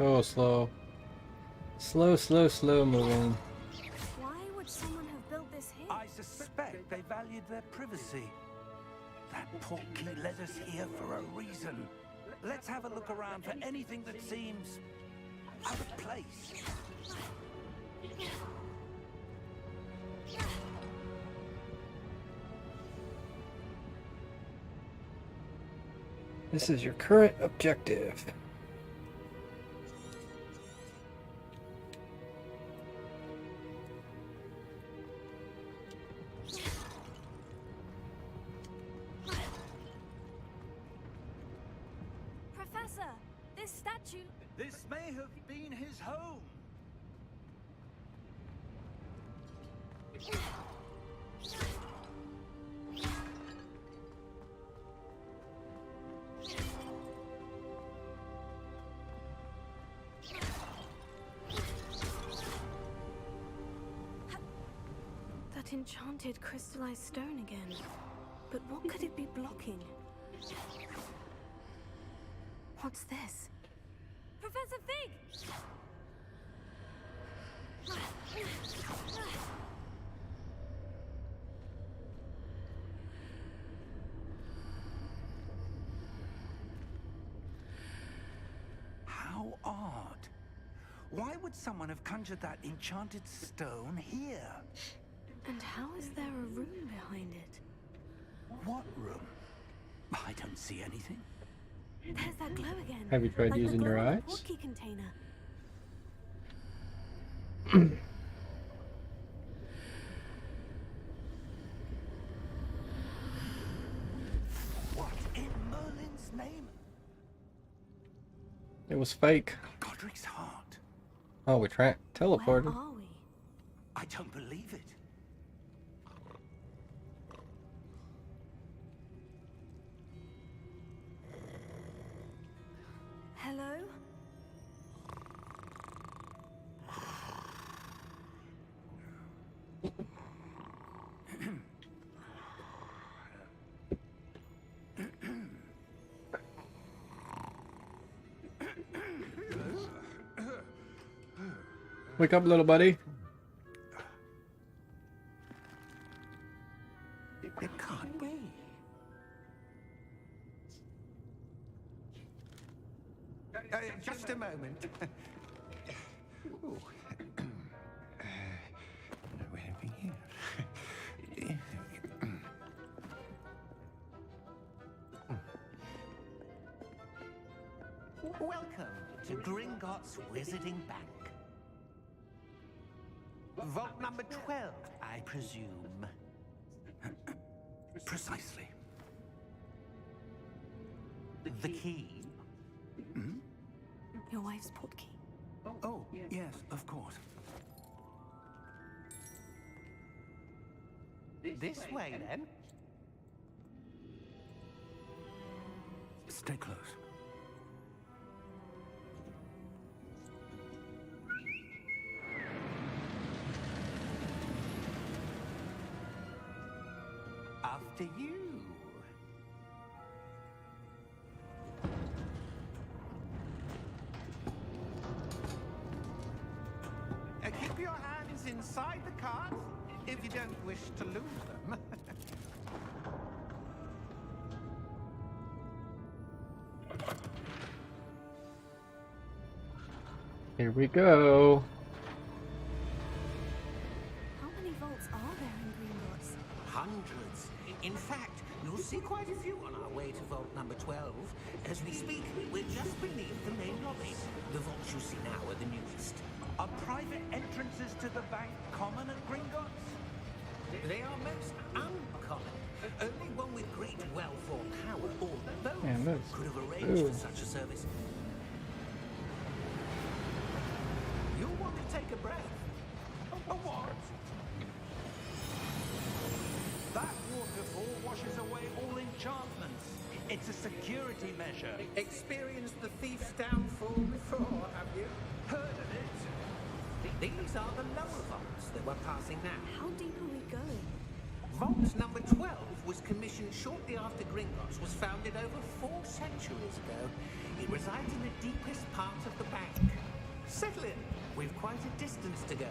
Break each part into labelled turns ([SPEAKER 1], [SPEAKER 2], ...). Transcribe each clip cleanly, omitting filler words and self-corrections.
[SPEAKER 1] So slow. Slow moving.
[SPEAKER 2] Why would someone have built this here?
[SPEAKER 3] I suspect they valued their privacy. That portkey led us here for a reason. Let's have a look around for anything that seems out of place.
[SPEAKER 1] This is your current objective.
[SPEAKER 2] Professor, this statue...
[SPEAKER 3] This may have been his home.
[SPEAKER 2] That enchanted crystallized stone again. But what could it be blocking? What's this? Professor Fig!
[SPEAKER 3] How odd. Why would someone have conjured that enchanted stone here?
[SPEAKER 2] And how is there a room behind it?
[SPEAKER 3] What room? I don't see anything.
[SPEAKER 2] There's that glow again.
[SPEAKER 1] Have you tried
[SPEAKER 2] like
[SPEAKER 1] using
[SPEAKER 2] the
[SPEAKER 1] your
[SPEAKER 2] glow in
[SPEAKER 1] eyes?
[SPEAKER 2] the portkey container.
[SPEAKER 3] What in Merlin's name?
[SPEAKER 1] It was fake.
[SPEAKER 3] Godric's heart.
[SPEAKER 1] Oh, we teleported.
[SPEAKER 2] Where are we?
[SPEAKER 3] I don't believe it.
[SPEAKER 2] Hello?
[SPEAKER 1] Wake up, little buddy.
[SPEAKER 3] It can't be. Just a moment. Ooh. Where are we here? Welcome to Gringotts Wizarding Bank. Vault number 12, I presume. Precisely. The key? Hmm?
[SPEAKER 2] Your wife's portkey.
[SPEAKER 3] Oh, yes, of course. This way, then. Stay close. After you. Keep your hands inside the cards if you don't wish to lose them.
[SPEAKER 1] Here we go.
[SPEAKER 2] How many vaults are there in Gringotts?
[SPEAKER 4] Hundreds. In fact, you'll see quite a few on our way to vault number 12. As we speak, we're just beneath the main lobby. The vaults you see now are the newest.
[SPEAKER 3] Are private entrances to the bank common at Gringotts?
[SPEAKER 4] They are most uncommon. Only one with great wealth or power, or both,
[SPEAKER 1] Man, that's-
[SPEAKER 4] could have arranged
[SPEAKER 1] ooh.
[SPEAKER 4] for such a service. You'll want to take a breath.
[SPEAKER 3] A what? That waterfall washes away all enchantments. It's a security measure.
[SPEAKER 4] Experienced the thief's downfall before, have you?
[SPEAKER 3] Heard of it?
[SPEAKER 4] These are the lower vaults that we're passing now.
[SPEAKER 2] How deep are we going?
[SPEAKER 4] Vault number 12 was commissioned shortly after Gringotts was founded over 4 centuries ago. It resides in the deepest part of the bank. Settle in. We've quite a distance to go.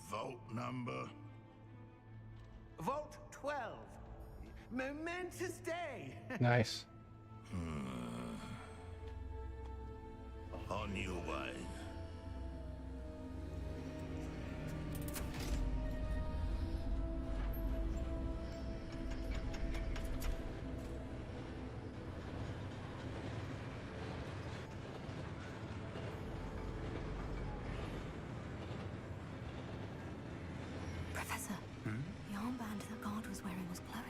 [SPEAKER 3] Vault number?
[SPEAKER 4] Vault 12. Momentous day.
[SPEAKER 1] Nice.
[SPEAKER 3] On your way.
[SPEAKER 2] Professor, the armband that guard was wearing was glowing.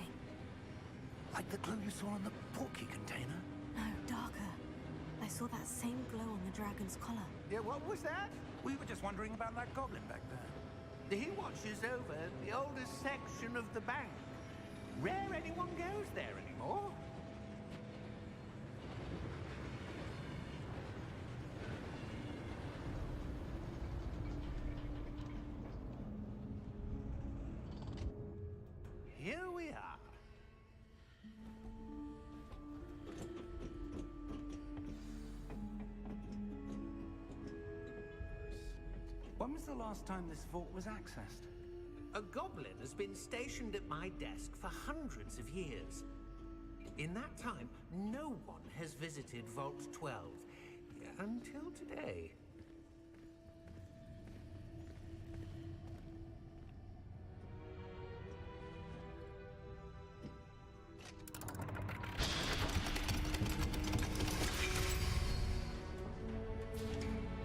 [SPEAKER 3] Like the glue you saw on the porky container?
[SPEAKER 2] No, darker. I saw that same glow on the dragon's collar.
[SPEAKER 4] Yeah, what was that?
[SPEAKER 3] We were just wondering about that goblin back there.
[SPEAKER 4] He watches over the oldest section of the bank. Rare anyone goes there anymore. Here we are.
[SPEAKER 3] When was the last time this vault was accessed?
[SPEAKER 4] A goblin has been stationed at my desk for hundreds of years. In that time, no one has visited Vault 12. Until today.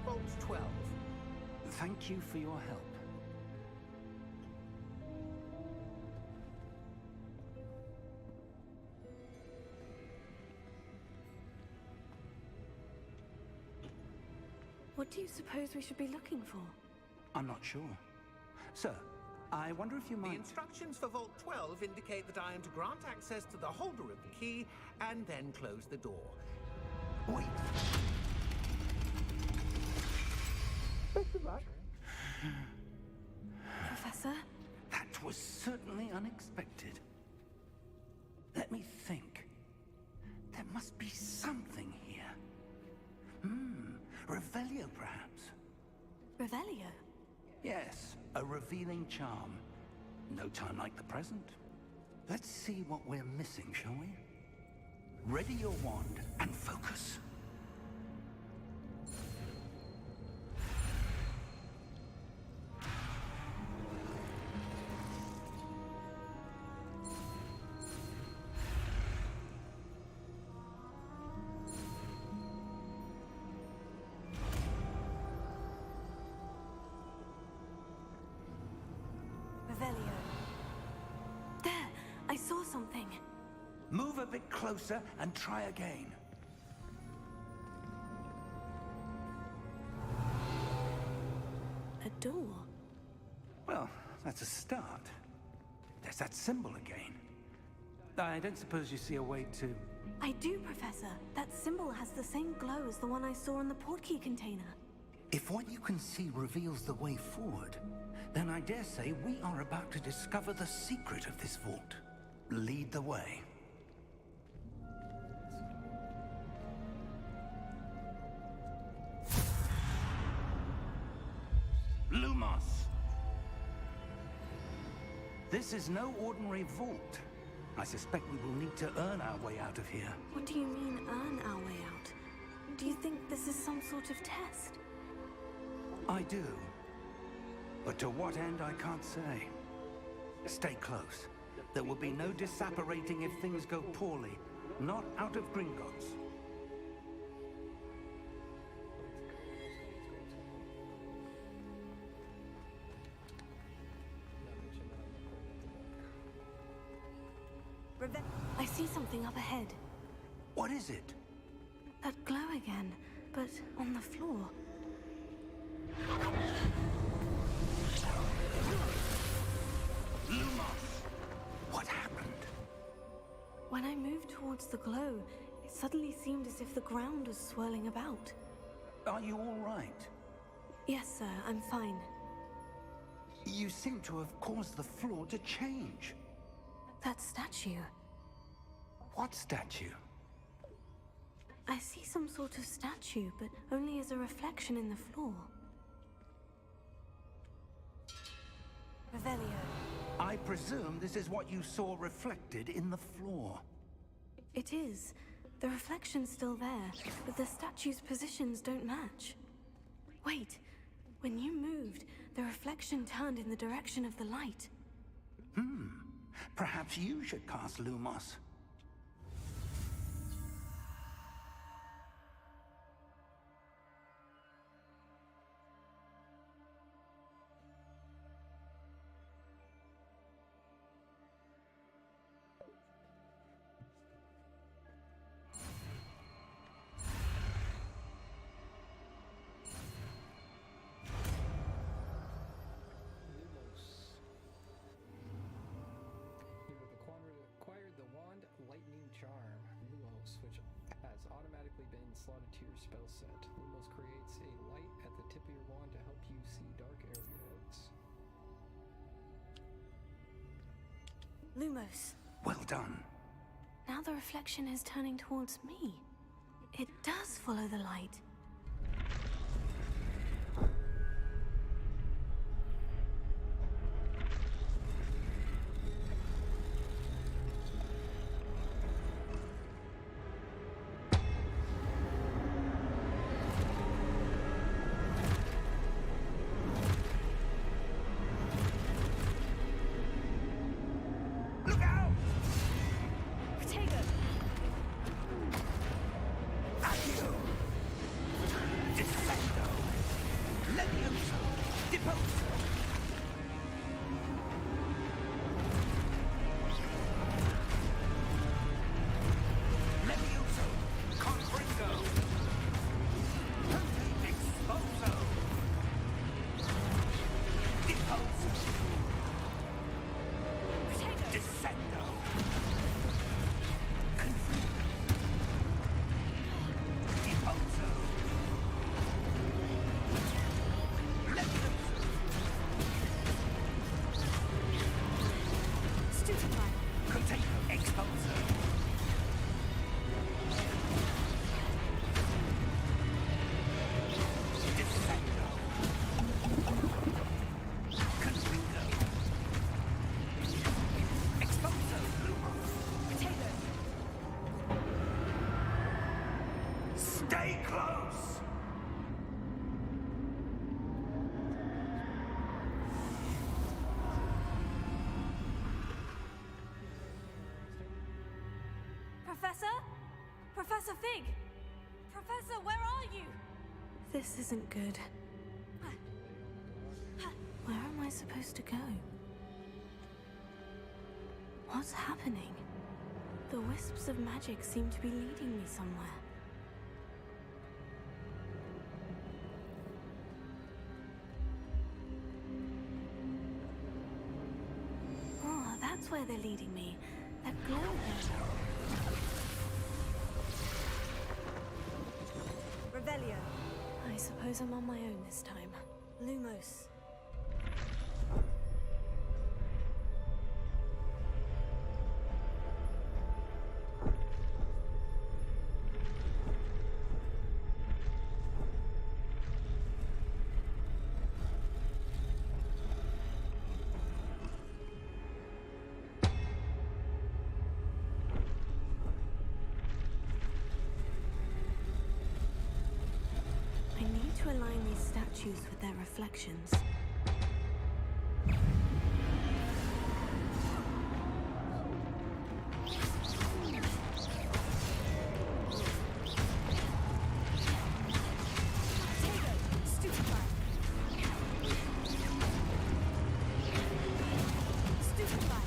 [SPEAKER 4] Vault 12.
[SPEAKER 3] Thank you for your help.
[SPEAKER 2] What do you suppose we should be looking for?
[SPEAKER 3] I'm not sure. Sir, I wonder if you
[SPEAKER 4] The
[SPEAKER 3] might...
[SPEAKER 4] instructions for Vault 12 indicate that I am to grant access to the holder of the key and then close the door.
[SPEAKER 3] Wait.
[SPEAKER 2] Professor?
[SPEAKER 3] That was certainly unexpected. Let me think. There must be something here. Revelio, perhaps?
[SPEAKER 2] Revelio?
[SPEAKER 3] Yes, a revealing charm. No time like the present. Let's see what we're missing, shall we? Ready your wand and focus.
[SPEAKER 2] Revelio. There! I saw something.
[SPEAKER 3] Move a bit closer and try again.
[SPEAKER 2] A door.
[SPEAKER 3] Well, that's a start. There's that symbol again. I don't suppose you see a way to...
[SPEAKER 2] I do, Professor. That symbol has the same glow as the one I saw in the portkey container.
[SPEAKER 3] If what you can see reveals the way forward, then I dare say we are about to discover the secret of this vault. Lead the way. Lumos! This is no ordinary vault. I suspect we will need to earn our way out of here.
[SPEAKER 2] What do you mean, earn our way out? Do you think this is some sort of test?
[SPEAKER 3] I do. But to what end, I can't say. Stay close. There will be no disapparating if things go poorly. Not out of Gringotts.
[SPEAKER 2] I see something up ahead.
[SPEAKER 3] What is it?
[SPEAKER 2] That glow again, but on the floor.
[SPEAKER 3] Lumos! What happened?
[SPEAKER 2] When I moved towards the glow, it suddenly seemed as if the ground was swirling about.
[SPEAKER 3] Are you all right?
[SPEAKER 2] Yes, sir, I'm fine.
[SPEAKER 3] You seem to have caused the floor to change.
[SPEAKER 2] That statue.
[SPEAKER 3] What statue?
[SPEAKER 2] I see some sort of statue, but only as a reflection in the floor. Revelio.
[SPEAKER 3] I presume this is what you saw reflected in the floor.
[SPEAKER 2] It is. The reflection's still there, but the statue's positions don't match. Wait. When you moved, the reflection turned in the direction of the light.
[SPEAKER 3] Perhaps you should cast Lumos.
[SPEAKER 1] You have acquired the Wand Lightning Charm, Lumos, which has automatically been slotted to your spell set. Lumos creates a light at the tip of your wand to help you see dark areas.
[SPEAKER 2] Lumos.
[SPEAKER 3] Well done.
[SPEAKER 2] Now the reflection is turning towards me. It does follow the light.
[SPEAKER 3] Look out!
[SPEAKER 2] Protego!
[SPEAKER 3] Accio! Descendo! Levioso! Deposo! Levioso! Confringo! Exposo! Deposo!
[SPEAKER 2] Protego!
[SPEAKER 3] Descendo! Deposo! Levioso!
[SPEAKER 2] Stupefy!
[SPEAKER 3] Container Exposo! Descendo! Confringo! Exposo!
[SPEAKER 2] Protego!
[SPEAKER 3] Stay close!
[SPEAKER 2] Professor? Professor Fig! Professor, where are you? This isn't good. Where am I supposed to go? What's happening? The wisps of magic seem to be leading me somewhere. Oh, that's where they're leading me. That glow there. Revelio. I suppose I'm on my own this time. Lumos. I need to align these statues with their reflections. Stupefy! Stupefy!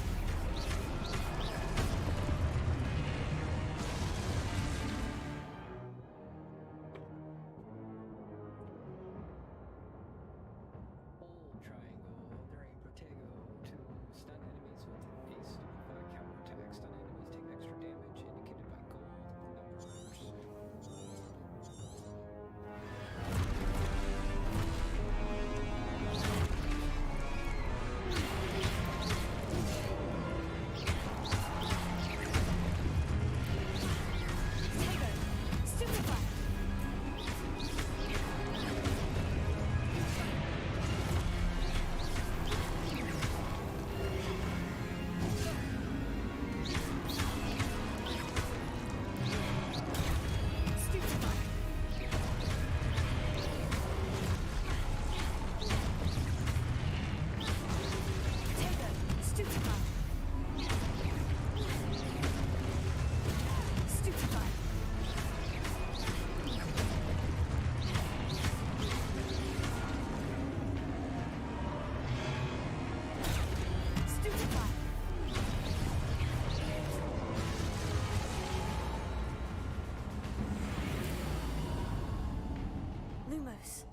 [SPEAKER 2] close.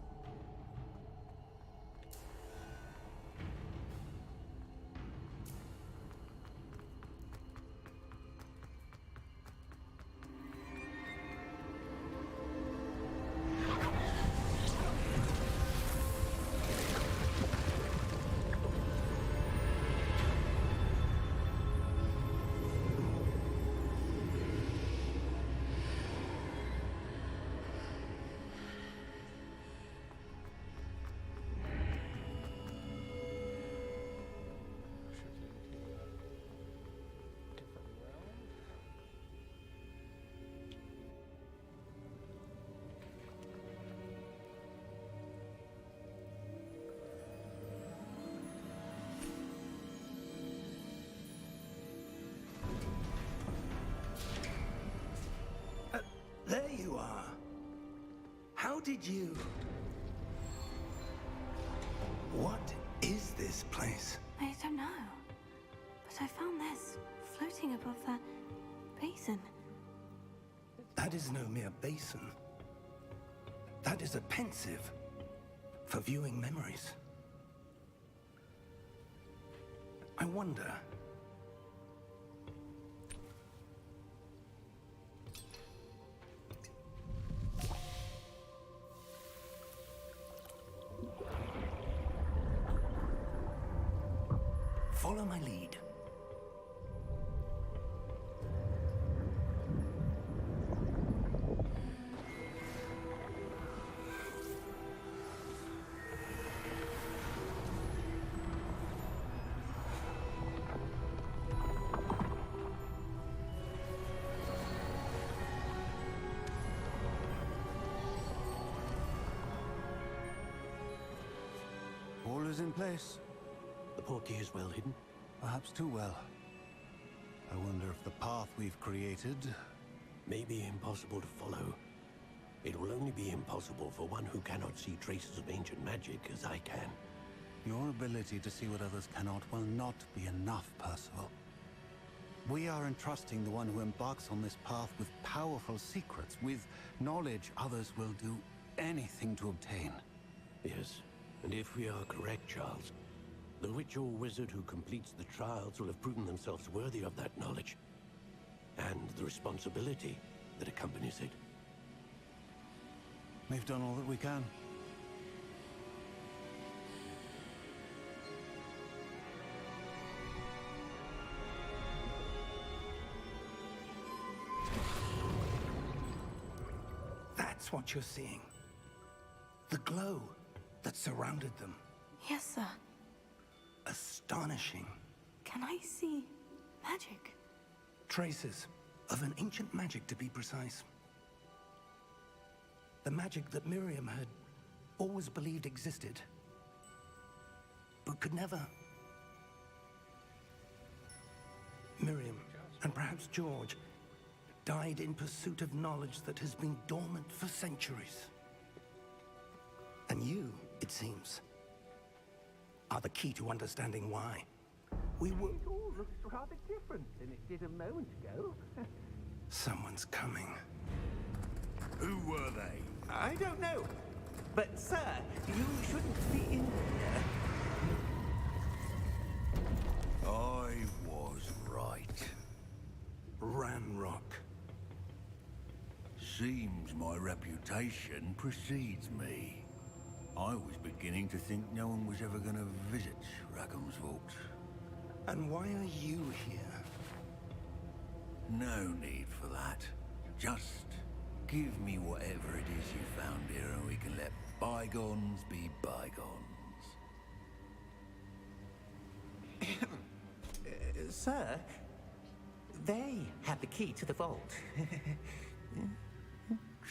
[SPEAKER 1] Different realm.
[SPEAKER 3] There you are. How did you... What is this place?
[SPEAKER 2] I don't know. But I found this floating above that basin.
[SPEAKER 3] That is no mere basin. That is a pensive for viewing memories. I wonder... Follow my lead.
[SPEAKER 5] All is in place.
[SPEAKER 6] The portkey is well hidden.
[SPEAKER 5] Perhaps too well. I wonder if the path we've created...
[SPEAKER 6] May be impossible to follow. It will only be impossible for one who cannot see traces of ancient magic as I can.
[SPEAKER 5] Your ability to see what others cannot will not be enough, Percival. We are entrusting the one who embarks on this path with powerful secrets, with knowledge others will do anything to obtain.
[SPEAKER 6] Yes, and if we are correct, Charles, the witch or wizard who completes the trials will have proven themselves worthy of that knowledge, and the responsibility that accompanies it.
[SPEAKER 5] We've done all that we can.
[SPEAKER 3] That's what you're seeing. The glow that surrounded them.
[SPEAKER 2] Yes, sir.
[SPEAKER 3] Astonishing.
[SPEAKER 2] Can I see magic?
[SPEAKER 3] Traces of an ancient magic, to be precise. The magic that Miriam had always believed existed, but could never. Miriam, and perhaps George, died in pursuit of knowledge that has been dormant for centuries. And you, it seems, are the key to understanding why. We were...
[SPEAKER 4] It all looks rather different than it did a moment ago.
[SPEAKER 3] Someone's coming.
[SPEAKER 7] Who were they?
[SPEAKER 4] I don't know. But, sir, you shouldn't be in here.
[SPEAKER 7] I was right.
[SPEAKER 3] Ranrock.
[SPEAKER 7] Seems my reputation precedes me. I was beginning to think no one was ever going to visit Rackham's vault.
[SPEAKER 3] And why are you here?
[SPEAKER 7] No need for that. Just give me whatever it is you found here and we can let bygones be bygones.
[SPEAKER 4] Sir, they had the key to the vault.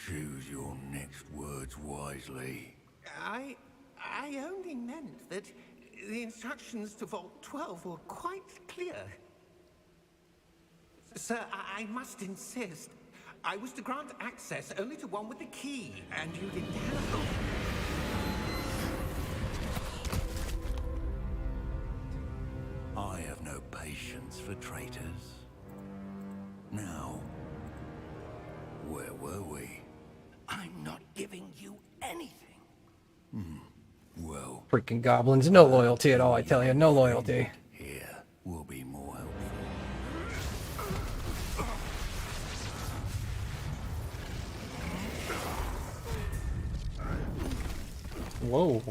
[SPEAKER 7] Choose your next words wisely.
[SPEAKER 4] I only meant that the instructions to Vault 12 were quite clear. Sir, I must insist. I was to grant access only to one with the key, and you didn't have...
[SPEAKER 7] I have no patience for traitors. Now, where were we?
[SPEAKER 3] I'm not giving you anything.
[SPEAKER 7] Well,
[SPEAKER 1] Freaking goblins. No loyalty at all, I tell you. No loyalty.
[SPEAKER 7] here will be more helpful.
[SPEAKER 1] Whoa.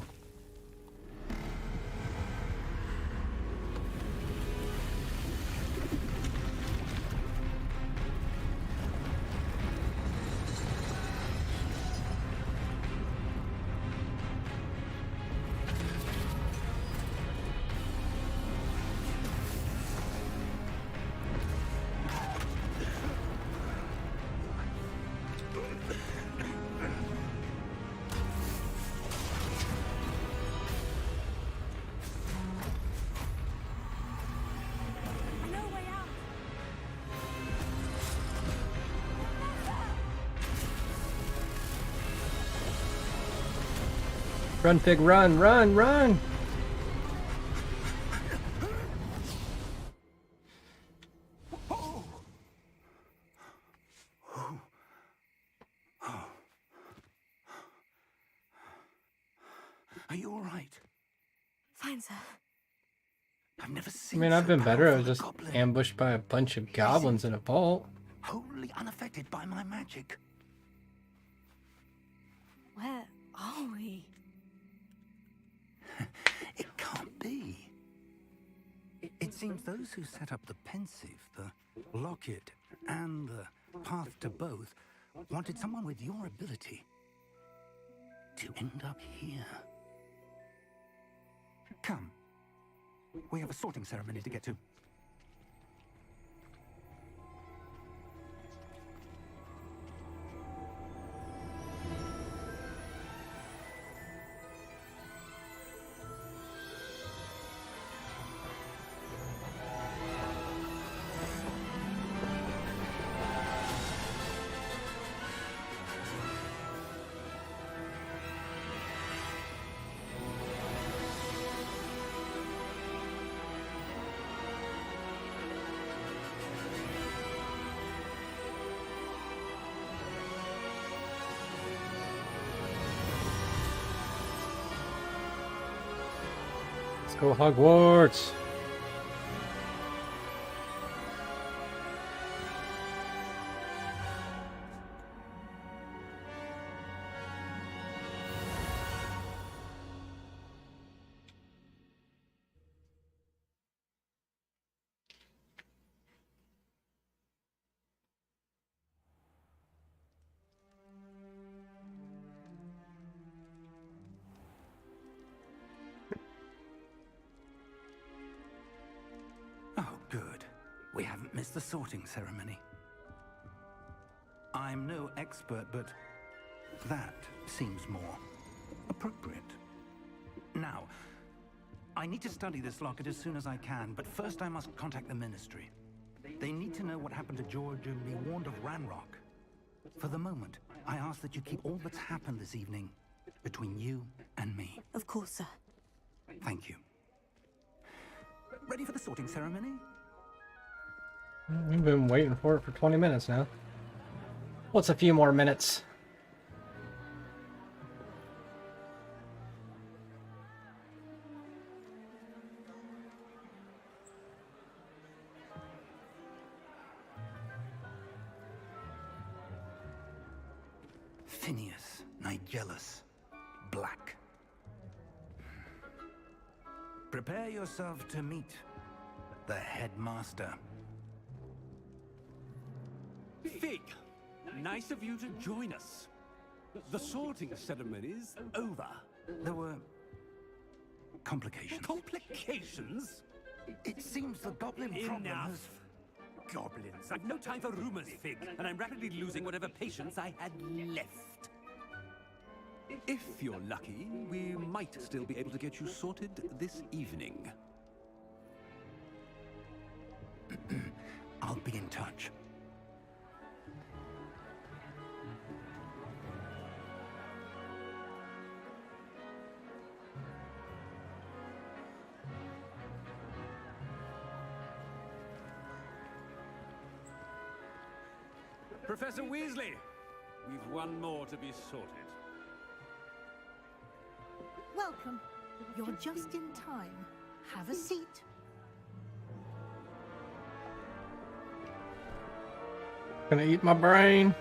[SPEAKER 2] No way out.
[SPEAKER 1] Run, pig, run, run, run!
[SPEAKER 7] Are you all right?
[SPEAKER 2] Fine, sir.
[SPEAKER 7] I've never
[SPEAKER 1] I
[SPEAKER 7] seen.
[SPEAKER 1] mean, I've
[SPEAKER 7] so
[SPEAKER 1] been better. I
[SPEAKER 7] powerful
[SPEAKER 1] was
[SPEAKER 7] a
[SPEAKER 1] just
[SPEAKER 7] goblin.
[SPEAKER 1] ambushed by a bunch of goblins in a vault.
[SPEAKER 7] Wholly unaffected by my magic.
[SPEAKER 2] Where are we?
[SPEAKER 7] It can't be. It seems those who set up the pensive, the locket, and the path to both wanted someone with your ability to end up here. Come. We have a sorting ceremony to get to.
[SPEAKER 1] Let's go Hogwarts!
[SPEAKER 7] Oh, good. We haven't missed the sorting ceremony. I'm no expert, but that seems more appropriate. Now, I need to study this locket as soon as I can, but first I must contact the Ministry. They need to know what happened to George and be warned of Ranrock. For the moment, I ask that you keep all that's happened this evening between you and me.
[SPEAKER 2] Of course, sir.
[SPEAKER 7] Thank you. Ready for the sorting ceremony?
[SPEAKER 1] We've been waiting for it for 20 minutes now. What's a few more minutes?
[SPEAKER 7] Phineas, Nigellus, Black. Prepare yourself to meet the headmaster.
[SPEAKER 6] Fig, nice of you to join us. The sorting ceremony's over.
[SPEAKER 7] There were complications.
[SPEAKER 6] Complications?
[SPEAKER 7] It seems the goblin problem
[SPEAKER 6] Enough.
[SPEAKER 7] has...
[SPEAKER 6] Goblins. I've no time for rumors, Fig, and I'm rapidly losing whatever patience I had left. If you're lucky, we might still be able to get you sorted this evening.
[SPEAKER 7] I'll be in touch.
[SPEAKER 6] Professor Weasley, we've one more to be sorted.
[SPEAKER 8] welcome. You're just in time. Have a seat.
[SPEAKER 1] Gonna eat my brain.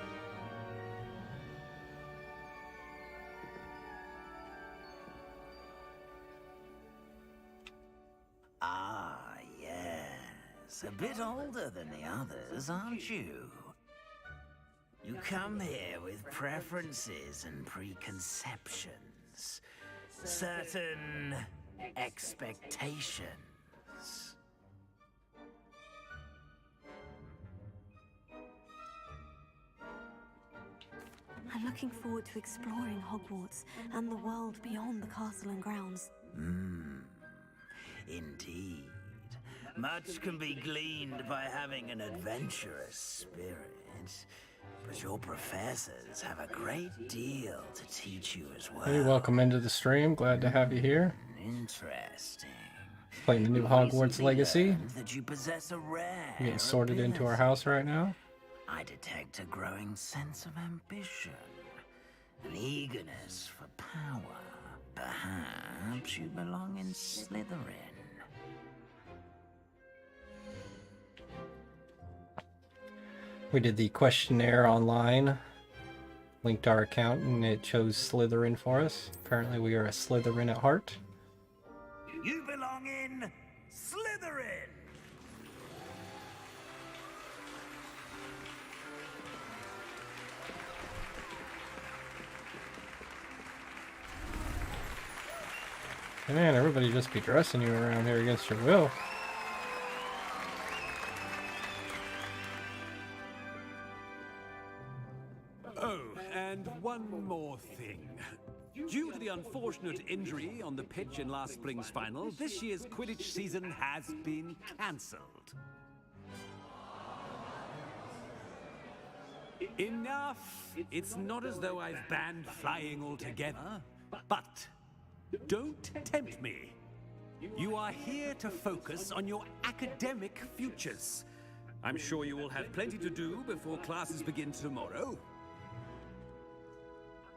[SPEAKER 3] Ah, yes. A bit older than the others, aren't you? You come here with preferences and preconceptions. Certain expectations.
[SPEAKER 2] I'm looking forward to exploring Hogwarts and the world beyond the castle and grounds.
[SPEAKER 3] Indeed. Much can be gleaned by having an adventurous spirit. But your professors have a great deal to teach you as well.
[SPEAKER 1] Hey, welcome into the stream. Glad to have you here.
[SPEAKER 3] Interesting.
[SPEAKER 1] Playing the new Hogwarts Legacy.
[SPEAKER 3] That you possess a rare
[SPEAKER 1] Getting sorted into our house right now.
[SPEAKER 3] I detect a growing sense of ambition, an eagerness for power. Perhaps you belong in Slytherin.
[SPEAKER 1] We did the questionnaire online, linked our account, and it chose Slytherin for us. Apparently we are a Slytherin at heart.
[SPEAKER 3] You belong in Slytherin!
[SPEAKER 1] Hey man, everybody just be dressing you around here against your will.
[SPEAKER 9] Oh, and one more thing. Due to the unfortunate injury on the pitch in last spring's final, this year's Quidditch season has been cancelled. Enough! It's not as though I've banned flying altogether, but don't tempt me. You are here to focus on your academic futures. I'm sure you will have plenty to do before classes begin tomorrow.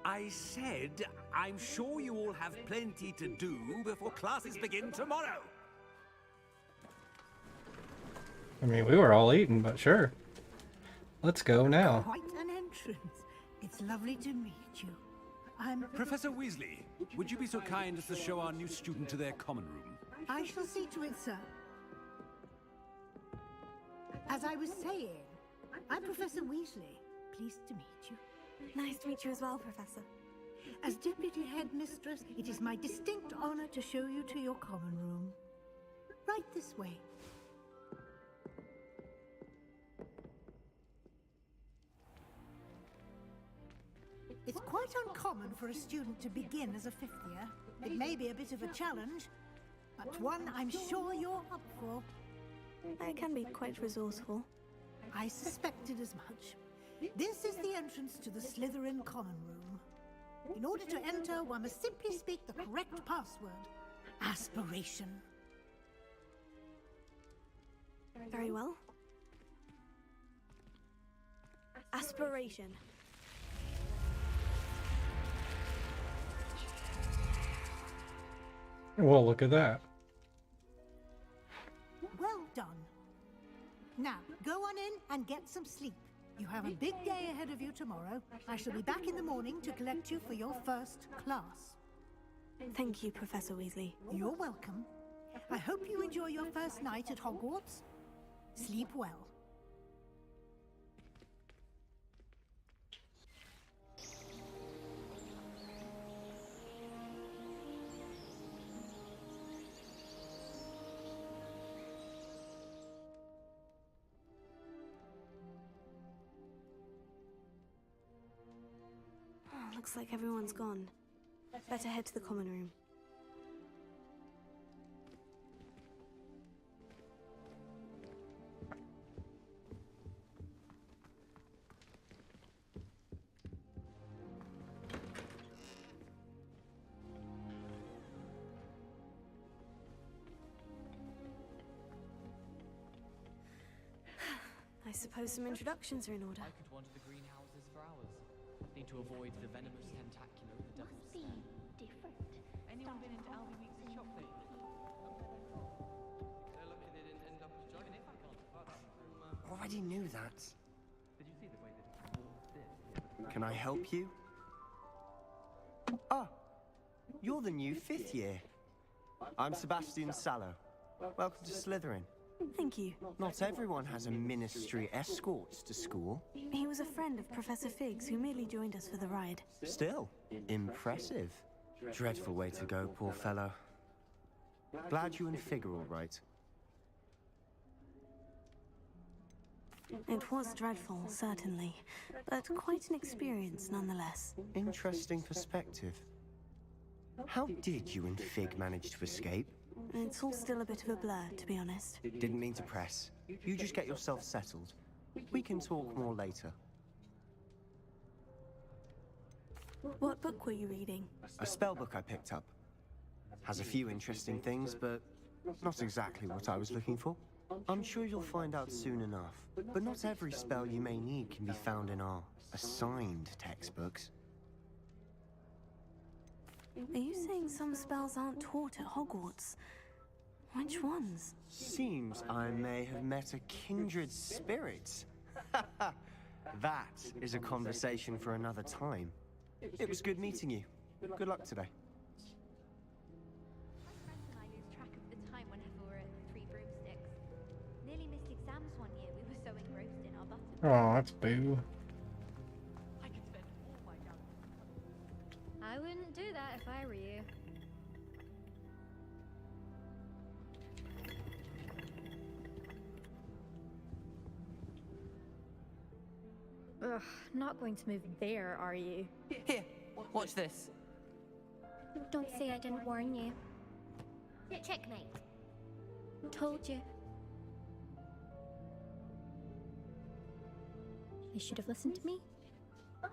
[SPEAKER 9] I said, I'm sure you all have plenty to do before classes begin tomorrow.
[SPEAKER 1] I mean, we were all eating, but sure. Let's go now.
[SPEAKER 8] Quite an entrance. It's lovely to meet you. I'm...
[SPEAKER 9] Professor Weasley, would you be so kind as to show our new student to their common room?
[SPEAKER 8] I shall see to it, sir. As I was saying, I'm Professor Weasley. Pleased to meet you.
[SPEAKER 2] Nice to meet you as well, Professor.
[SPEAKER 8] As Deputy Headmistress, it is my distinct honor to show you to your common room. Right this way. It's quite uncommon for a student to begin as a fifth year. It may be a bit of a challenge, but one I'm sure you're up for.
[SPEAKER 2] I can be quite resourceful.
[SPEAKER 8] I suspected as much. This is the entrance to the Slytherin common room. In order to enter, one must simply speak the correct password. Aspiration.
[SPEAKER 2] Very well. Aspiration.
[SPEAKER 1] Well, look at that.
[SPEAKER 8] Well done. Now, go on in and get some sleep. You have a big day ahead of you tomorrow. I shall be back in the morning to collect you for your first class.
[SPEAKER 2] Thank you, Professor Weasley.
[SPEAKER 8] You're welcome. I hope you enjoy your first night at Hogwarts. Sleep well.
[SPEAKER 2] Looks like everyone's gone. Better head to the common room. I suppose some introductions are in order.
[SPEAKER 10] I could wander the greenhouses for hours. Need to avoid the venomous tentacular of the devil's snare.
[SPEAKER 11] Different.
[SPEAKER 10] Anyone already knew that. Can I help you? Ah, you're the new 5th year. I'm Sebastian Sallow. Welcome to Slytherin.
[SPEAKER 2] Thank you.
[SPEAKER 10] Not everyone has a ministry escort to school.
[SPEAKER 2] He was a friend of Professor Figgs who merely joined us for the ride.
[SPEAKER 10] Still, impressive. Dreadful way to go, poor fellow. Glad you and Fig are all right.
[SPEAKER 2] It was dreadful, certainly, but quite an experience nonetheless.
[SPEAKER 10] Interesting perspective. How did you and Fig manage to escape?
[SPEAKER 2] It's all still a bit of a blur, to be honest.
[SPEAKER 10] Didn't mean to press. You just get yourself settled. We can talk more later.
[SPEAKER 2] What book were you reading?
[SPEAKER 10] A spell book I picked up. Has a few interesting things, but not exactly what I was looking for. I'm sure you'll find out soon enough. But not every spell you may need can be found in our assigned textbooks.
[SPEAKER 2] Are you saying some spells aren't taught at Hogwarts? Which ones?
[SPEAKER 10] Seems I may have met a kindred spirit. That is a conversation for another time. It was good meeting you. Good luck today.
[SPEAKER 11] My friends and I lose track of the time whenever we're at the Three Broomsticks. Nearly missed exams one year. We were so engrossed in our buttons.
[SPEAKER 12] Oh, that's boo.
[SPEAKER 11] I could spend all my I wouldn't do that if I were you. Ugh, not going to move there, are you?
[SPEAKER 13] Here, watch this.
[SPEAKER 11] Don't say I didn't warn you. Checkmate. Told you. You should have listened to me.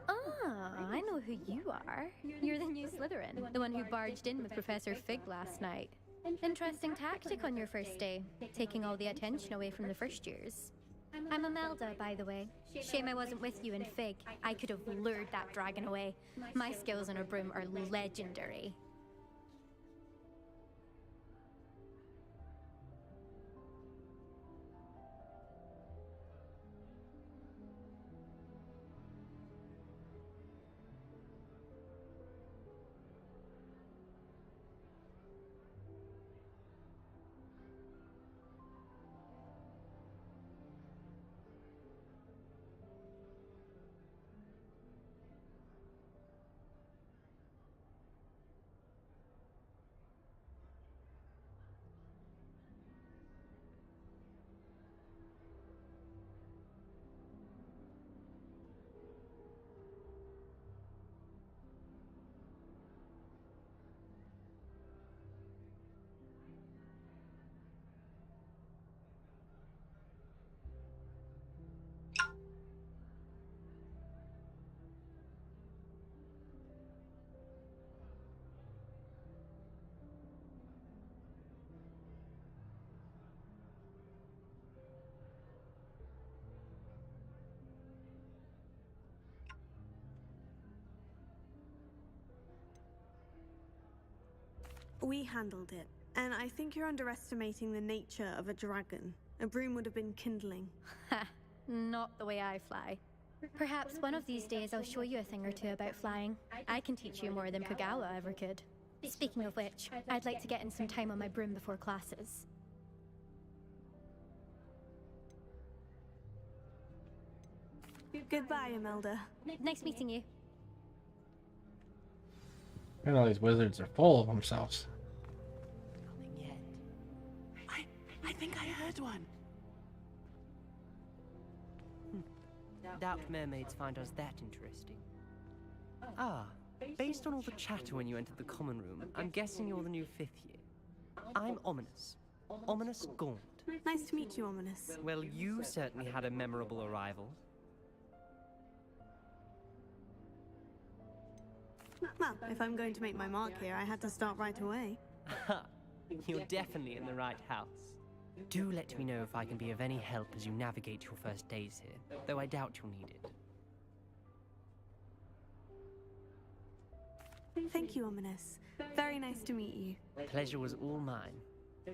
[SPEAKER 11] Ah, I know who you are. You're the new Slytherin, the one who barged in with Professor Fig last night. Interesting tactic on your first day, taking all the attention away from the first years. I'm Imelda, by the way. Shame I wasn't with you in Fig. I could have lured that dragon away. My skills on a broom are legendary.
[SPEAKER 2] We handled it, and I think you're underestimating the nature of a dragon. A broom would have been kindling.
[SPEAKER 11] Ha! Not the way I fly. Perhaps one of these days I'll show you a thing or two about flying. I can teach you more than Kogawa ever could. Speaking of which, I'd like to get in some time on my broom before classes.
[SPEAKER 2] Goodbye, Imelda.
[SPEAKER 11] Nice meeting you.
[SPEAKER 12] And all these wizards are full of themselves.
[SPEAKER 13] Nothing yet. I think I heard one. Doubt mermaids find us that interesting. Ah, based on all the chatter when you entered the common room, I'm guessing you're the new 5th year. I'm Ominous. Ominous Gaunt.
[SPEAKER 2] Nice to meet you, Ominous.
[SPEAKER 13] Well, you certainly had a memorable arrival.
[SPEAKER 2] Well, if I'm going to make my mark here, I had to start right away.
[SPEAKER 13] You're definitely in the right house. Do let me know if I can be of any help as you navigate your first days here, though I doubt you'll need it.
[SPEAKER 2] Thank you, Ominous. Very nice to meet you.
[SPEAKER 13] Pleasure was all mine.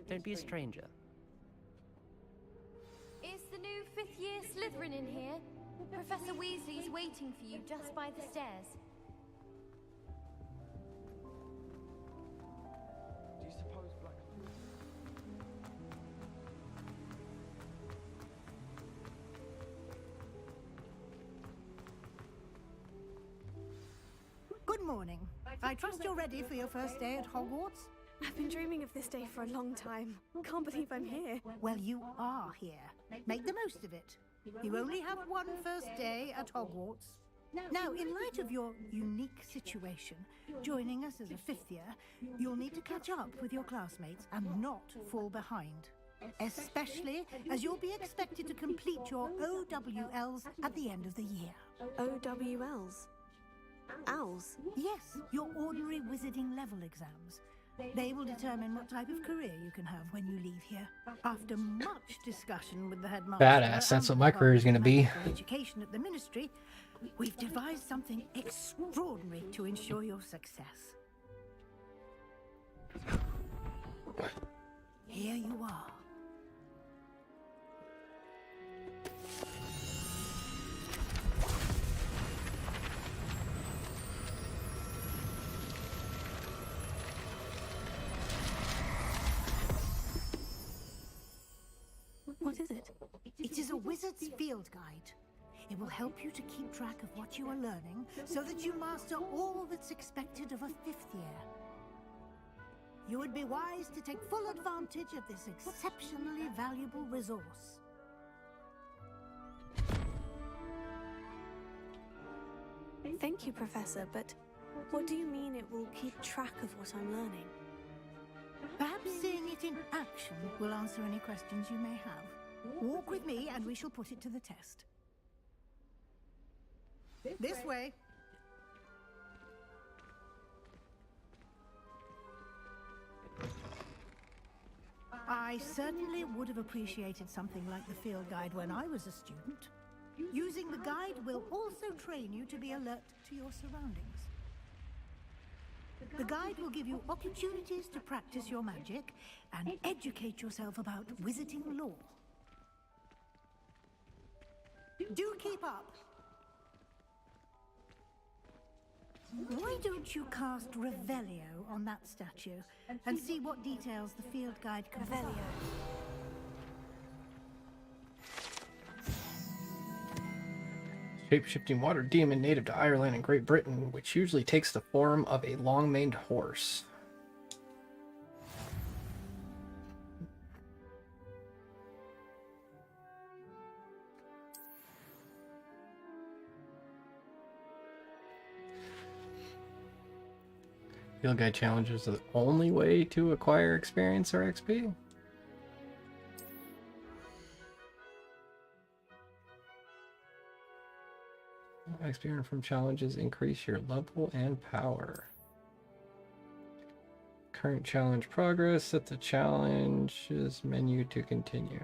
[SPEAKER 13] Don't be a stranger.
[SPEAKER 11] It's the new fifth year Slytherin in here? Professor Weasley's waiting for you just by the stairs.
[SPEAKER 14] Do you suppose Black...
[SPEAKER 8] Good morning. I trust you're ready for your first day at Hogwarts?
[SPEAKER 2] I've been dreaming of this day for a long time. Can't believe I'm here.
[SPEAKER 8] Well, you are here. Make the most of it. You only have one first day at Hogwarts. Now, in light of your unique situation, joining us as a fifth year, you'll need to catch up with your classmates and not fall behind. Especially as you'll be expected to complete your OWLs at the end of the year.
[SPEAKER 2] OWLs? Owls?
[SPEAKER 8] Yes, your ordinary wizarding level exams. They will determine what type of career you can have when you leave here. After much discussion with the headmaster...
[SPEAKER 12] Badass, that's what my career is going to be.
[SPEAKER 8] ...education at the Ministry, we've devised something extraordinary to ensure your success. Here you are.
[SPEAKER 2] What is it?
[SPEAKER 8] It is a wizard's field guide. It will help you to keep track of what you are learning so that you master all that's expected of a fifth year. You would be wise to take full advantage of this exceptionally valuable resource.
[SPEAKER 2] Thank you, Professor, but what do you mean it will keep track of what I'm learning?
[SPEAKER 8] Perhaps seeing it in action will answer any questions you may have. Walk with me and we shall put it to the test. This way. I certainly would have appreciated something like the field guide when I was a student. Using the guide will also train you to be alert to your surroundings. The guide will give you opportunities to practice your magic and educate yourself about wizarding lore. Do keep up! Why don't you cast Revelio on that statue and see what details the field guide can provide?
[SPEAKER 12] Shape-shifting water demon native to Ireland and Great Britain, which usually takes the form of a long-maned horse. Field guide challenges are the only way to acquire experience or XP? Experience from challenges increase your level and power. Current challenge progress. Set the challenges menu to continue.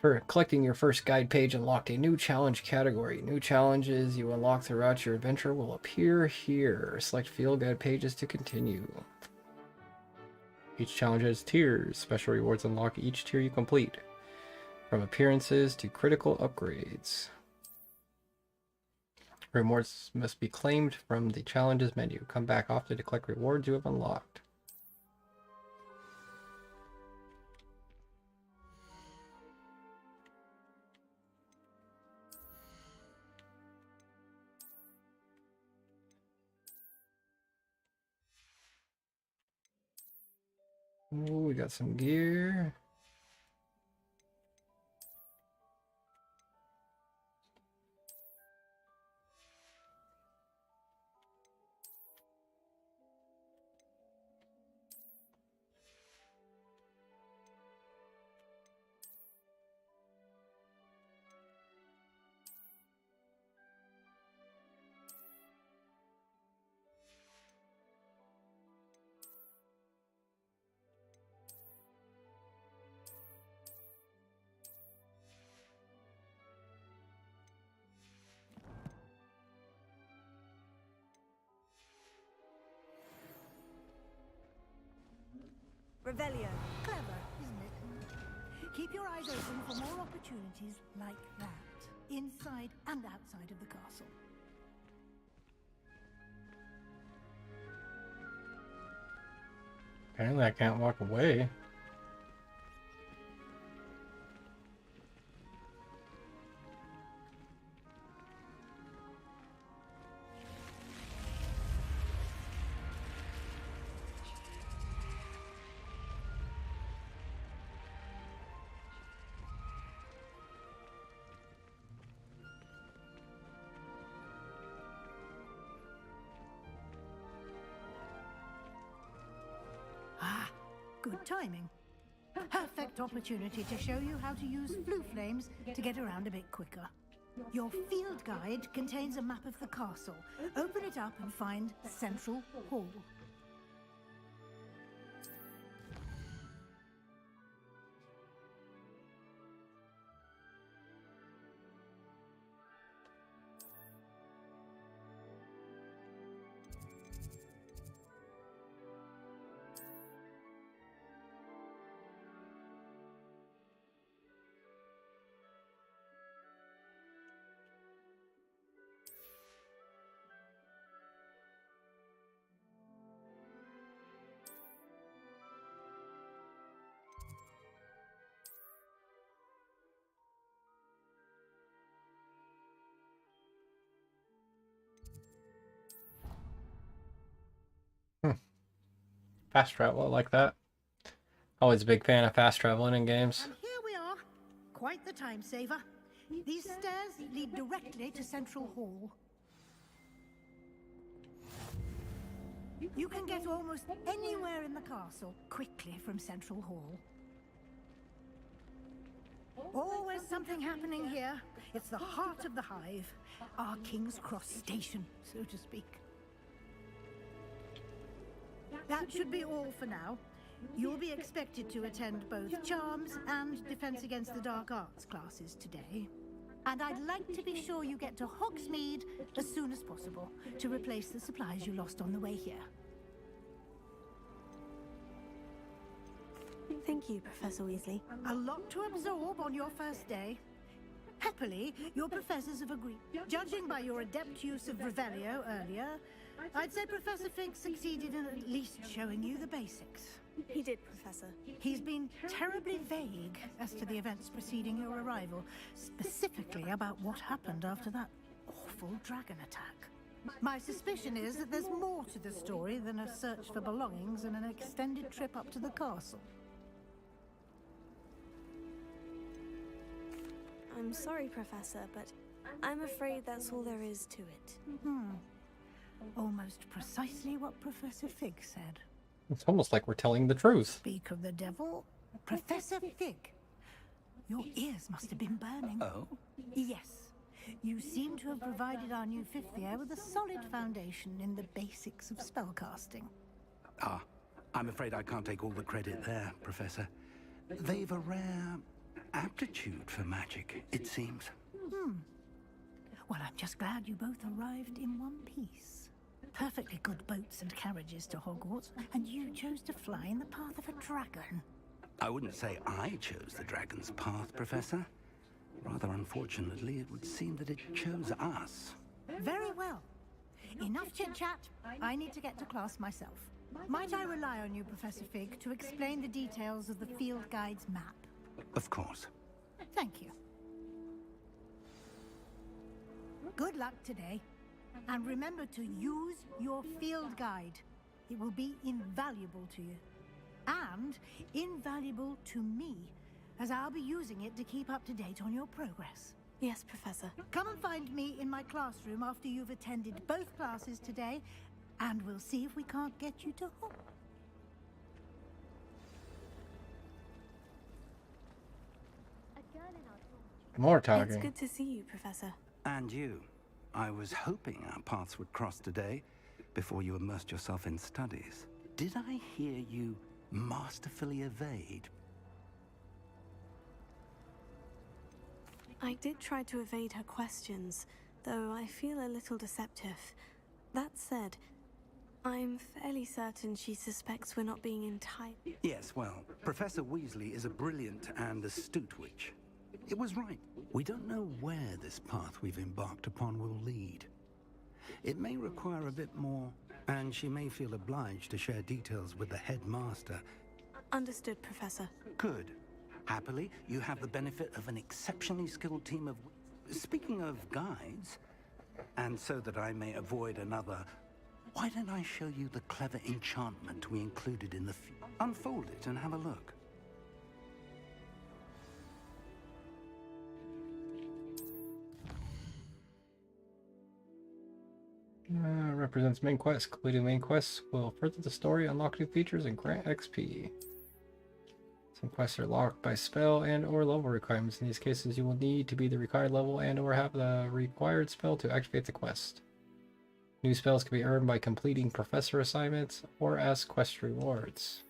[SPEAKER 12] For collecting your first guide page, unlocked a new challenge category. New challenges you unlock throughout your adventure will appear here. Select field guide pages to continue. Each challenge has tiers. Special rewards unlock each tier you complete. From appearances to critical upgrades. Rewards must be claimed from the challenges menu. Come back often to collect rewards you have unlocked. Ooh, we got some gear.
[SPEAKER 8] Revelio. Clever, isn't Keep your eyes open for more opportunities like that, inside and outside of the castle.
[SPEAKER 12] Apparently I can't walk away.
[SPEAKER 8] Good timing. Perfect opportunity to show you how to use flue flames to get around a bit quicker. Your field guide contains a map of the castle. Open it up and find Central Hall.
[SPEAKER 12] Fast travel, I like that. Always a big fan of fast traveling in games.
[SPEAKER 8] And here we are. Quite the time saver. These stairs lead directly to Central Hall. You can get almost anywhere in the castle quickly from Central Hall. Always something happening here. It's the heart of the hive. Our King's Cross station, so to speak. That should be all for now. You'll be expected to attend both Charms and Defense Against the Dark Arts classes today. And I'd like to be sure you get to Hogsmeade as soon as possible to replace the supplies you lost on the way here.
[SPEAKER 2] Thank you, Professor Weasley.
[SPEAKER 8] A lot to absorb on your first day. Happily, your professors have agreed. Judging by your adept use of Revelio earlier, I'd say Professor Fig succeeded in at least showing you the basics.
[SPEAKER 2] He did, Professor.
[SPEAKER 8] He's been terribly vague as to the events preceding your arrival, specifically about what happened after that awful dragon attack. My suspicion is that there's more to the story than a search for belongings and an extended trip up to the castle.
[SPEAKER 2] I'm sorry, Professor, but I'm afraid that's all there is to it.
[SPEAKER 8] Almost precisely what Professor Fig said.
[SPEAKER 12] It's almost like we're telling the truth.
[SPEAKER 8] Speak of the devil, Professor Fig. Your ears must have been burning.
[SPEAKER 7] Oh?
[SPEAKER 8] Yes. You seem to have provided our new fifth year with a solid foundation in the basics of spellcasting.
[SPEAKER 7] Ah, I'm afraid I can't take all the credit there, Professor. They've a rare aptitude for magic, it seems.
[SPEAKER 8] Well, I'm just glad you both arrived in one piece. Perfectly good boats and carriages to Hogwarts, and you chose to fly in the path of a dragon.
[SPEAKER 7] I wouldn't say I chose the dragon's path, Professor. Rather unfortunately, it would seem that it chose us.
[SPEAKER 8] Very well. Enough chit-chat. I need to get to class myself. Might I rely on you, Professor Fig, to explain the details of the field guide's map?
[SPEAKER 7] Of course.
[SPEAKER 8] Thank you. Good luck today. And remember to use your field guide. It will be invaluable to you. And invaluable to me, as I'll be using it to keep up to date on your progress.
[SPEAKER 2] Yes, Professor.
[SPEAKER 8] Come and find me in my classroom after you've attended both classes today, and we'll see if we can't get you to Hogwarts.
[SPEAKER 12] More talking.
[SPEAKER 2] It's good to see you, Professor.
[SPEAKER 7] And you. I was hoping our paths would cross today, before you immersed yourself in studies. Did I hear you masterfully evade?
[SPEAKER 2] I did try to evade her questions, though I feel a little deceptive. That said, I'm fairly certain she suspects we're not being entirely...
[SPEAKER 7] Yes, well, Professor Weasley is a brilliant and astute witch. It was right. We don't know where this path we've embarked upon will lead. It may require a bit more, and she may feel obliged to share details with the headmaster.
[SPEAKER 2] Understood, Professor.
[SPEAKER 7] Good. Happily, you have the benefit of an exceptionally skilled team of... Speaking of guides, and so that I may avoid another... Why don't I show you the clever enchantment we included in the... Unfold it and have a look.
[SPEAKER 12] Represents main quest. Completing main quests will further the story, unlock new features, and grant XP. Some quests are locked by spell and or level requirements. In these cases, you will need to be the required level and or have the required spell to activate the quest. New spells can be earned by completing professor assignments or as quest rewards.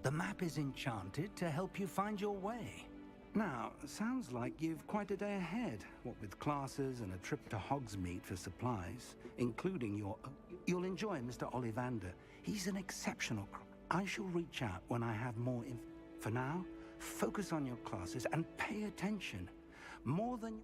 [SPEAKER 7] The map is enchanted to help you find your way. Now, sounds like you've quite a day ahead, what with classes and a trip to Hogsmeade for supplies, including your... You'll enjoy Mr. Ollivander. He's an exceptional... I shall reach out when I have more info. For now, focus on your classes and pay attention. More than...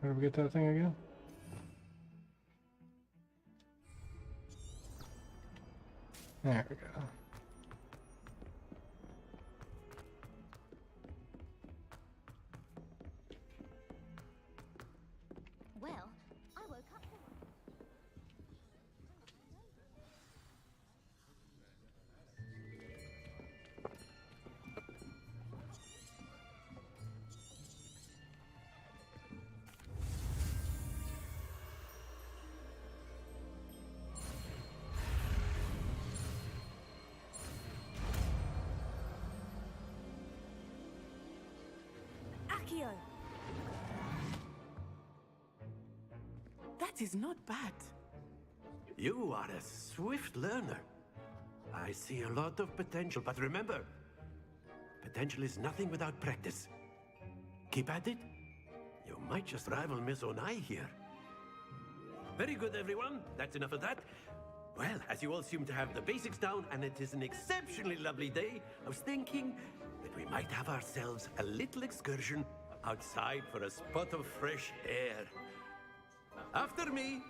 [SPEAKER 12] How do we get that thing again? There we go.
[SPEAKER 11] Well, I woke up.
[SPEAKER 2] Akio!
[SPEAKER 6] That is not bad. You are a swift learner. I see a lot of potential, but remember, potential is nothing without practice. Keep at it. You might just rival Miss Onai here. Very good, everyone. That's enough of that. Well, as you all seem to have the basics down, and it is an exceptionally lovely day, I was thinking that we might have ourselves a little excursion outside for a spot of fresh air. After me.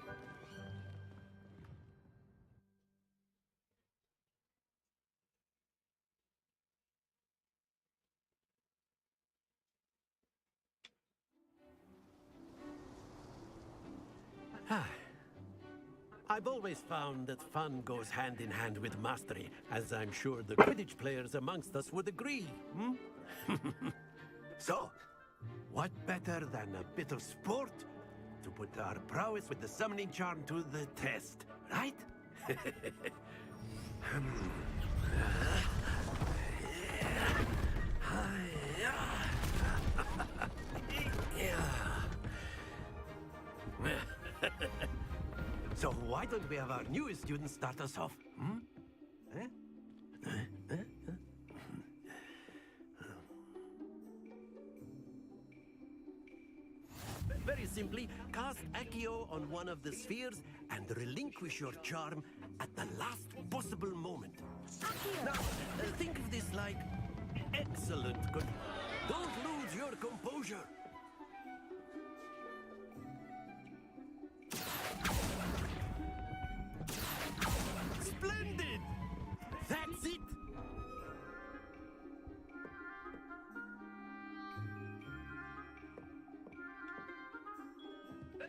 [SPEAKER 6] I've always found that fun goes hand in hand with mastery, as I'm sure the Quidditch players amongst us would agree. So, what better than a bit of sport to put our prowess with the summoning charm to the test, right? So why don't we have our newest student start us off? Very simply, cast Accio on one of the spheres and relinquish your charm at the last possible moment. Now, think of this like excellent. Don't lose your composure. Splendid! That's it!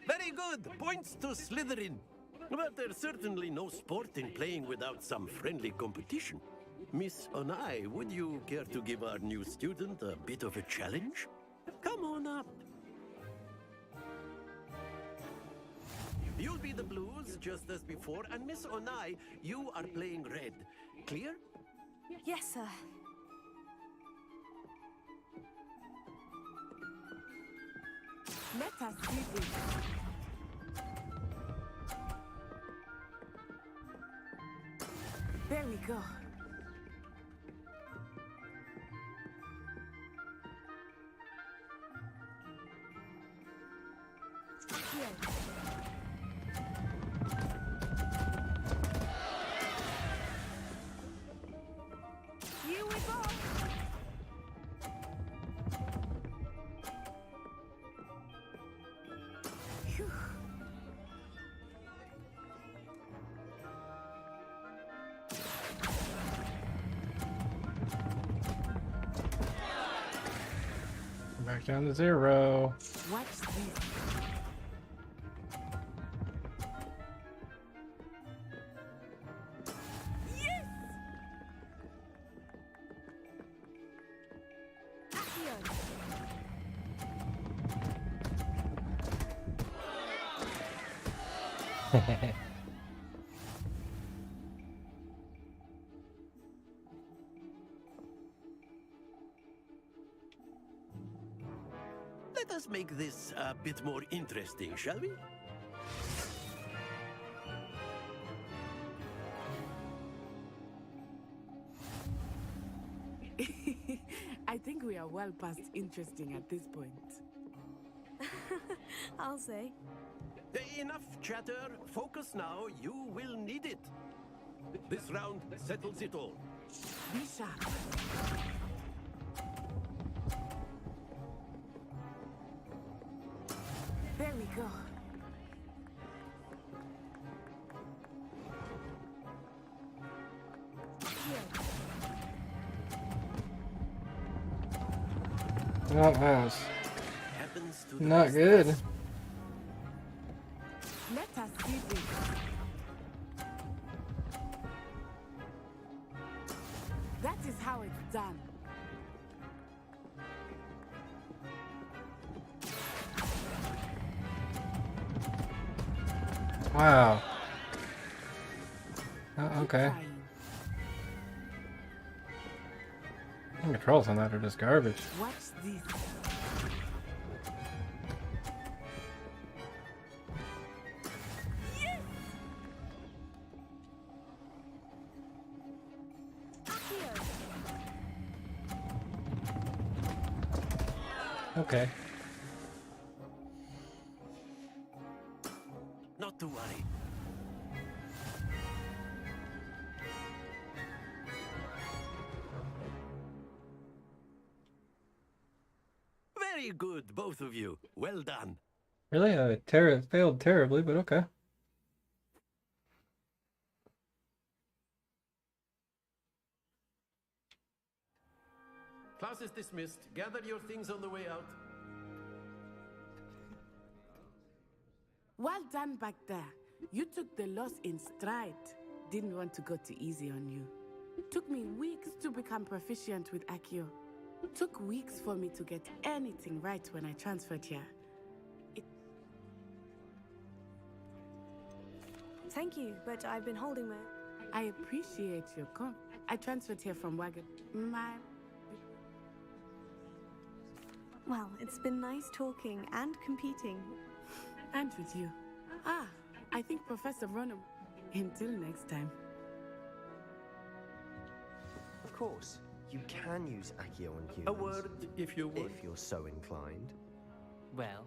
[SPEAKER 6] Very good! Points to Slytherin. But there's certainly no sport in playing without some friendly competition. Miss Onai, would you care to give our new student a bit of a challenge? Come on up. You'll be the blues, just as before, and Miss Onai, you are playing red. Clear?
[SPEAKER 2] Yes, sir.
[SPEAKER 15] Let us see this. There we go. Here we go. Phew.
[SPEAKER 12] Back down to 0.
[SPEAKER 15] Watch this. Yes! Agian.
[SPEAKER 6] Let us make this a bit more interesting, shall we?
[SPEAKER 15] I think we are well past interesting at this point.
[SPEAKER 2] I'll say.
[SPEAKER 6] Enough chatter. Focus now. You will need it. This round settles it all.
[SPEAKER 15] Be sharp. There we go.
[SPEAKER 12] Not nice.
[SPEAKER 6] Happens to
[SPEAKER 12] Not good.
[SPEAKER 15] Let us see this. That is how it's done.
[SPEAKER 12] Wow. Okay. The controls on that are just garbage.
[SPEAKER 15] Watch this. Yes!
[SPEAKER 12] Okay.
[SPEAKER 6] Not to worry. Very good, both of you. Well done.
[SPEAKER 12] Really? I failed terribly, but okay.
[SPEAKER 6] Class is dismissed. Gather your things on the way out.
[SPEAKER 15] Well done back there. You took the loss in stride. Didn't want to go too easy on you. Took me weeks to become proficient with Accio. Took weeks for me to get anything right when I transferred here.
[SPEAKER 2] Thank you, but I've been holding my...
[SPEAKER 15] I appreciate your I transferred here from Wagon.
[SPEAKER 2] Well, it's been nice talking and competing.
[SPEAKER 15] And with you. I think Professor Ronham. Until next time.
[SPEAKER 10] Of course, you can use Accio on humans.
[SPEAKER 6] A word, if you would.
[SPEAKER 10] If you're so inclined.
[SPEAKER 13] Well,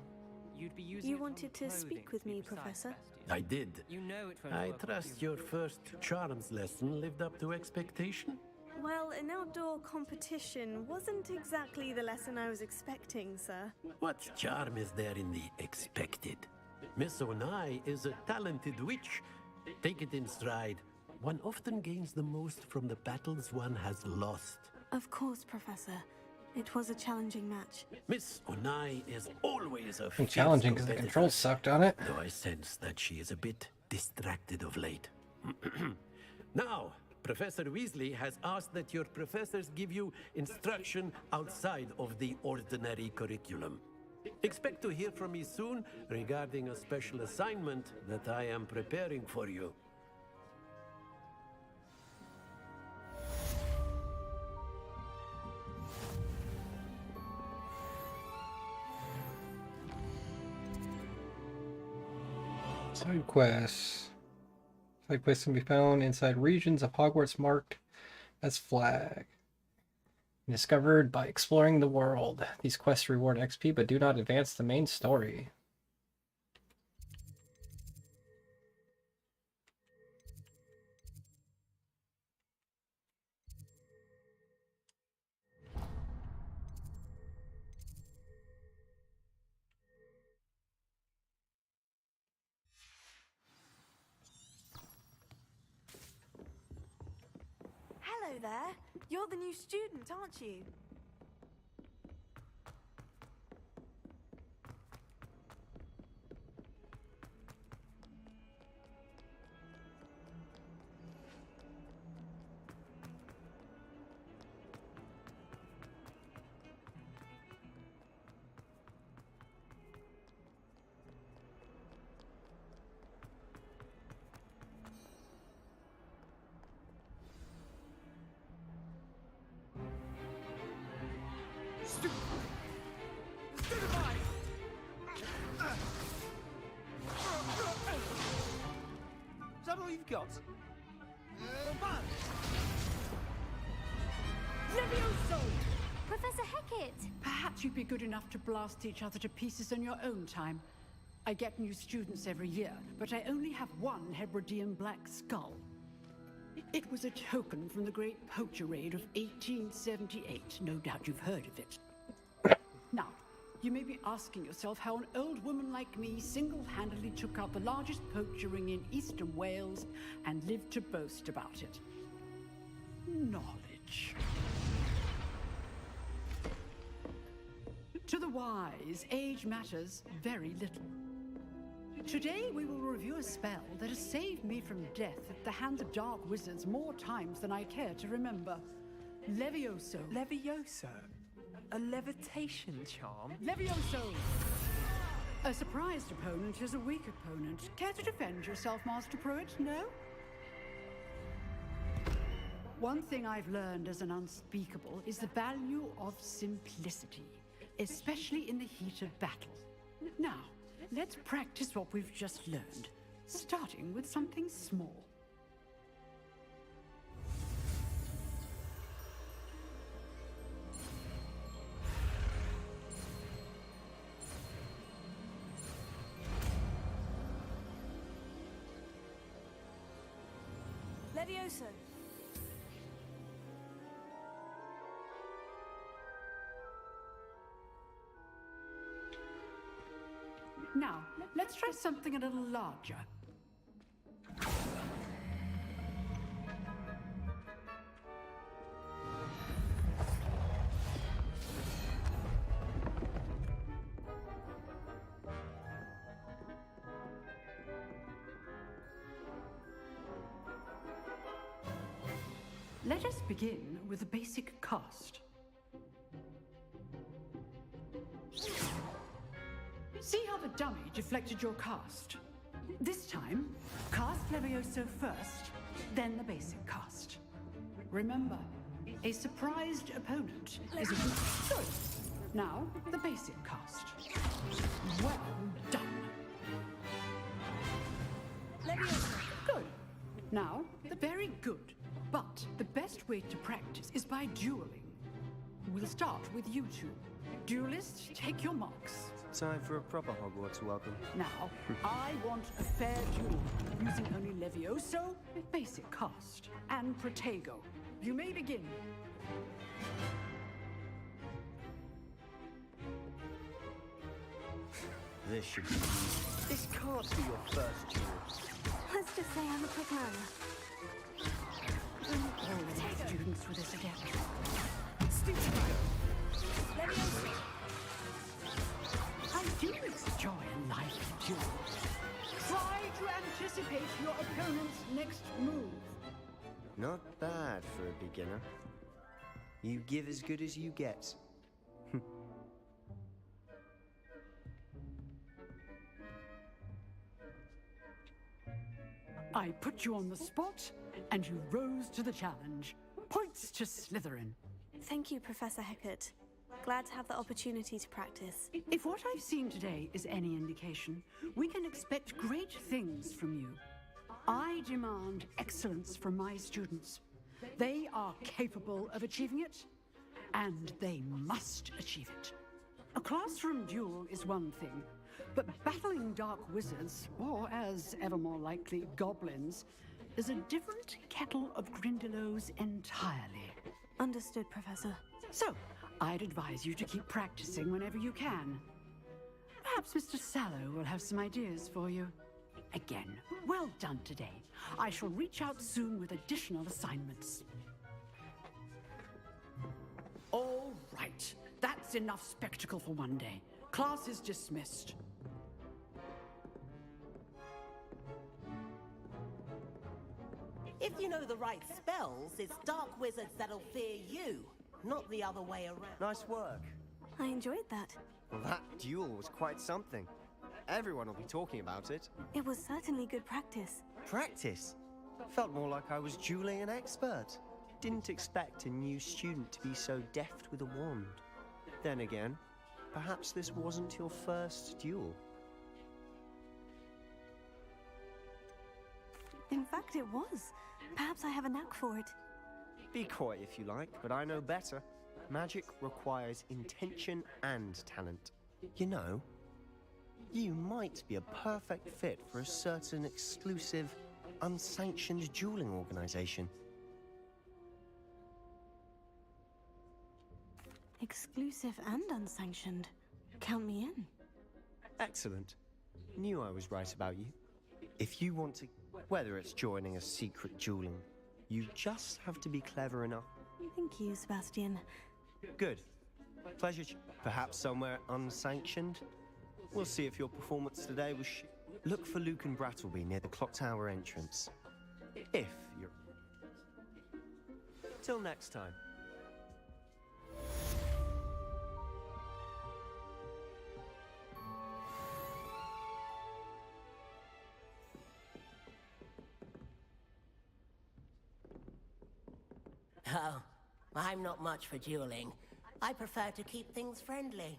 [SPEAKER 13] you'd be using
[SPEAKER 2] You
[SPEAKER 13] it on
[SPEAKER 2] wanted to
[SPEAKER 13] clothing,
[SPEAKER 2] speak with
[SPEAKER 13] to be
[SPEAKER 2] me,
[SPEAKER 13] precise,
[SPEAKER 2] Professor?
[SPEAKER 13] Bastian.
[SPEAKER 6] I did.
[SPEAKER 13] You know it won't
[SPEAKER 6] I
[SPEAKER 13] work
[SPEAKER 6] trust your first charms lesson lived up to expectation.
[SPEAKER 2] Well, an outdoor competition wasn't exactly the lesson I was expecting, sir.
[SPEAKER 6] What charm is there in the expected? Miss Onai is a talented witch. Take it in stride. One often gains the most from the battles one has lost.
[SPEAKER 2] Of course, Professor. It was a challenging match.
[SPEAKER 6] Miss Onai is always a
[SPEAKER 12] And challenging because the controls sucked on it.
[SPEAKER 6] Though I sense that she is a bit distracted of late. Now, Professor Weasley has asked that your professors give you instruction outside of the ordinary curriculum. Expect to hear from me soon regarding a special assignment that I am preparing for you.
[SPEAKER 12] Side quests. Side quests can be found inside regions of Hogwarts marked as flag. Discovered by exploring the world. These quests reward XP but do not advance the main story.
[SPEAKER 2] Hello there. You're the new student, aren't you?
[SPEAKER 16] Is that all you've got?
[SPEAKER 17] Levioso!
[SPEAKER 11] Professor Hecat!
[SPEAKER 17] Perhaps you'd be good enough to blast each other to pieces in your own time. I get new students every year, but I only have one Hebridean black skull. It was a token from the Great Poacher Raid of 1878. No doubt you've heard of it. Now, you may be asking yourself how an old woman like me single-handedly took out the largest poacher ring in eastern Wales and lived to boast about it. Knowledge. To the wise, age matters very little. Today we will review a spell that has saved me from death at the hands of dark wizards more times than I care to remember. Levioso.
[SPEAKER 13] Levioso? A levitation charm?
[SPEAKER 17] Levioso! A surprised opponent is a weak opponent. Care to defend yourself, Master Pruitt? No? One thing I've learned as an unspeakable is the value of simplicity, especially in the heat of battle. Now, let's practice what we've just learned, starting with something small.
[SPEAKER 2] Levioso.
[SPEAKER 17] Now, let's try something a little larger. Let us begin with a basic cast. See how the dummy deflected your cast? This time, cast Levioso first, then the basic cast. Remember, a surprised opponent is a good. Now, the basic cast. Well done.
[SPEAKER 2] Levioso.
[SPEAKER 17] Good. Now, the very good. But the best way to practice is by dueling. We'll start with you two. Duelists, take your marks.
[SPEAKER 10] Time for a proper Hogwarts welcome.
[SPEAKER 17] Now, I want a fair duel, using only Levioso, basic cast, and Protego. You may begin.
[SPEAKER 10] This should be... This can't be your first duel.
[SPEAKER 2] Let's just say I'm a quick learner.
[SPEAKER 17] All the students with us again. I do enjoy a lively duel. Try to anticipate your opponent's next move.
[SPEAKER 10] Not bad for a beginner. You give as good as you get.
[SPEAKER 17] I put you on the spot, and you rose to the challenge. Points to Slytherin.
[SPEAKER 2] Thank you, Professor Hecat. Glad to have the opportunity to practice.
[SPEAKER 17] If what I've seen today is any indication, we can expect great things from you. I demand excellence from my students. They are capable of achieving it, and they must achieve it. A classroom duel is one thing, but battling dark wizards, or as ever more likely, goblins, is a different kettle of Grindylows entirely.
[SPEAKER 2] Understood, Professor.
[SPEAKER 17] So, I'd advise you to keep practicing whenever you can. Perhaps Mr. Sallow will have some ideas for you. Again, well done today. I shall reach out soon with additional assignments. All right. That's enough spectacle for one day. Class is dismissed.
[SPEAKER 18] If you know the right spells, it's dark wizards that'll fear you, not the other way around.
[SPEAKER 10] Nice work.
[SPEAKER 2] I enjoyed that.
[SPEAKER 10] Well, that duel was quite something. Everyone will be talking about it.
[SPEAKER 2] It was certainly good practice.
[SPEAKER 10] Practice? Felt more like I was dueling an expert. Didn't expect a new student to be so deft with a wand. Then again, perhaps this wasn't your first duel.
[SPEAKER 2] In fact, it was. Perhaps I have a knack for it.
[SPEAKER 10] Be coy if you like, but I know better. Magic requires intention and talent. You know, you might be a perfect fit for a certain exclusive, unsanctioned dueling organization.
[SPEAKER 2] Exclusive and unsanctioned. Count me in.
[SPEAKER 10] Excellent. Knew I was right about you. If you want to, whether it's joining a secret dueling, you just have to be clever enough.
[SPEAKER 2] Thank you, Sebastian.
[SPEAKER 10] Good. Pleasure. Perhaps somewhere unsanctioned? We'll see if your performance today was Look for Luke and Brattleby near the clock tower entrance. If you're... Till next time.
[SPEAKER 18] Oh, I'm not much for dueling. I prefer to keep things friendly.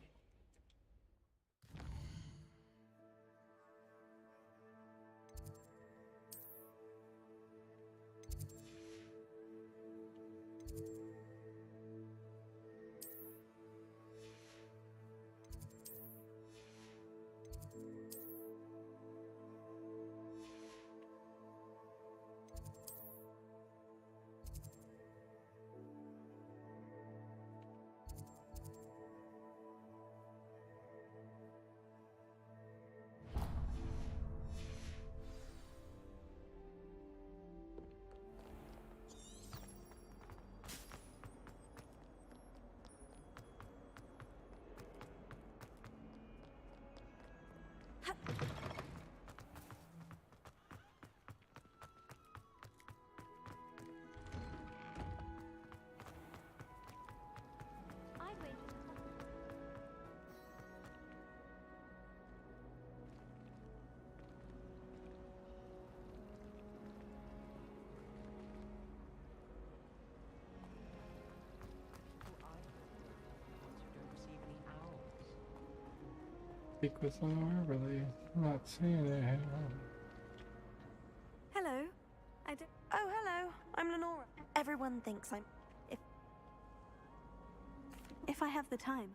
[SPEAKER 12] Speak with someone really not seeing it.
[SPEAKER 19] Hello. Oh, hello. I'm Lenora. Everyone thinks I'm...
[SPEAKER 2] If I have the time.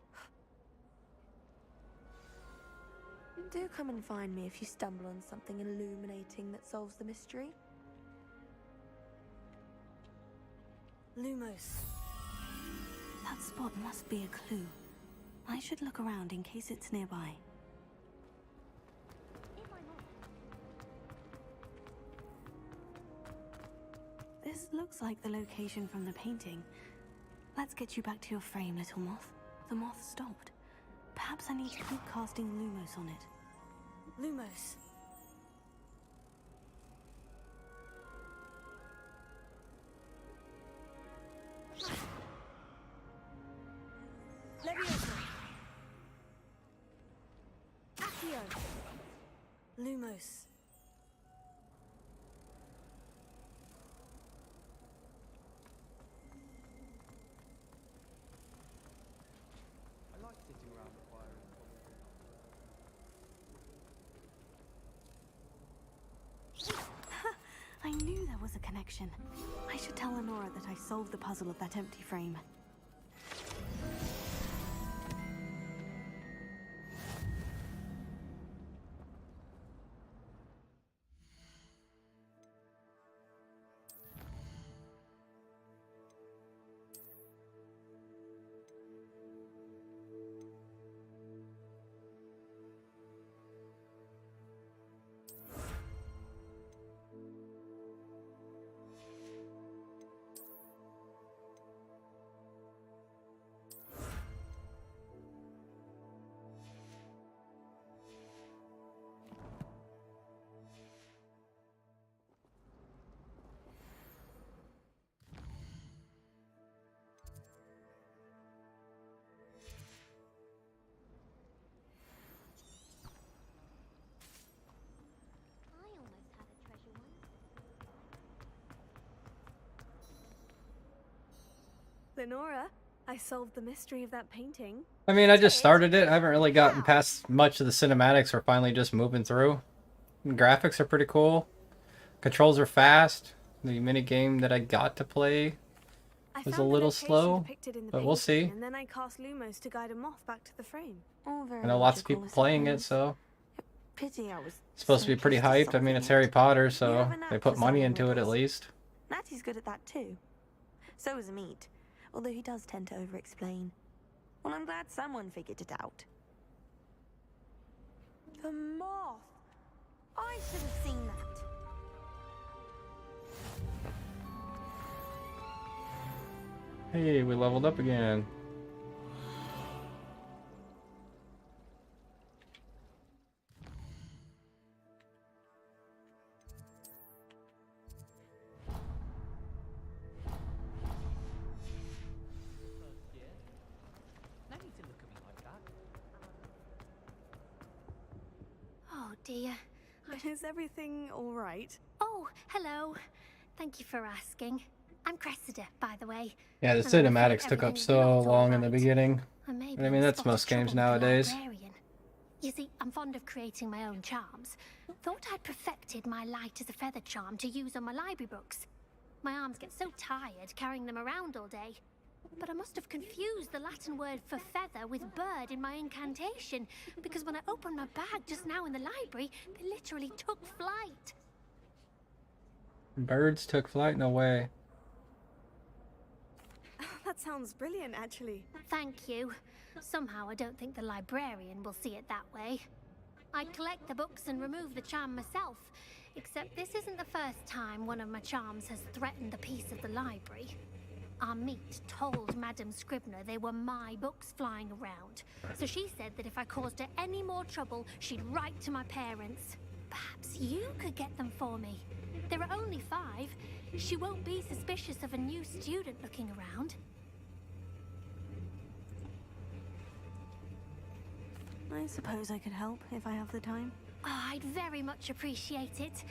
[SPEAKER 19] Do come and find me if you stumble on something illuminating that solves the mystery.
[SPEAKER 2] Lumos. That spot must be a clue. I should look around in case it's nearby. This looks like the location from the painting. Let's get you back to your frame, little moth. The moth stopped. Perhaps I need to keep casting Lumos on it. Lumos. Leviosa. Agian. Lumos.
[SPEAKER 14] I like sitting around the fire and
[SPEAKER 2] I knew there was a connection. I should tell Lenora that I solved the puzzle of that empty frame. Lenora, I solved the mystery of that painting.
[SPEAKER 12] I mean, I just started it. I haven't really gotten past much of the cinematics. We're finally just moving through. And graphics are pretty cool. Controls are fast. The mini game that I got to play was a little slow, but we'll see.
[SPEAKER 2] And then I cast Lumos to guide a moth back to the frame.
[SPEAKER 12] I know lots of people playing it, so
[SPEAKER 19] Pity I was
[SPEAKER 12] it's supposed to be pretty hyped. I mean, it's Harry Potter, so they put money into it at least.
[SPEAKER 19] Natty's good at that too. So is Meat, although he does tend to over-explain. Well, I'm glad someone figured it out. The moth! I should have seen that.
[SPEAKER 12] Hey, we leveled up again.
[SPEAKER 11] Oh dear.
[SPEAKER 2] Is everything all right?
[SPEAKER 11] Oh, hello. Thank you for asking. I'm Cressida, by the way.
[SPEAKER 12] Yeah, the cinematics took up so long in the beginning. I mean, that's most games nowadays.
[SPEAKER 11] You see, I'm fond of creating my own charms. Thought I'd perfected my light as a feather charm to use on my library books. My arms get so tired carrying them around all day. But I must have confused the Latin word for feather with bird in my incantation, because when I opened my bag just now in the library, they literally took flight.
[SPEAKER 12] Birds took flight? No way.
[SPEAKER 2] That sounds brilliant, actually.
[SPEAKER 11] Thank you. Somehow I don't think the librarian will see it that way. I'd collect the books and remove the charm myself, except this isn't the first time one of my charms has threatened the peace of the library. Our Meat told Madame Scribner they were my books flying around, so she said that if I caused her any more trouble, she'd write to my parents. Perhaps you could get them for me. There are only 5. She won't be suspicious of a new student looking around.
[SPEAKER 2] I suppose I could help if I have the time.
[SPEAKER 11] Oh, I'd very much appreciate it.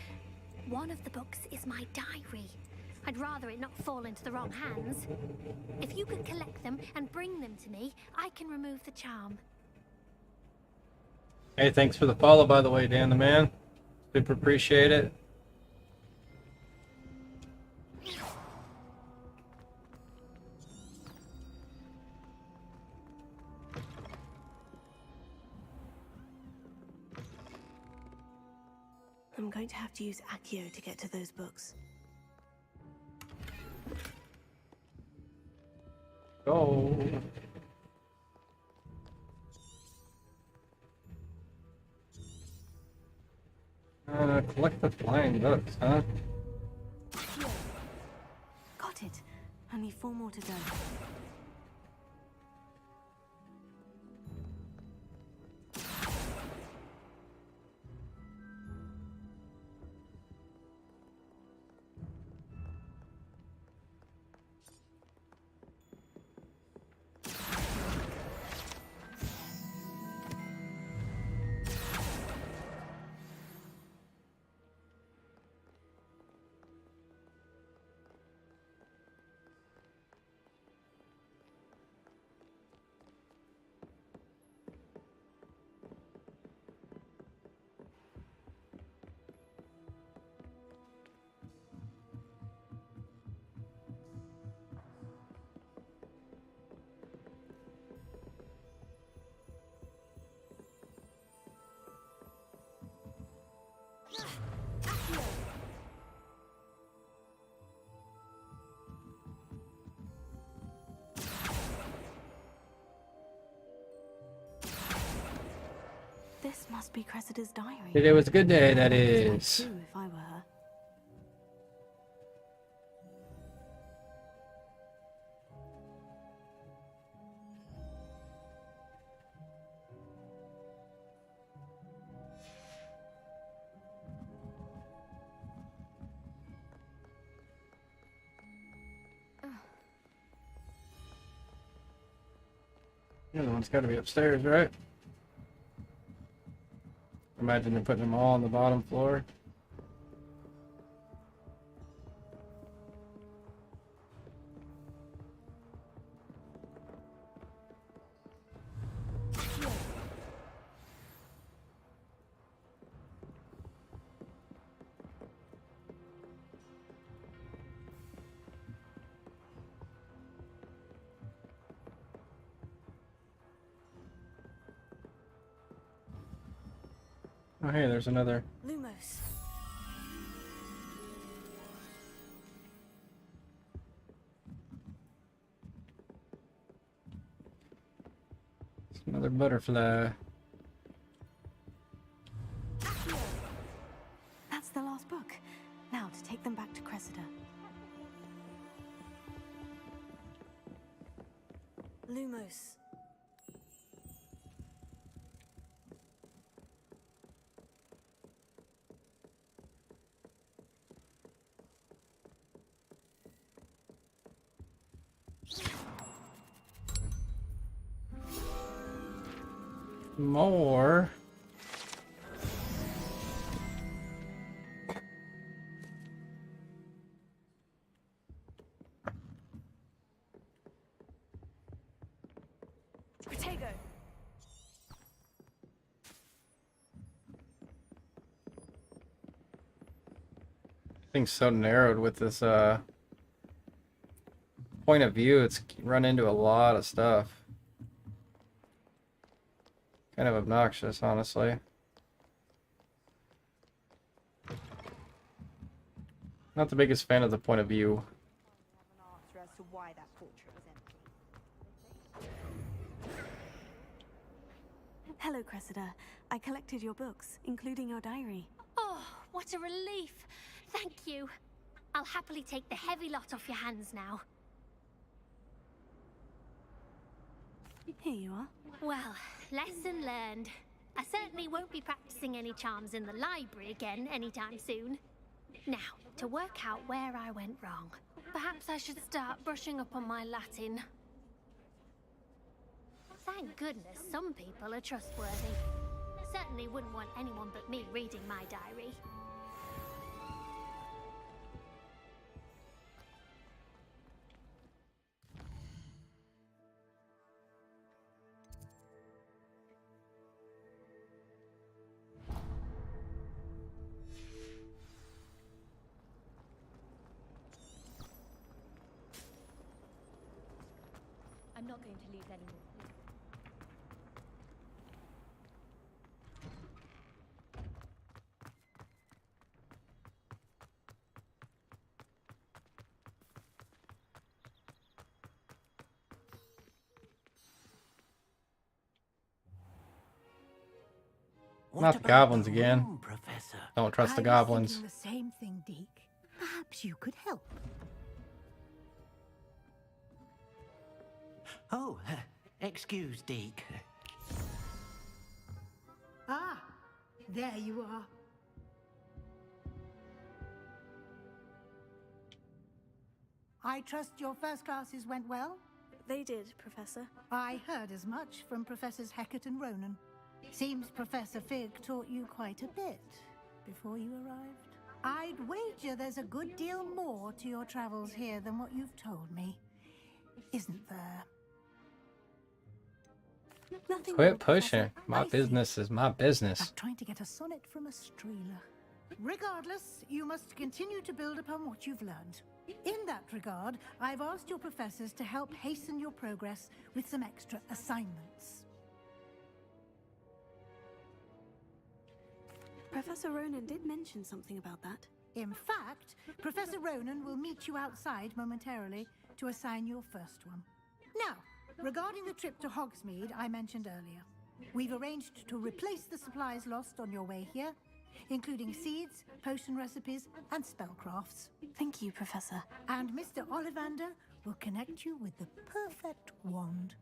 [SPEAKER 11] One of the books is my diary. I'd rather it not fall into the wrong hands. If you could collect them and bring them to me, I can remove the charm.
[SPEAKER 12] Hey, thanks for the follow, by the way, Dan the Man. Super appreciate it.
[SPEAKER 2] I'm going to have to use Accio to get to those books.
[SPEAKER 12] Go. Collect the flying books, huh?
[SPEAKER 2] Got it. Only 4 more to go. This must be Cressida's diary.
[SPEAKER 12] Today was a good day, that is.
[SPEAKER 2] If I were her.
[SPEAKER 12] The other one's got to be upstairs, right? Imagine they're putting them all on the bottom floor. Oh, hey, there's another.
[SPEAKER 2] Lumos.
[SPEAKER 12] It's another butterfly.
[SPEAKER 2] That's the last book. Now to take them back to Cressida. Lumos.
[SPEAKER 12] More.
[SPEAKER 2] Protego.
[SPEAKER 12] Thing's so narrowed with this point of view, it's run into a lot of stuff. Kind of obnoxious, honestly. Not the biggest fan of the point of view.
[SPEAKER 20] As to why that portrait was empty.
[SPEAKER 2] Hello, Cressida. I collected your books, including your diary.
[SPEAKER 21] Oh, what a relief. Thank you. I'll happily take the heavy lot off your hands now.
[SPEAKER 2] Here you are.
[SPEAKER 21] Well, lesson learned. I certainly won't be practicing any charms in the library again anytime soon. Now, to work out where I went wrong. Perhaps I should start brushing up on my Latin. Thank goodness some people are trustworthy. I certainly wouldn't want anyone but me reading my diary.
[SPEAKER 11] I'm not going to lose any more.
[SPEAKER 12] Not the goblins again.
[SPEAKER 3] Professor?
[SPEAKER 12] Don't trust the
[SPEAKER 8] I was
[SPEAKER 12] goblins.
[SPEAKER 8] thinking the same thing, Deke. Perhaps you could help.
[SPEAKER 3] Oh, excuse, Deke.
[SPEAKER 8] Ah, there you are. I trust your first classes went well?
[SPEAKER 2] They did, Professor.
[SPEAKER 8] I heard as much from Professors Hecat and Ronan. Seems Professor Fig taught you quite a bit before you arrived. I'd wager there's a good deal more to your travels here than what you've told me. Isn't there?
[SPEAKER 2] Nothing.
[SPEAKER 12] Quit pushing. My business is my business.
[SPEAKER 8] I'm trying to get a sonnet from a streeler. Regardless, you must continue to build upon what you've learned. In that regard, I've asked your professors to help hasten your progress with some extra assignments.
[SPEAKER 2] Professor Ronan did mention something about that.
[SPEAKER 8] In fact, Professor Ronan will meet you outside momentarily to assign your first one. Now, regarding the trip to Hogsmeade I mentioned earlier, we've arranged to replace the supplies lost on your way here, including seeds, potion recipes, and spellcrafts.
[SPEAKER 2] Thank you, Professor.
[SPEAKER 8] And Mr. Ollivander will connect you with the perfect wand.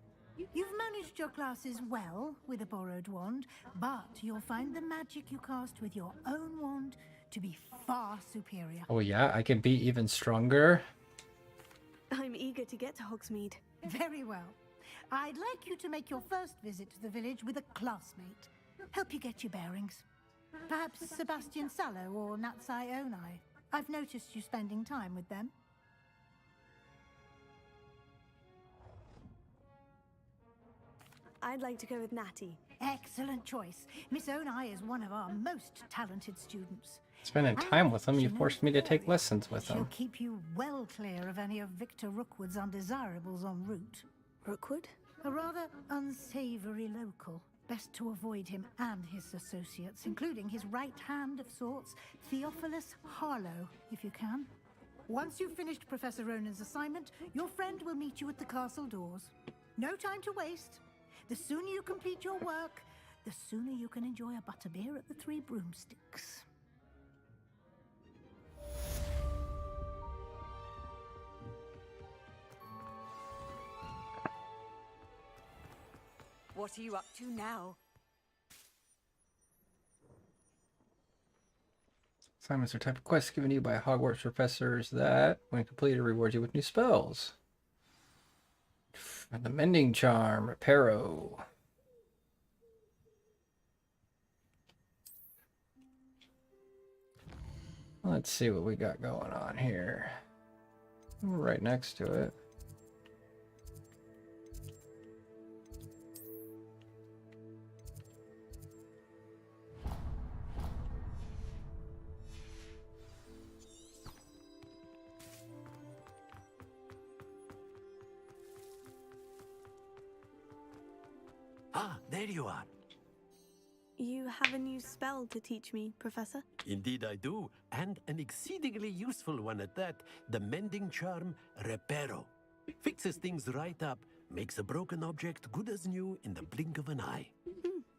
[SPEAKER 8] You've managed your classes well with a borrowed wand, but you'll find the magic you cast with your own wand to be far superior.
[SPEAKER 12] Oh yeah, I can be even stronger.
[SPEAKER 2] I'm eager to get to Hogsmeade.
[SPEAKER 8] Very well. I'd like you to make your first visit to the village with a classmate. Help you get your bearings. Perhaps Sebastian Sallow or Natsai Onai. I've noticed you spending time with them.
[SPEAKER 2] I'd like to go with Natty.
[SPEAKER 8] Excellent choice. Miss Onai is one of our most talented students.
[SPEAKER 12] Spending time with them, you forced me to take lessons with
[SPEAKER 8] She'll
[SPEAKER 12] them.
[SPEAKER 8] keep you well clear of any of Victor Rookwood's undesirables en route.
[SPEAKER 2] Rookwood?
[SPEAKER 8] A rather unsavory local. Best to avoid him and his associates, including his right hand of sorts, Theophilus Harlow, if you can. Once you've finished Professor Ronan's assignment, your friend will meet you at the castle doors. No time to waste. The sooner you complete your work, the sooner you can enjoy a butterbeer at the Three Broomsticks.
[SPEAKER 5] What are you up to now?
[SPEAKER 12] Assignments are type of quests given to you by Hogwarts professors that, when completed, reward you with new spells. And the Mending Charm, Reparo. Let's see what we got going on here. Right next to it.
[SPEAKER 6] Ah, there you are.
[SPEAKER 2] You have a new spell to teach me, Professor?
[SPEAKER 6] Indeed I do, and an exceedingly useful one at that. The Mending Charm, Reparo. Fixes things right up, makes a broken object good as new in the blink of an eye.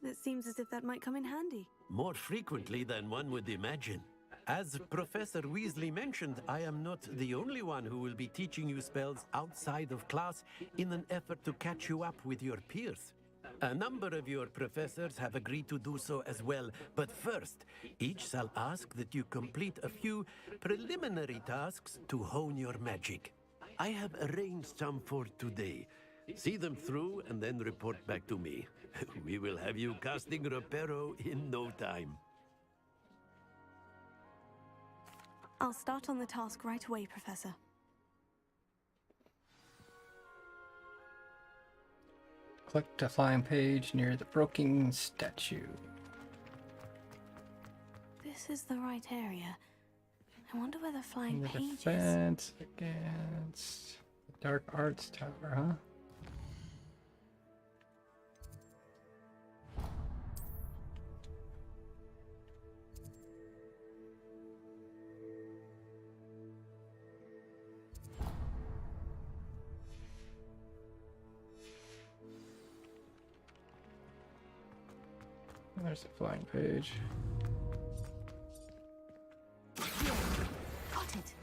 [SPEAKER 2] It seems as if that might come in handy.
[SPEAKER 6] More frequently than one would imagine. As Professor Weasley mentioned, I am not the only one who will be teaching you spells outside of class in an effort to catch you up with your peers. A number of your professors have agreed to do so as well, but first, each shall ask that you complete a few preliminary tasks to hone your magic. I have arranged some for today. See them through and then report back to me. We will have you casting Reparo in no time.
[SPEAKER 2] I'll start on the task right away, Professor.
[SPEAKER 12] Click to flying page near the broken statue.
[SPEAKER 2] This is the right area. I wonder where the flying
[SPEAKER 12] The
[SPEAKER 2] page is.
[SPEAKER 12] defense against the Dark Arts Tower, huh? There's the flying page.
[SPEAKER 2] Got it.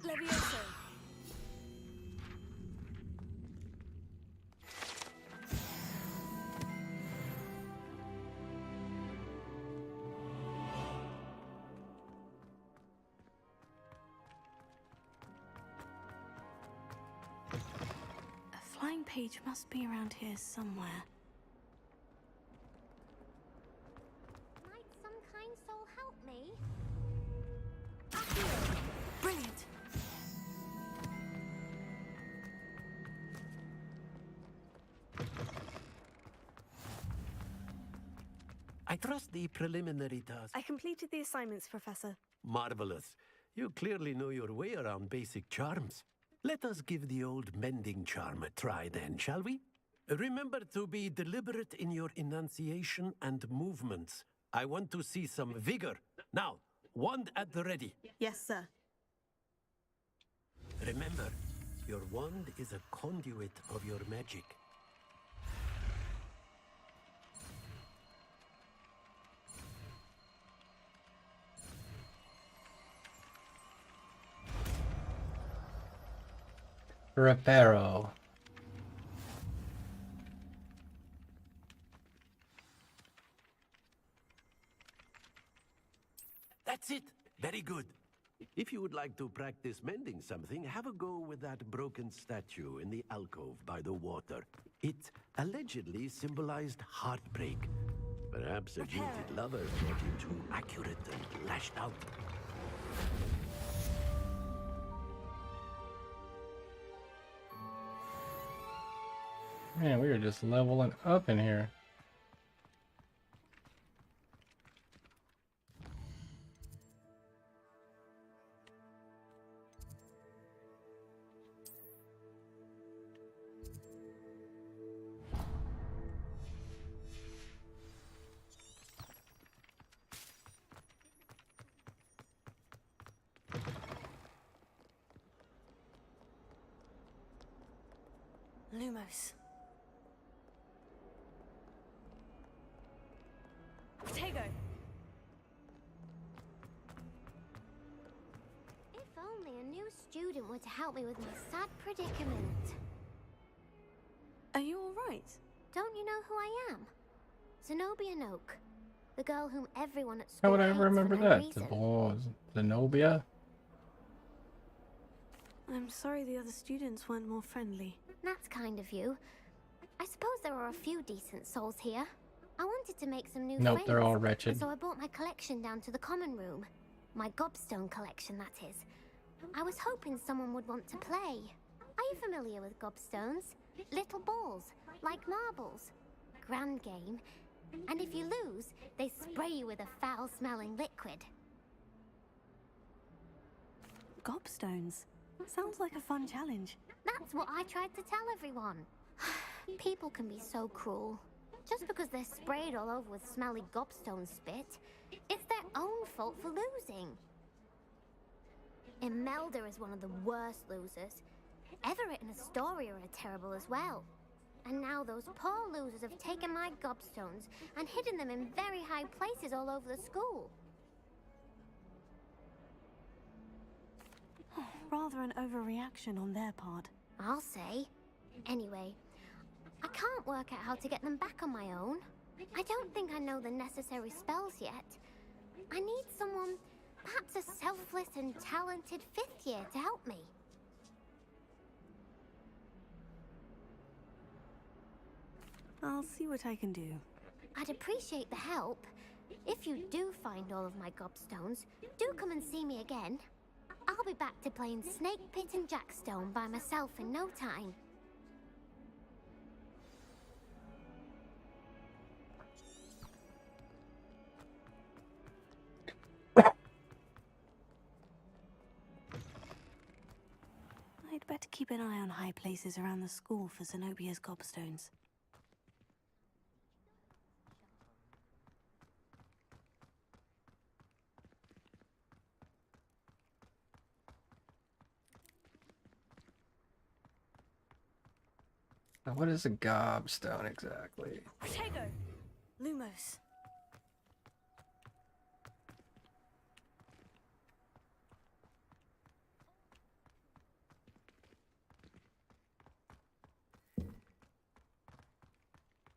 [SPEAKER 2] Levioso. A flying page must be around here somewhere.
[SPEAKER 21] Might some kind soul help me?
[SPEAKER 2] Brilliant.
[SPEAKER 6] I trust the preliminary task.
[SPEAKER 2] I completed the assignments, Professor.
[SPEAKER 6] Marvelous. You clearly know your way around basic charms. Let us give the old mending charm a try then, shall we? Remember to be deliberate in your enunciation and movements. I want to see some vigor. Now, wand at the ready.
[SPEAKER 2] Yes, sir.
[SPEAKER 6] Remember, your wand is a conduit of your magic.
[SPEAKER 12] Reparo.
[SPEAKER 6] That's it. Very good. If you would like to practice mending something, have a go with that broken statue in the alcove by the water. It allegedly symbolized heartbreak. Perhaps a jilted lover thought him too accurate and lashed out.
[SPEAKER 12] Man, we are just leveling up in here.
[SPEAKER 2] Lumos. Potato.
[SPEAKER 21] If only a new student were to help me with my sad predicament.
[SPEAKER 2] Are you all right?
[SPEAKER 21] Don't you know who I am? Zenobia Noak, the girl whom everyone at school
[SPEAKER 12] How would I
[SPEAKER 21] hates
[SPEAKER 12] remember
[SPEAKER 21] for no
[SPEAKER 12] that?
[SPEAKER 21] reason.
[SPEAKER 12] Zenobia?
[SPEAKER 2] I'm sorry the other students weren't more friendly.
[SPEAKER 21] That's kind of you. I suppose there are a few decent souls here. I wanted to make some new
[SPEAKER 12] Nope,
[SPEAKER 21] friends.
[SPEAKER 12] they're all wretched.
[SPEAKER 21] So I brought my collection down to the common room. My gobstone collection, that is. I was hoping someone would want to play. Are you familiar with gobstones? Little balls, like marbles. Grand game. And if you lose, they spray you with a foul-smelling liquid.
[SPEAKER 2] Gobstones. Sounds like a fun challenge.
[SPEAKER 21] That's what I tried to tell everyone. People can be so cruel. Just because they're sprayed all over with smelly gobstone spit, it's their own fault for losing. Imelda is one of the worst losers. Everett and Astoria are terrible as well. And now those poor losers have taken my gobstones and hidden them in very high places all over the school.
[SPEAKER 2] Rather an overreaction on their part.
[SPEAKER 21] I'll say. Anyway, I can't work out how to get them back on my own. I don't think I know the necessary spells yet. I need someone, perhaps a selfless and talented 5th year to help me.
[SPEAKER 2] I'll see what I can do.
[SPEAKER 21] I'd appreciate the help. If you do find all of my gobstones, do come and see me again. I'll be back to playing Snake Pit and Jackstone by myself in no time.
[SPEAKER 2] I'd better keep an eye on high places around the school for Zenobia's gobstones.
[SPEAKER 12] Now, what is a gobstone exactly?
[SPEAKER 2] Protego! Lumos.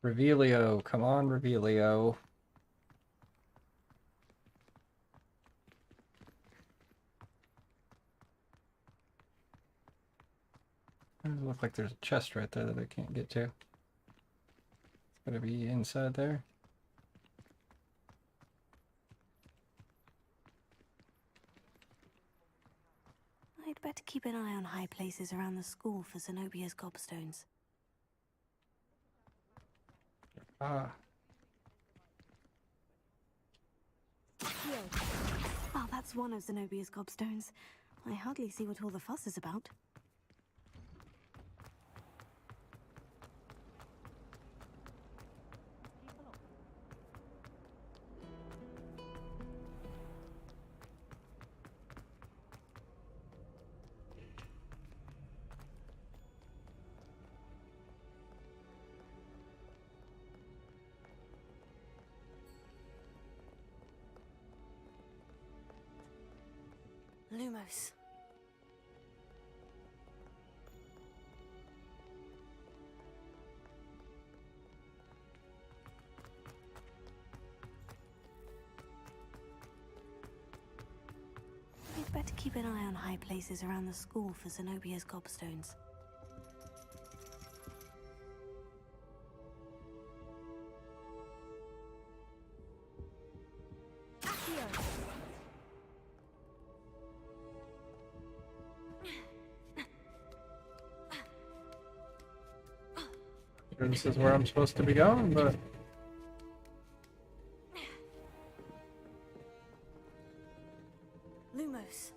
[SPEAKER 12] Revelio, come on, Revelio. Doesn't look like there's a chest right there that I can't get to. It's gotta be inside there.
[SPEAKER 2] I'd better keep an eye on high places around the school for Zenobia's gobstones.
[SPEAKER 12] Ah.
[SPEAKER 2] Oh, that's one of Zenobia's gobstones. I hardly see what all the fuss is about. Lumos. We'd better keep an eye on high places around the school for Zenobia's gobstones.
[SPEAKER 12] This is where I'm supposed to be going, but
[SPEAKER 2] Lumos.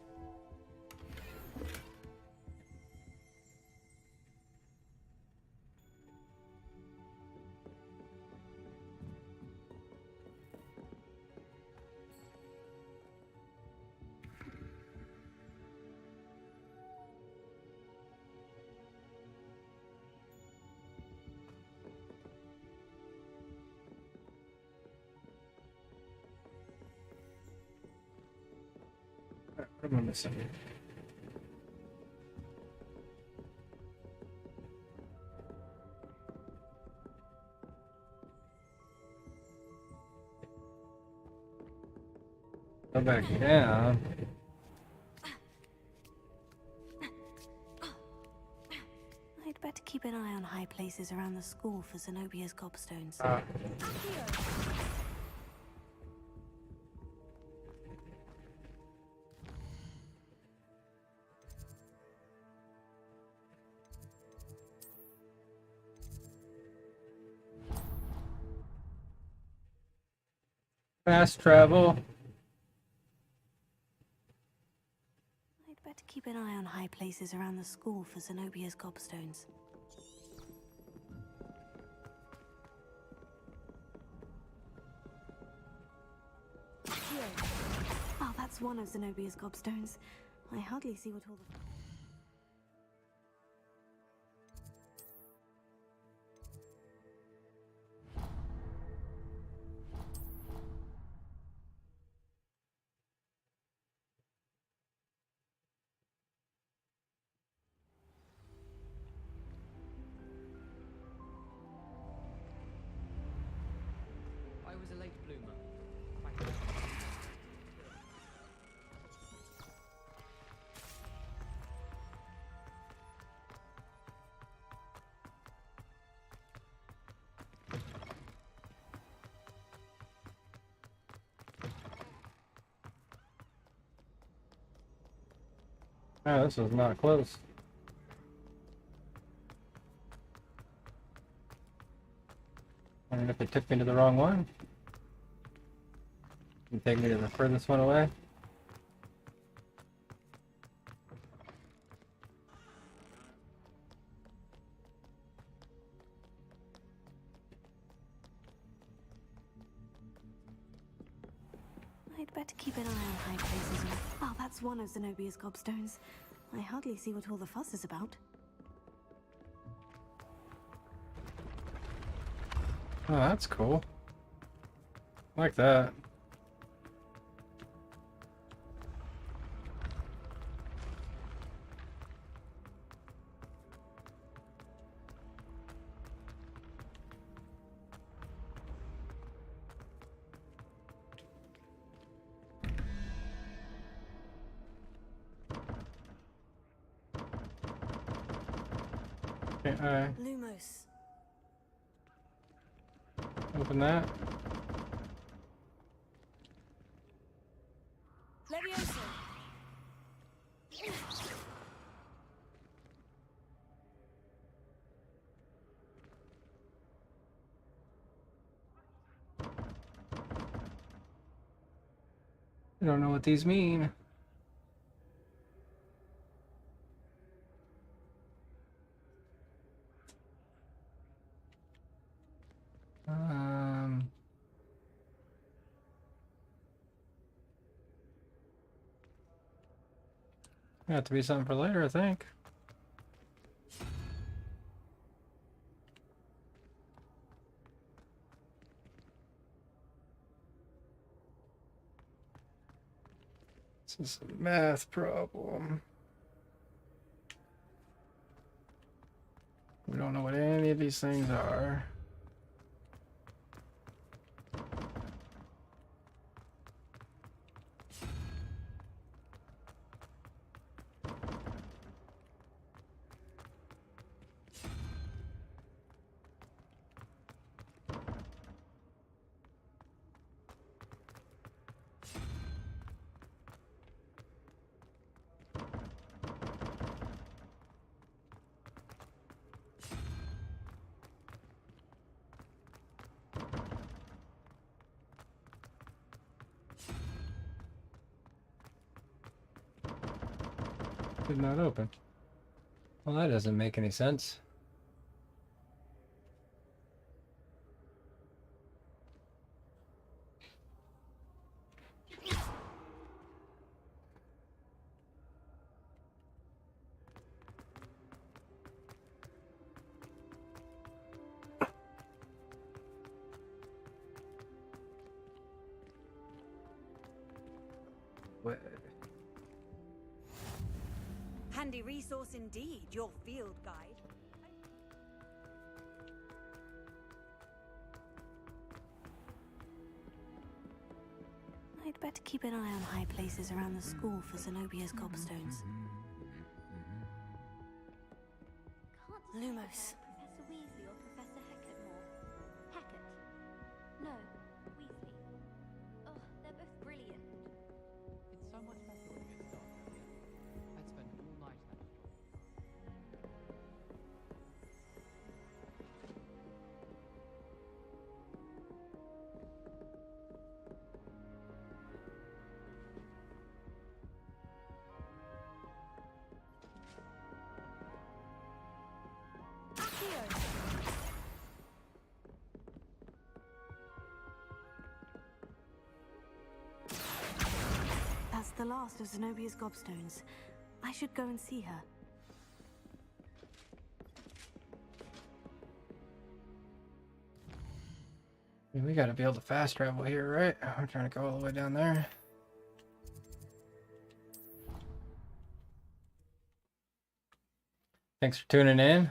[SPEAKER 12] what am I missing? Go back down.
[SPEAKER 2] I'd better keep an eye on high places around the school for Zenobia's gobstones.
[SPEAKER 12] Fast travel.
[SPEAKER 2] I'd better keep an eye on high places around the school for Zenobia's gobstones. Oh, that's one of Zenobia's gobstones. I hardly see what all the...
[SPEAKER 14] I was a late bloomer.
[SPEAKER 12] Oh, this was not close. I don't know if it took me to the wrong one. You take me to the furthest one away.
[SPEAKER 2] I'd better keep an eye on high places. Oh, that's one of Zenobia's gobstones. I hardly see what all the fuss is about.
[SPEAKER 12] Oh, that's cool. I like that. Okay,
[SPEAKER 2] Lumos.
[SPEAKER 12] open that.
[SPEAKER 2] Levioso.
[SPEAKER 12] I don't know what these mean. Got to be something for later, I think. This is a math problem. We don't know what any of these things are. Did not open. Well, that doesn't make any sense.
[SPEAKER 20] Handy resource indeed, your field guide.
[SPEAKER 2] I'd better keep an eye on high places around the school for Zenobia's gobstones. Lumos.
[SPEAKER 11] Professor Weasley or Professor Hecat more? Hecat? No, Weasley. Oh, they're both brilliant.
[SPEAKER 14] It's so much better when it gets dark out here. I'd spend all night at the door.
[SPEAKER 2] That's the last of Zenobia's gobstones. I should go and see her.
[SPEAKER 12] We gotta be able to fast travel here, right? We're trying to go all the way down there. Thanks for tuning in.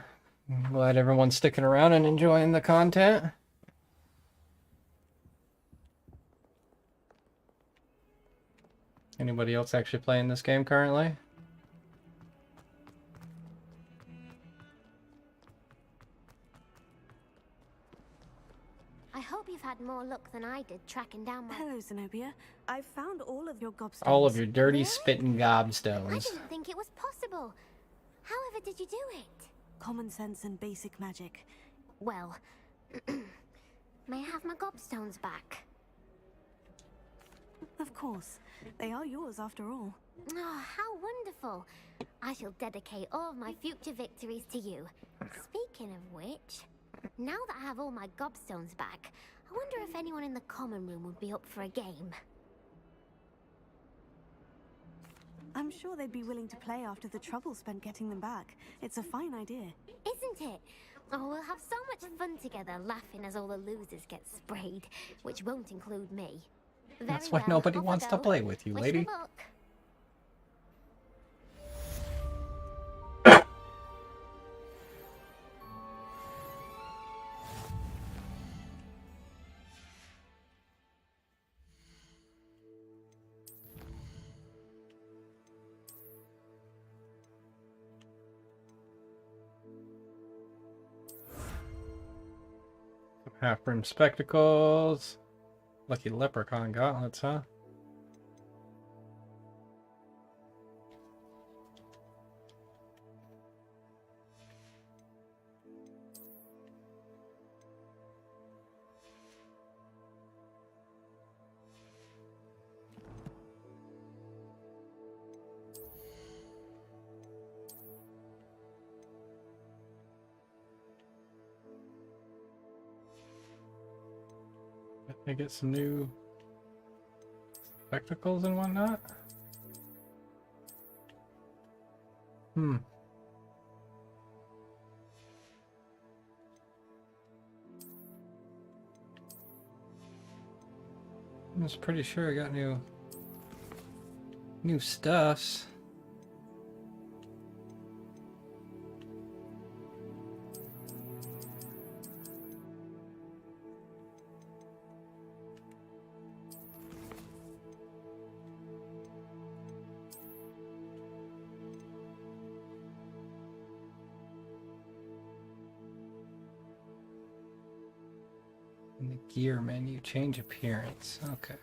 [SPEAKER 12] I'm glad everyone's sticking around and enjoying the content. Anybody else actually playing this game currently?
[SPEAKER 21] I hope you've had more luck than I did tracking down my...
[SPEAKER 2] Hello, Zenobia. I've found all of your gobstones.
[SPEAKER 12] All of your dirty spitting gobstones.
[SPEAKER 21] I didn't think it was possible. However did you do it?
[SPEAKER 2] Common sense and basic magic.
[SPEAKER 21] Well, may I have my gobstones back?
[SPEAKER 2] Of course. They are yours after all.
[SPEAKER 21] Oh, how wonderful. I shall dedicate all of my future victories to you. Speaking of which, now that I have all my gobstones back, I wonder if anyone in the common room would be up for a game.
[SPEAKER 2] I'm sure they'd be willing to play after the trouble spent getting them back. It's a fine idea.
[SPEAKER 21] Isn't it? Oh, we'll have so much fun together, laughing as all the losers get sprayed, which won't include me.
[SPEAKER 12] That's
[SPEAKER 21] Very
[SPEAKER 12] why
[SPEAKER 21] well,
[SPEAKER 12] nobody
[SPEAKER 21] off I
[SPEAKER 12] wants to
[SPEAKER 21] go.
[SPEAKER 12] play with you,
[SPEAKER 21] Wish
[SPEAKER 12] lady.
[SPEAKER 21] me luck.
[SPEAKER 12] Half-brim spectacles. Lucky leprechaun gauntlets, huh? I get some new spectacles and whatnot. I was pretty sure I got new stuffs. In the gear menu, change appearance. Okay.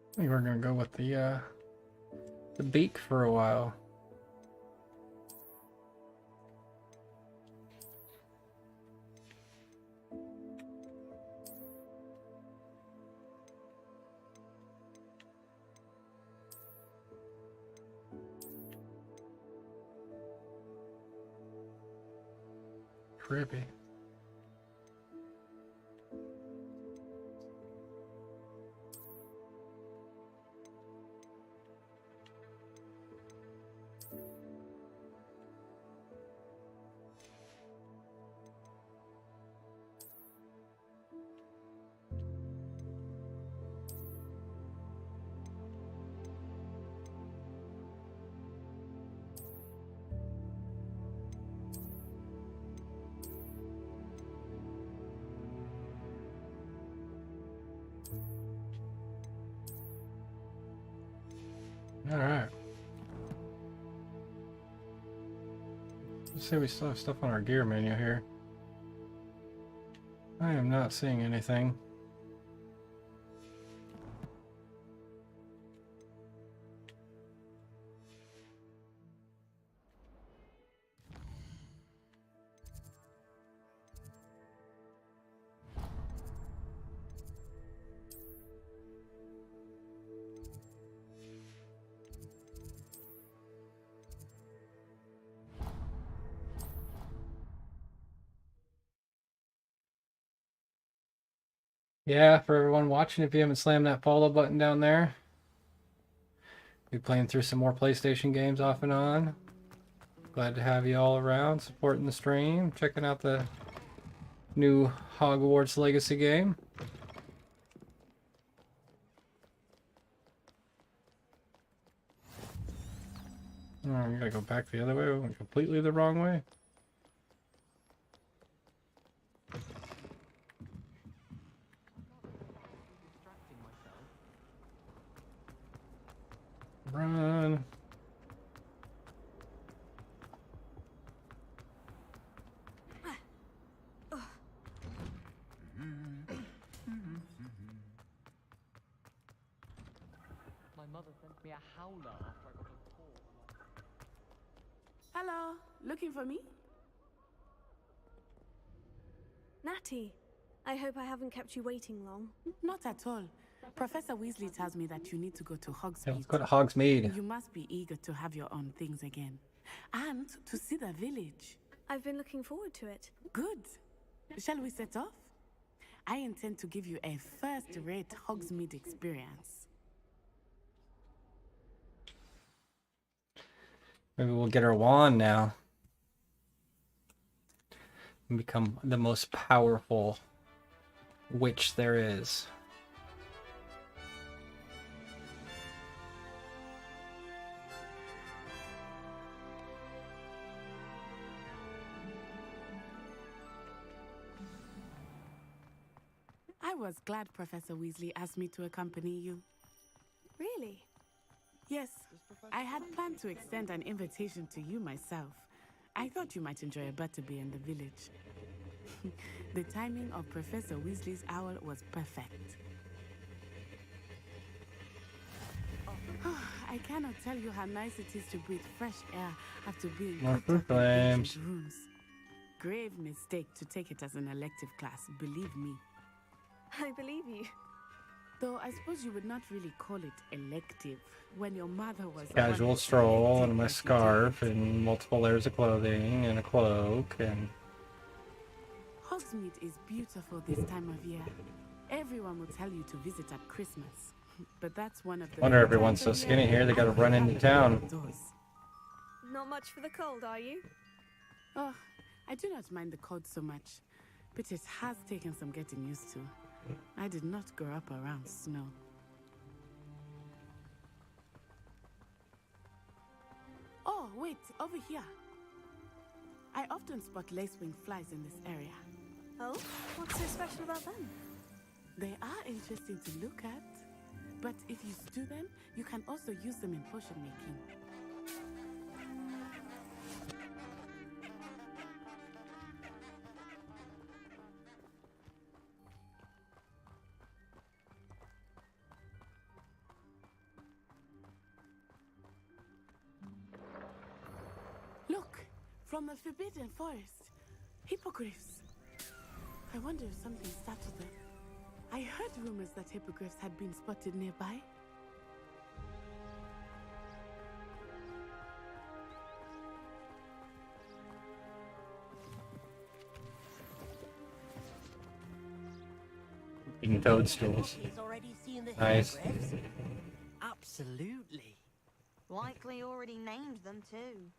[SPEAKER 12] I think we're gonna go with the beak for a while. Trippy. All right. Let's see, we still have stuff on our gear menu here. I am not seeing anything. Yeah, for everyone watching, if you haven't slammed that follow button down there, be playing through some more PlayStation games off and on. Glad to have you all around, supporting the stream, checking out the new Hogwarts Legacy game. Oh, we gotta go back the other way. We went completely the wrong way. Run.
[SPEAKER 14] my mother sent me a howler after I got a call.
[SPEAKER 15] Hello, looking for me?
[SPEAKER 2] Natty, I hope I haven't kept you waiting long.
[SPEAKER 15] Not at all. Professor Weasley tells me that you need to go to Hogsmeade.
[SPEAKER 12] Yeah, let's go to Hogsmeade.
[SPEAKER 15] You must be eager to have your own things again. And to see the village.
[SPEAKER 2] I've been looking forward to it.
[SPEAKER 15] Good. Shall we set off? I intend to give you a first-rate Hogsmeade experience.
[SPEAKER 12] Maybe we'll get our wand now. And become the most powerful witch there is.
[SPEAKER 15] I was glad Professor Weasley asked me to accompany you.
[SPEAKER 2] Really?
[SPEAKER 15] Yes, I had planned to extend an invitation to you myself. I thought you might enjoy a butterbeer in the village. The timing of Professor Weasley's owl was perfect. I cannot tell you how nice it is to breathe fresh air after being cooped up in ancient rooms. Grave mistake to take it as an elective class, believe me.
[SPEAKER 2] I believe you.
[SPEAKER 15] Though I suppose you would not really call it elective when your mother was
[SPEAKER 12] Casual stroll and my scarf and multiple layers of clothing and a cloak and...
[SPEAKER 15] Hogsmeade is beautiful this time of year. Everyone will tell you to visit at Christmas. But that's one of the...
[SPEAKER 12] Wonder everyone's so skinny here, they gotta run into town.
[SPEAKER 2] Not much for the cold, are you?
[SPEAKER 15] Oh, I do not mind the cold so much. But it has taken some getting used to. I did not grow up around snow. Oh, wait, over here. I often spot lacewing flies in this area.
[SPEAKER 2] Oh? What's so special about them?
[SPEAKER 15] They are interesting to look at. But if you stew them, you can also use them in potion making. Look, from the Forbidden Forest. Hippogriffs. I wonder if something startled them. I heard rumors that hippogriffs had been spotted nearby.
[SPEAKER 12] Eating toadstools. Nice.
[SPEAKER 19] Absolutely. Likely already named them too.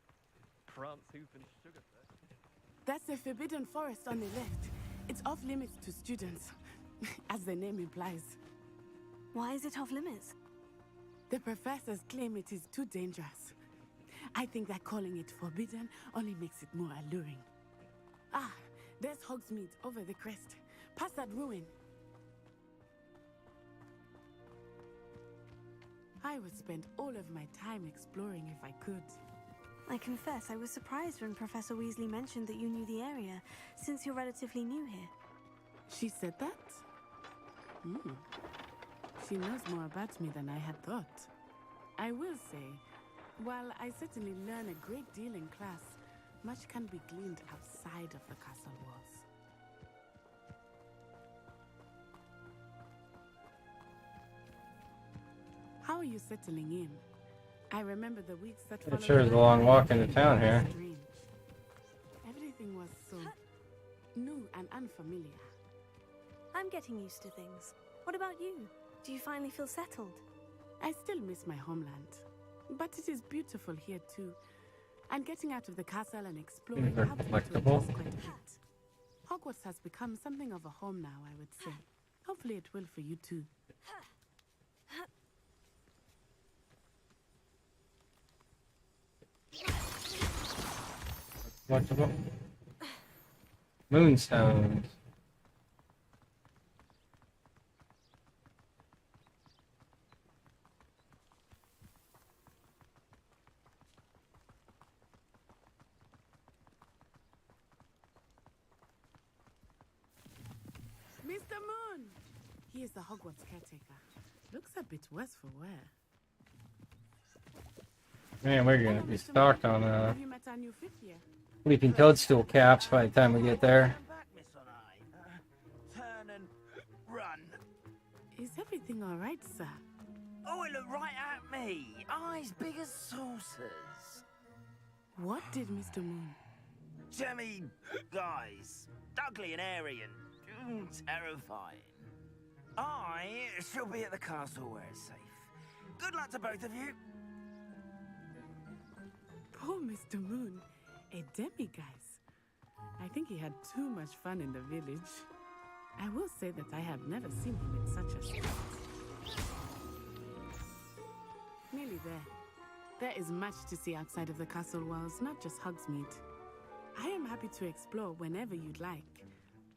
[SPEAKER 15] That's the Forbidden Forest on the left. It's off limits to students, as the name implies.
[SPEAKER 2] Why is it off limits?
[SPEAKER 15] The professors claim it is too dangerous. I think that calling it forbidden only makes it more alluring. Ah, there's Hogsmeade over the crest. Past that ruin. I would spend all of my time exploring if I could.
[SPEAKER 2] I confess I was surprised when Professor Weasley mentioned that you knew the area, since you're relatively new here.
[SPEAKER 15] She said that? She knows more about me than I had thought. I will say, while I certainly learn a great deal in class, much can be gleaned outside of the castle walls. How are you settling in? I remember the weeks that followed.
[SPEAKER 12] It sure is a long walk into town here.
[SPEAKER 15] Strange. Everything was so new and unfamiliar.
[SPEAKER 2] I'm getting used to things. What about you? Do you finally feel settled?
[SPEAKER 15] I still miss my homeland. But it is beautiful here too. And getting out of the castle and exploring helped me to adjust quite a bit. Hogwarts has become something of a home now, I would say. Hopefully it will for you too.
[SPEAKER 12] What's about moonstones?
[SPEAKER 15] Mr. Moon! He is the Hogwarts caretaker. Looks a bit worse for wear.
[SPEAKER 12] Man, we're gonna be stocked on
[SPEAKER 15] Have you met our new fifth year?
[SPEAKER 12] leaping toadstool caps by the time we get there.
[SPEAKER 3] Turn and run.
[SPEAKER 15] Is everything all right, sir?
[SPEAKER 3] Oh, it looked right at me. Eyes big as saucers.
[SPEAKER 15] What did Mr. Moon?
[SPEAKER 3] Jemmy guys. Ugly and airy and terrifying. I shall be at the castle where it's safe. Good luck to both of you.
[SPEAKER 15] Poor Mr. Moon. A demiguise. I think he had too much fun in the village. I will say that I have never seen him in such a state. Nearly there. There is much to see outside of the castle walls, not just Hogsmeade. I am happy to explore whenever you'd like.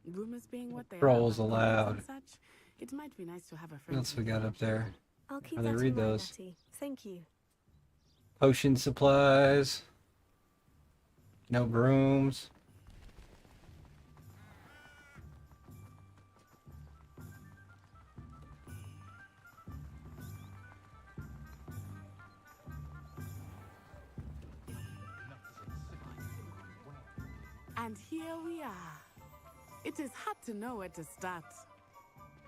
[SPEAKER 15] Rumors being what they
[SPEAKER 12] Rolls
[SPEAKER 15] are,
[SPEAKER 12] allowed.
[SPEAKER 15] and such, it might be nice to have a
[SPEAKER 12] What
[SPEAKER 15] friend.
[SPEAKER 12] else we got up there?
[SPEAKER 2] I'll keep
[SPEAKER 12] How they
[SPEAKER 2] that
[SPEAKER 12] read
[SPEAKER 2] in mind,
[SPEAKER 12] those?
[SPEAKER 2] Natty. Thank you.
[SPEAKER 12] Potion supplies. No brooms.
[SPEAKER 15] And here we are. It is hard to know where to start.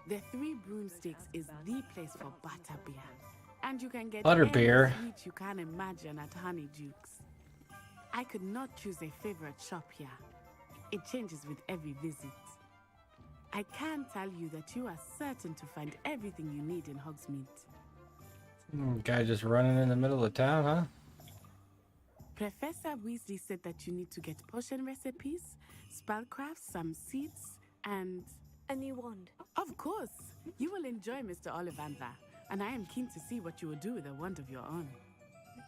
[SPEAKER 15] The Three Broomsticks is the place for butterbeer. And you can get
[SPEAKER 12] Butterbeer.
[SPEAKER 15] any sweet you can imagine at Honeydukes. I could not choose a favorite shop here. It changes with every visit. I can tell you that you are certain to find everything you need in Hogsmeade.
[SPEAKER 12] Guy just running in the middle of town, huh?
[SPEAKER 15] Professor Weasley said that you need to get potion recipes, spellcrafts, some seeds, and...
[SPEAKER 2] a new wand.
[SPEAKER 15] Of course! You will enjoy Mr. Ollivander, and I am keen to see what you will do with a wand of your own.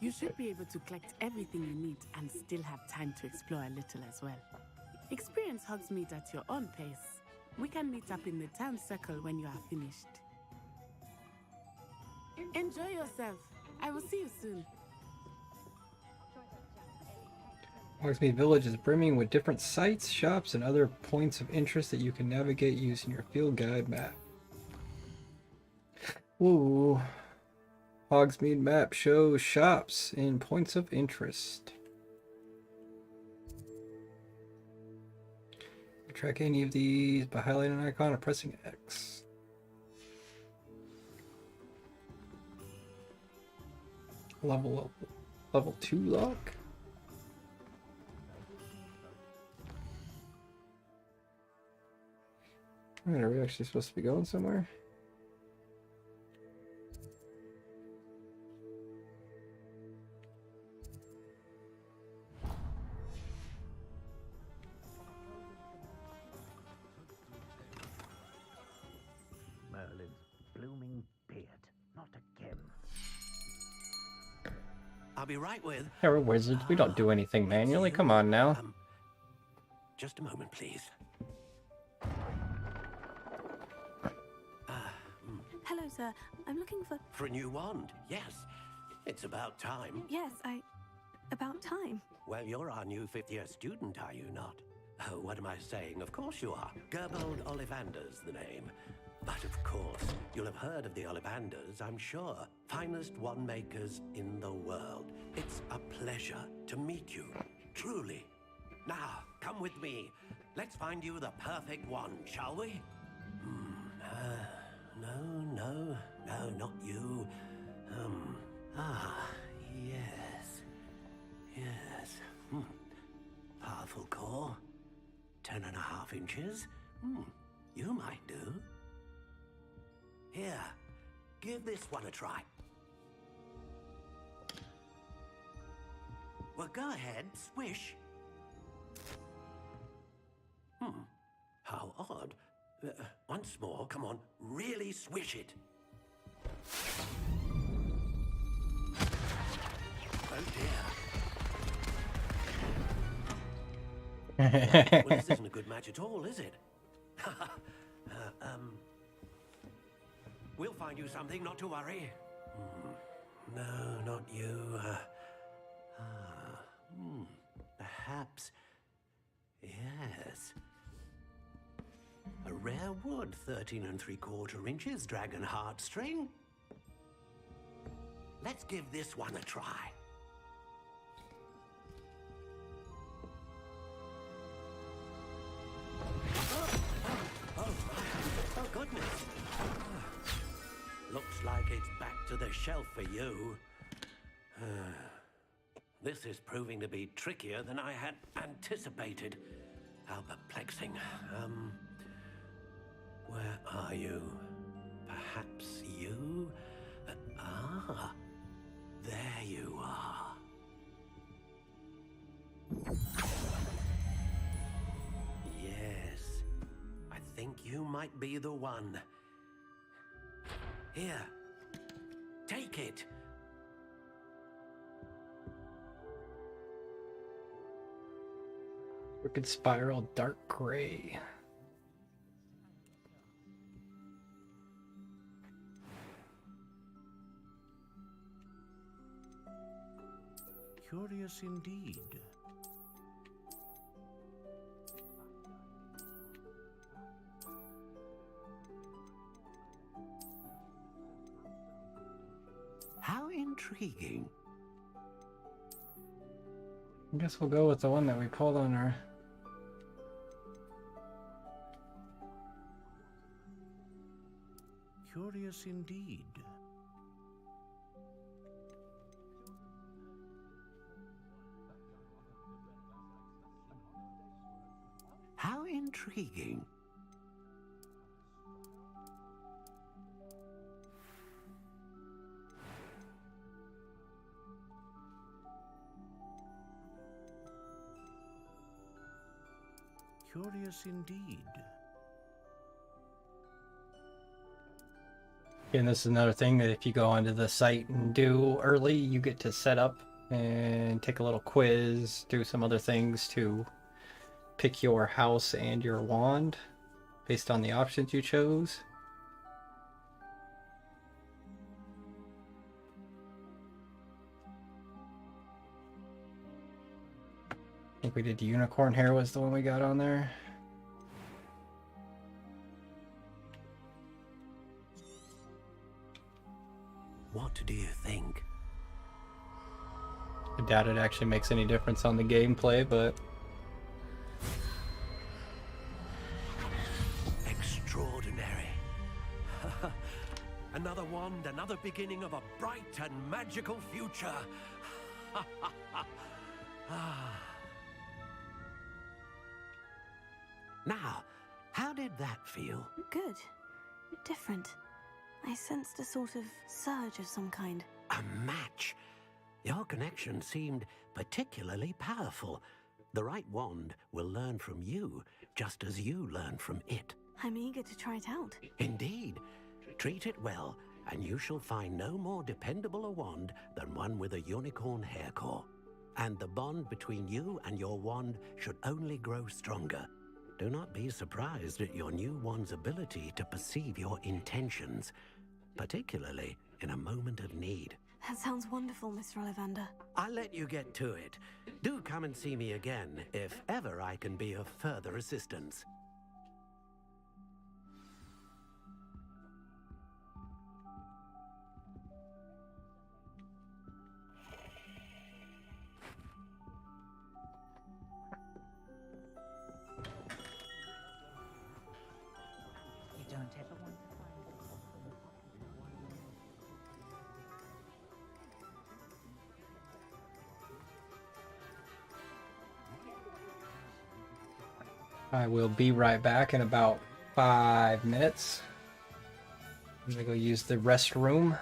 [SPEAKER 15] You should be able to collect everything you need and still have time to explore a little as well. Experience Hogsmeade at your own pace. We can meet up in the town circle when you are finished. Enjoy yourself. I will see you soon.
[SPEAKER 12] Hogsmeade Village is brimming with different sites, shops, and other points of interest that you can navigate using your field guide map. Ooh. Hogsmeade map shows shops and points of interest. Track any of these by highlighting an icon or pressing X. Level 2 lock? Alright, are we actually supposed to be going somewhere?
[SPEAKER 6] Merlin's blooming beard. Not again. I'll be right with...
[SPEAKER 12] Yeah, we're wizards. We don't do anything manually. Come on now.
[SPEAKER 6] Just a moment, please.
[SPEAKER 2] Hello, sir. I'm looking for...
[SPEAKER 6] For a new wand, yes. It's about time.
[SPEAKER 2] Yes, about time.
[SPEAKER 6] Well, you're our new fifth-year student, are you not? Oh, what am I saying? Of course you are. Gerbold Ollivander's the name. But of course, you'll have heard of the Ollivanders, I'm sure. Finest wand makers in the world. It's a pleasure to meet you, truly. Now, come with me. Let's find you the perfect wand, shall we? No, not you. Yes. Powerful core. 10.5 inches. You might do. Here, give this one a try. Well, go ahead, swish. How odd. Once more, come on, really swish it. Oh dear. Well, this isn't a good match at all, is it? We'll find you something, not to worry. No, not you. Perhaps. Yes. A rare wood, 13 3/4 inches, dragon heartstring. Let's give this one a try. shelf for you. This is proving to be trickier than I had anticipated. How perplexing. Where are you? Perhaps you? There you are. Yes, I think you might be the one. Here, take it.
[SPEAKER 12] Wicked Spiral Dark Gray.
[SPEAKER 3] Curious indeed. How intriguing.
[SPEAKER 12] I guess we'll go with the one that we pulled on our...
[SPEAKER 3] Curious indeed. How intriguing. Curious indeed.
[SPEAKER 12] And this is another thing that if you go onto the site and do early, you get to set up and take a little quiz, do some other things to pick your house and your wand based on the options you chose. I think we did unicorn hair was the one we got on there.
[SPEAKER 6] What do you think?
[SPEAKER 12] I doubt it actually makes any difference on the gameplay, but...
[SPEAKER 6] Extraordinary. Another wand, another beginning of a bright and magical future. Now, how did that feel?
[SPEAKER 2] Good. Different. I sensed a sort of surge of some kind.
[SPEAKER 6] A match? Your connection seemed particularly powerful. The right wand will learn from you, just as you learn from it.
[SPEAKER 2] I'm eager to try it out.
[SPEAKER 6] Indeed. Treat it well, and you shall find no more dependable a wand than one with a unicorn hair core. And the bond between you and your wand should only grow stronger. Do not be surprised at your new wand's ability to perceive your intentions, particularly in a moment of need.
[SPEAKER 2] That sounds wonderful, Mr. Ollivander.
[SPEAKER 6] I'll let you get to it. Do come and see me again, if ever I can be of further assistance.
[SPEAKER 5] You don't ever want to find
[SPEAKER 12] I will be right back in about 5 minutes. I'm gonna go use the restroom.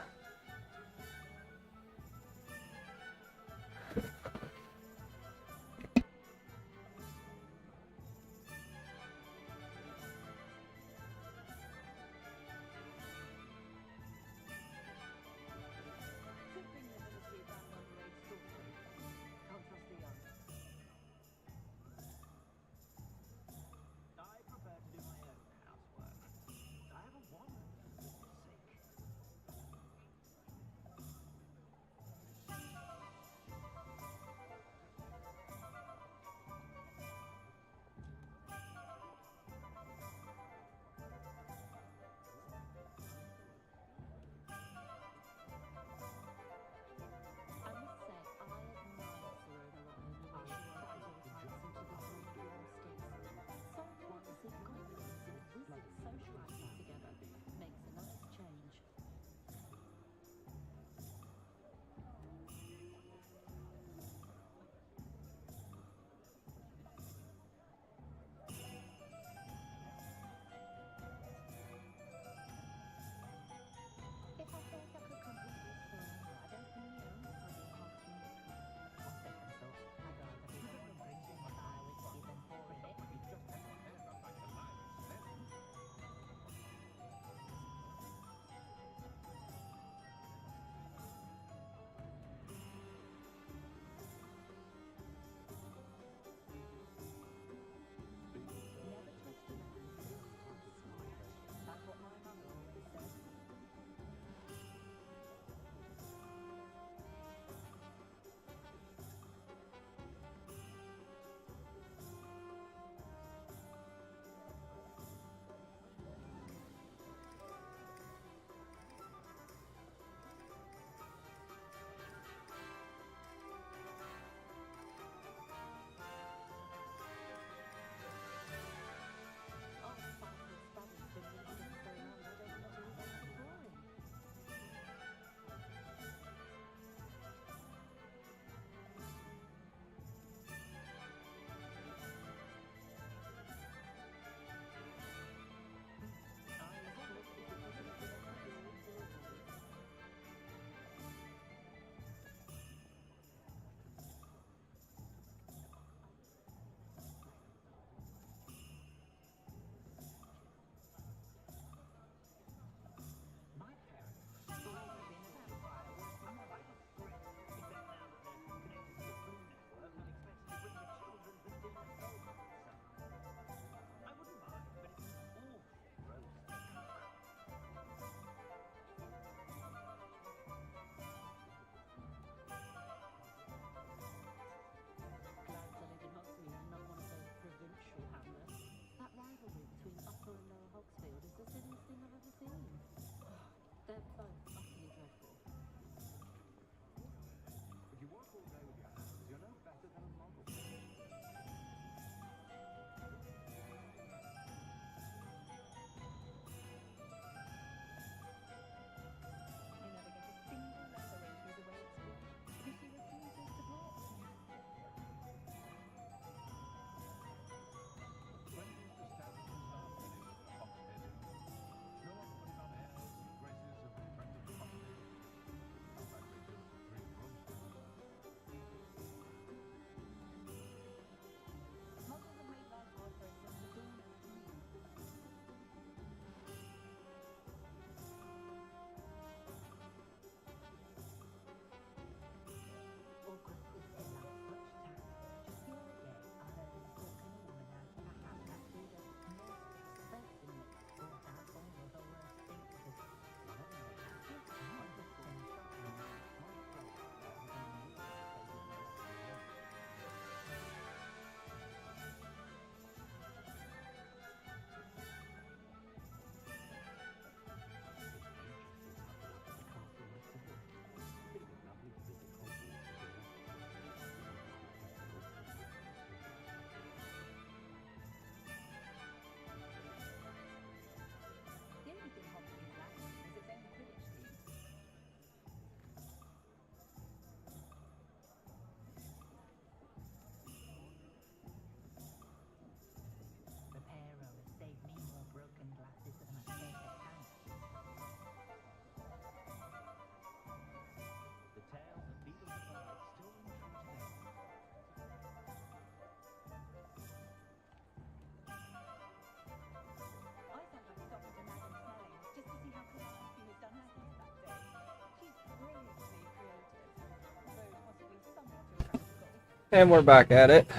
[SPEAKER 12] And we're back at it.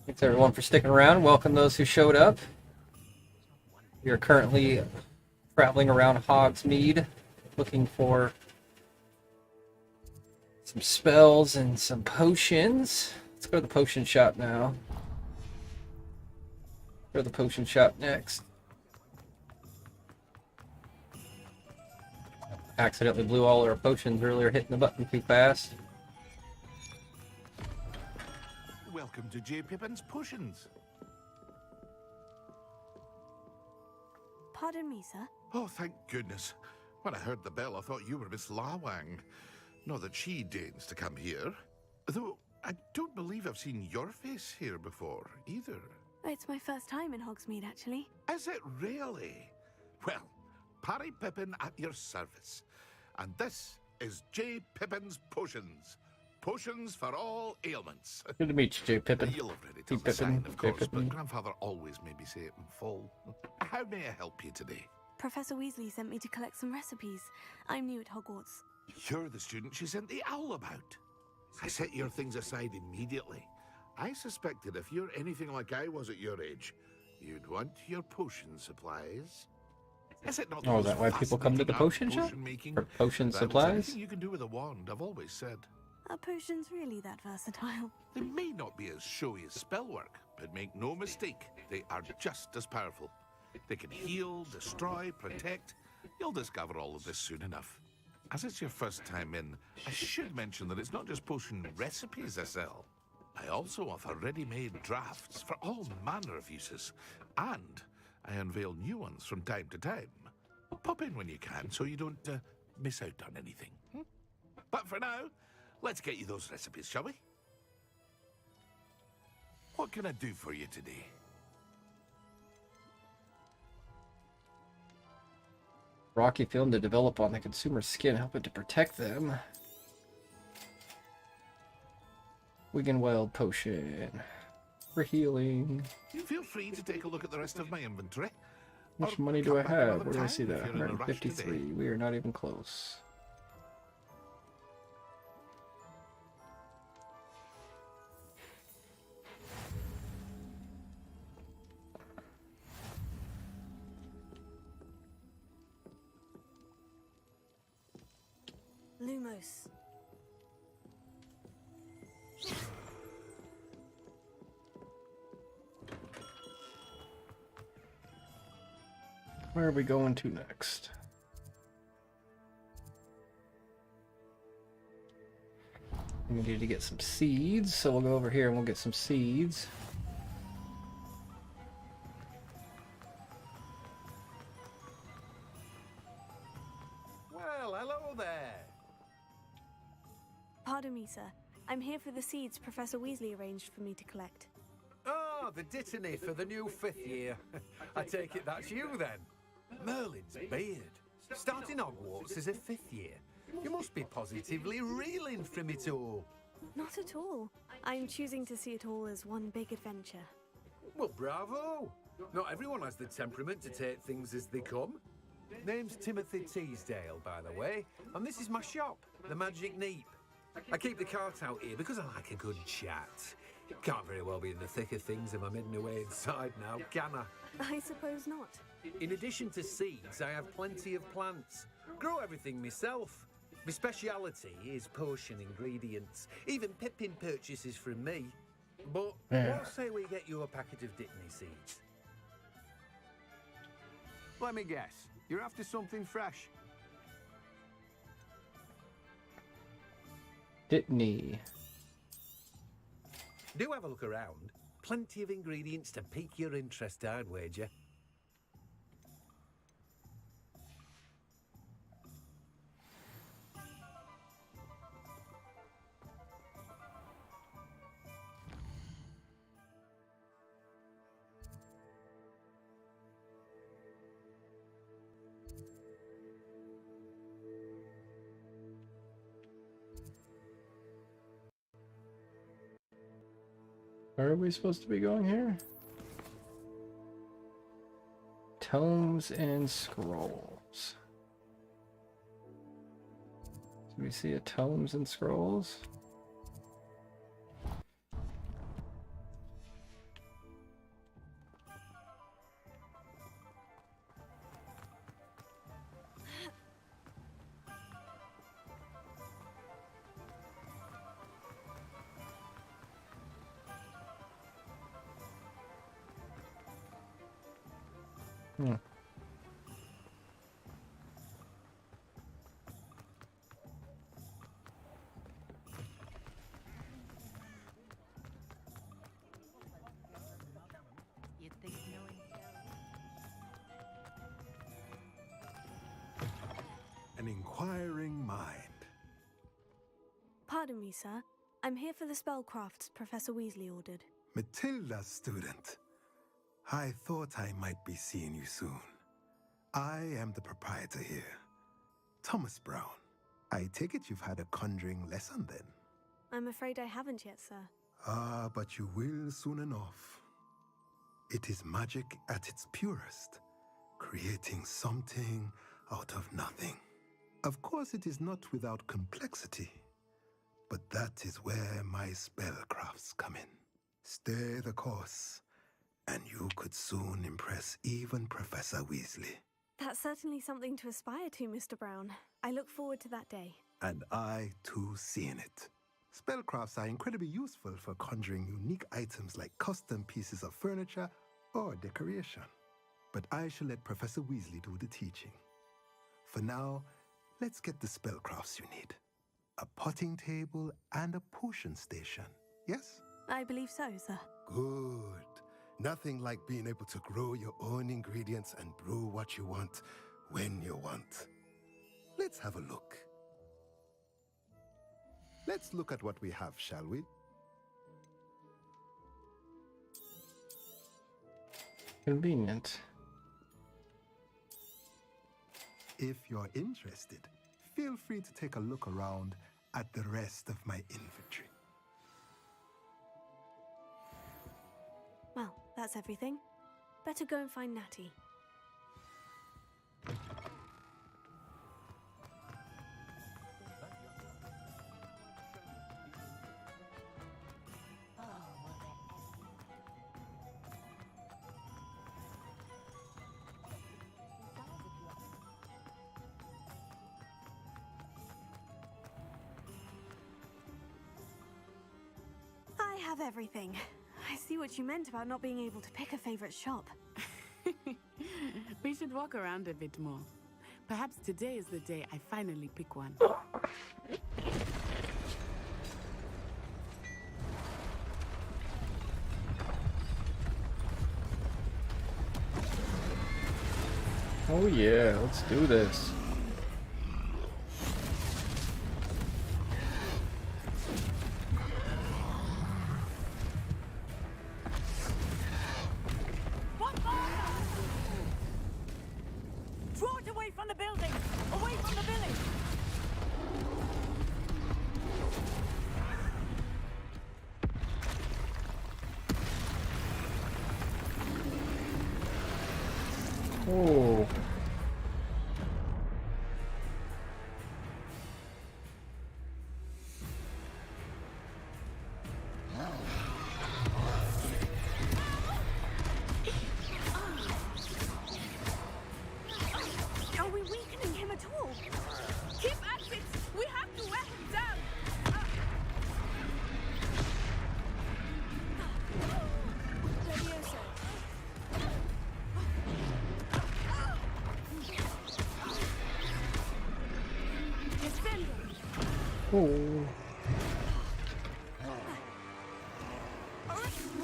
[SPEAKER 12] Thanks everyone for sticking around. Welcome those who showed up. We are currently traveling around Hogsmeade looking for some spells and some potions. Let's go to the potion shop now. Go to the potion shop next. Accidentally blew all our potions earlier, hitting the button too fast.
[SPEAKER 4] Welcome to J. Pippin's Potions.
[SPEAKER 2] Pardon me, sir.
[SPEAKER 4] Oh, thank goodness. When I heard the bell, I thought you were Miss Lawang. Not that she deigns to come here. Though, I don't believe I've seen your face here before, either.
[SPEAKER 2] It's my first time in Hogsmeade, actually.
[SPEAKER 4] Is it really? Well, Parry Pippin at your service. And this is J. Pippin's Potions. Potions for all ailments.
[SPEAKER 12] Good to meet you, J. Pippin.
[SPEAKER 4] You'll have read it on the sign, of course, but Grandfather always made me say it in full. How may I help you today?
[SPEAKER 2] Professor Weasley sent me to collect some recipes. I'm new at Hogwarts.
[SPEAKER 4] You're the student she sent the owl about. I set your things aside immediately. I suspected if you're anything like I was at your age, you'd want your potion supplies. Is it not
[SPEAKER 12] Oh, is that why people come to the potion shop? For potion supplies?
[SPEAKER 4] Anything you can do with a wand, I've always said.
[SPEAKER 2] Are potions really that versatile?
[SPEAKER 4] They may not be as showy as spellwork, but make no mistake, they are just as powerful. They can heal, destroy, protect. You'll discover all of this soon enough. As it's your first time in, I should mention that it's not just potion recipes I sell. I also offer ready-made drafts for all manner of uses, and I unveil new ones from time to time. Pop in when you can so you don't miss out on anything. But for now, let's get you those recipes, shall we? What can I do for you today?
[SPEAKER 12] Rocky film to develop on the consumer's skin, helping to protect them. Wigan Wild potion. For healing.
[SPEAKER 4] You feel free to take a look at the rest of my inventory.
[SPEAKER 12] How much money do I have? Where do I see that? 153. We are not even close.
[SPEAKER 2] Lumos.
[SPEAKER 12] Where are we going to next? We need to get some seeds, so we'll go over here and we'll get some seeds.
[SPEAKER 16] Well, hello there.
[SPEAKER 2] Pardon me, sir. I'm here for the seeds Professor Weasley arranged for me to collect.
[SPEAKER 16] Oh, the dittany for the new 5th year. I take it that's you then. Merlin's beard. Starting Hogwarts as a 5th year. You must be positively reeling from it all.
[SPEAKER 2] Not at all. I'm choosing to see it all as one big adventure.
[SPEAKER 16] Well, bravo. Not everyone has the temperament to take things as they come. Name's Timothy Teasdale, by the way, and this is my shop, the Magic Neep. I keep the cart out here because I like a good chat. Can't very well be in the thick of things if I'm hidden away inside now, can I?
[SPEAKER 2] I suppose not.
[SPEAKER 16] In addition to seeds, I have plenty of plants. Grow everything myself. My speciality is potion ingredients. Even Pippin purchases from me. But what say we get you a packet of Dittany seeds?
[SPEAKER 22] Let me guess. You're after something fresh.
[SPEAKER 12] Dittany.
[SPEAKER 16] Do have a look around. Plenty of ingredients to pique your interest, I'd wager.
[SPEAKER 12] Where are we supposed to be going here? Tomes and scrolls. Do we see a tomes and scrolls? Hmm.
[SPEAKER 5] You'd think knowing
[SPEAKER 1] An inquiring mind.
[SPEAKER 2] Pardon me, sir. I'm here for the spellcrafts Professor Weasley ordered.
[SPEAKER 1] Matilda's student. I thought I might be seeing you soon. I am the proprietor here, Thomas Brown. I take it you've had a conjuring lesson then?
[SPEAKER 2] I'm afraid I haven't yet, sir.
[SPEAKER 1] Ah, but you will soon enough. It is magic at its purest, creating something out of nothing. Of course, it is not without complexity, but that is where my spellcrafts come in. Stay the course, and you could soon impress even Professor Weasley.
[SPEAKER 2] That's certainly something to aspire to, Mr. Brown. I look forward to that day.
[SPEAKER 1] And I, too, seeing it. Spellcrafts are incredibly useful for conjuring unique items like custom pieces of furniture or decoration. But I shall let Professor Weasley do the teaching. For now, let's get the spellcrafts you need. A potting table and a potion station, yes?
[SPEAKER 2] I believe so, sir.
[SPEAKER 1] Good. Nothing like being able to grow your own ingredients and brew what you want when you want. Let's have a look. Let's look at what we have, shall we?
[SPEAKER 12] Convenient.
[SPEAKER 1] If you're interested, feel free to take a look around at the rest of my inventory.
[SPEAKER 2] Well, that's everything. Better go and find Natty. I have everything. I see what you meant about not being able to pick a favorite shop.
[SPEAKER 15] We should walk around a bit more. Perhaps today is the day I finally pick one.
[SPEAKER 12] Oh yeah, let's do this.
[SPEAKER 20] Draw it away from the building! Away from the village!
[SPEAKER 12] Oh.
[SPEAKER 2] Are we weakening him at all?
[SPEAKER 15] Keep at it! We have to wear him down!
[SPEAKER 2] Levioso.
[SPEAKER 12] Oh.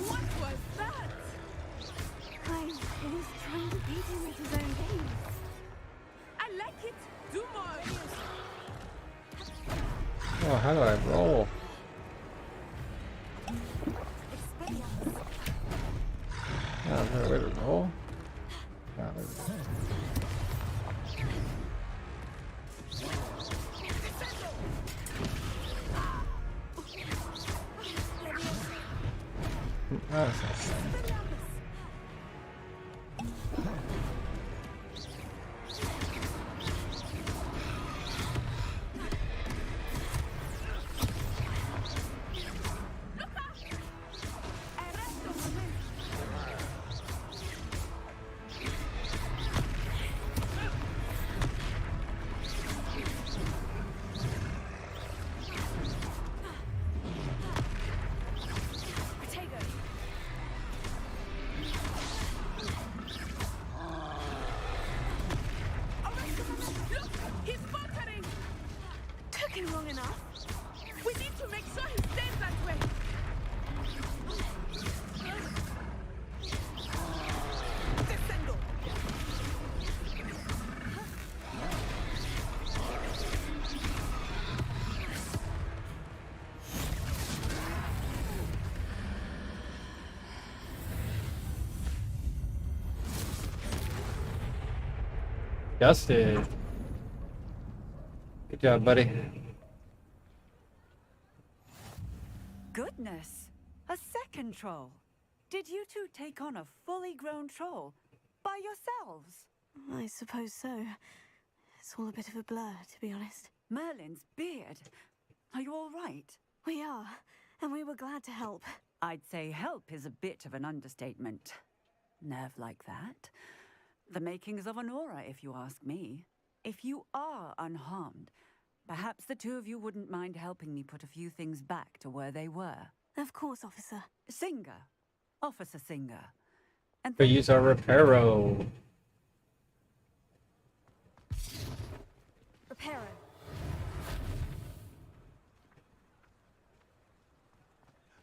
[SPEAKER 15] What was that?
[SPEAKER 2] I was trying to beat him at his own game.
[SPEAKER 15] I like it! Do more!
[SPEAKER 12] Oh, how do I roll? Oh, is there a way to roll? Oh, there we go. Oh, that's not fun. Dusted. Good job, buddy.
[SPEAKER 7] Goodness! A second troll! Did you two take on a fully grown troll by yourselves?
[SPEAKER 2] I suppose so. It's all a bit of a blur, to be honest.
[SPEAKER 7] Merlin's beard. Are you all right?
[SPEAKER 2] We are, and we were glad to help.
[SPEAKER 7] I'd say help is a bit of an understatement. Nerve like that. The makings of an aura, if you ask me. If you are unharmed, perhaps the two of you wouldn't mind helping me put a few things back to where they were.
[SPEAKER 2] Of course, officer.
[SPEAKER 7] Singer. Officer Singer. And
[SPEAKER 12] We use our reparo.
[SPEAKER 2] Reparo.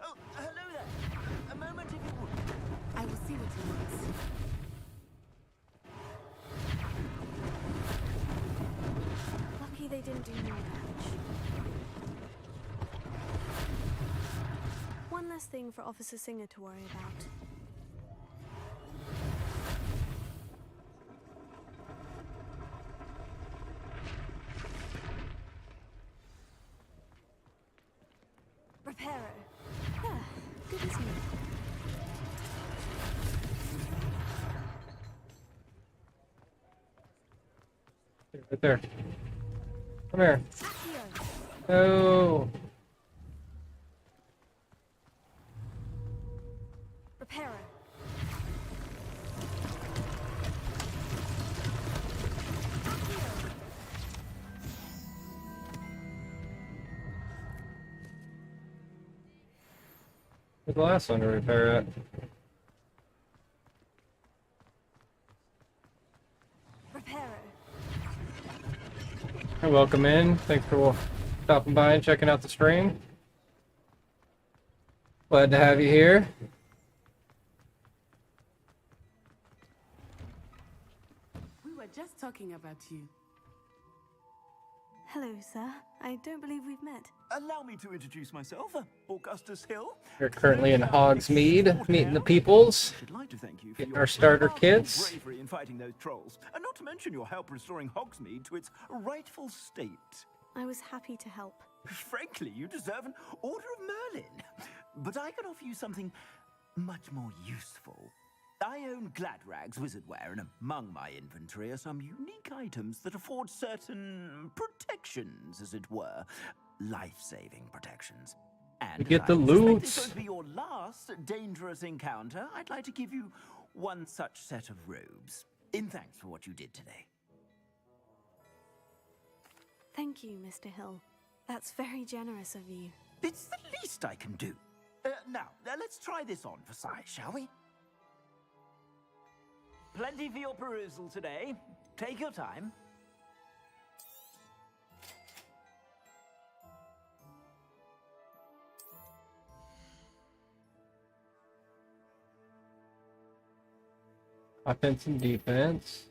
[SPEAKER 18] Oh, hello there. A moment if you would.
[SPEAKER 15] I will see what he wants.
[SPEAKER 2] Lucky they didn't do more damage. One less thing for Officer Singer to worry about. Reparo. Ah, good as new.
[SPEAKER 12] Right there. Come here. Oh.
[SPEAKER 2] Reparo.
[SPEAKER 12] Where's the last one to repair it? Hey, welcome in. Thanks for stopping by and checking out the stream. Glad to have you here.
[SPEAKER 15] We were just talking about you.
[SPEAKER 2] Hello, sir. I don't believe we've met.
[SPEAKER 9] Allow me to introduce myself, Augustus Hill.
[SPEAKER 12] We're currently in Hogsmeade, meeting the peoples,
[SPEAKER 9] I'd like to thank you for
[SPEAKER 12] getting
[SPEAKER 9] your
[SPEAKER 12] our starter kits.
[SPEAKER 9] bravery in fighting those trolls, and not to mention your help restoring Hogsmeade to its rightful state.
[SPEAKER 2] I was happy to help.
[SPEAKER 9] Frankly, you deserve an Order of Merlin. But I can offer you something much more useful. I own Gladrag's wizardware, and among my inventory are some unique items that afford certain protections, as it were. Life-saving protections. And
[SPEAKER 12] We get
[SPEAKER 9] as
[SPEAKER 12] the
[SPEAKER 9] I suspect
[SPEAKER 12] loot.
[SPEAKER 9] it's going to be your last dangerous encounter, I'd like to give you one such set of robes, in thanks for what you did today.
[SPEAKER 2] Thank you, Mr. Hill. That's very generous of you.
[SPEAKER 9] It's the least I can do. Now, let's try this on for size, shall we? Plenty for your perusal today. Take your time.
[SPEAKER 12] Offense and defense.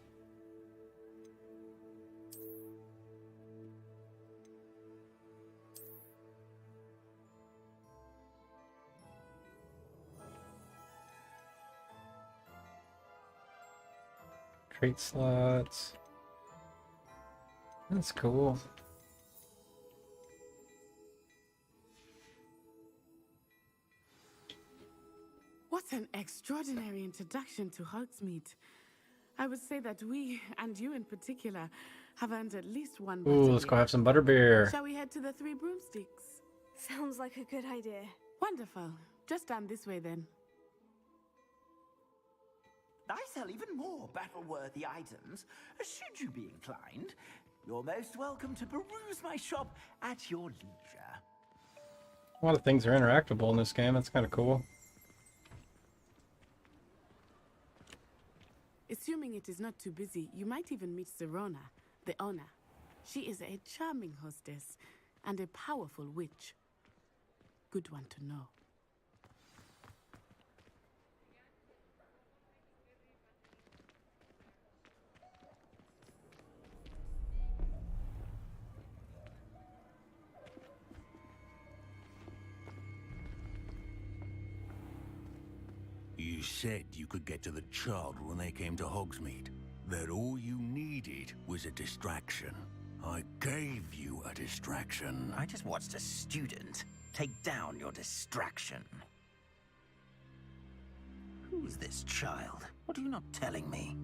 [SPEAKER 12] Trait slots. That's cool.
[SPEAKER 15] What an extraordinary introduction to Hogsmeade. I would say that we, and you in particular, have earned at least one.
[SPEAKER 12] Ooh, let's go have some butterbeer.
[SPEAKER 15] Shall we head to the Three Broomsticks?
[SPEAKER 2] Sounds like a good idea.
[SPEAKER 15] Wonderful. Just down this way then.
[SPEAKER 9] I sell even more battle-worthy items, should you be inclined. You're most welcome to peruse my shop at your leisure.
[SPEAKER 12] A lot of things are interactable in this game. That's kind of cool.
[SPEAKER 15] Assuming it is not too busy, you might even meet Serona, the owner. She is a charming hostess and a powerful witch. Good one to know.
[SPEAKER 23] You said you could get to the child when they came to Hogsmeade.
[SPEAKER 13] that all you needed was a distraction. I gave you a distraction.
[SPEAKER 9] I just watched a student take down your distraction. Who's this child? What are you not telling me?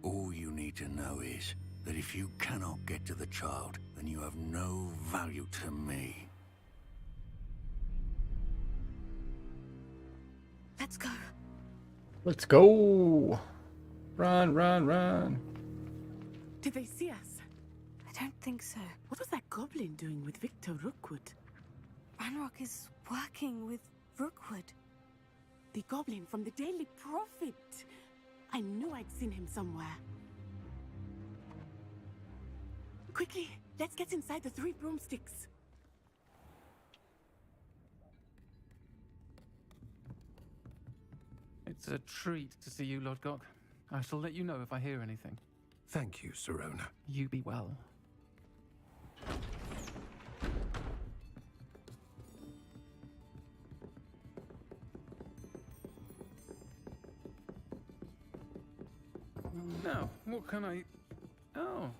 [SPEAKER 13] All you need to know is that if you cannot get to the child, then you have no value to me.
[SPEAKER 2] Let's go.
[SPEAKER 12] Let's go. Run, run, run.
[SPEAKER 15] Did they see us?
[SPEAKER 2] I don't think so.
[SPEAKER 15] What was that goblin doing with Victor Rookwood?
[SPEAKER 2] Ranrock is working with Rookwood.
[SPEAKER 15] The goblin from the Daily Prophet. I knew I'd seen him somewhere. Quickly, let's get inside the 3 broomsticks.
[SPEAKER 17] It's a treat to see you, Lodgok. I shall let you know if I hear anything.
[SPEAKER 16] Thank you, Sirona.
[SPEAKER 17] You be well. Now, what can I... Oh,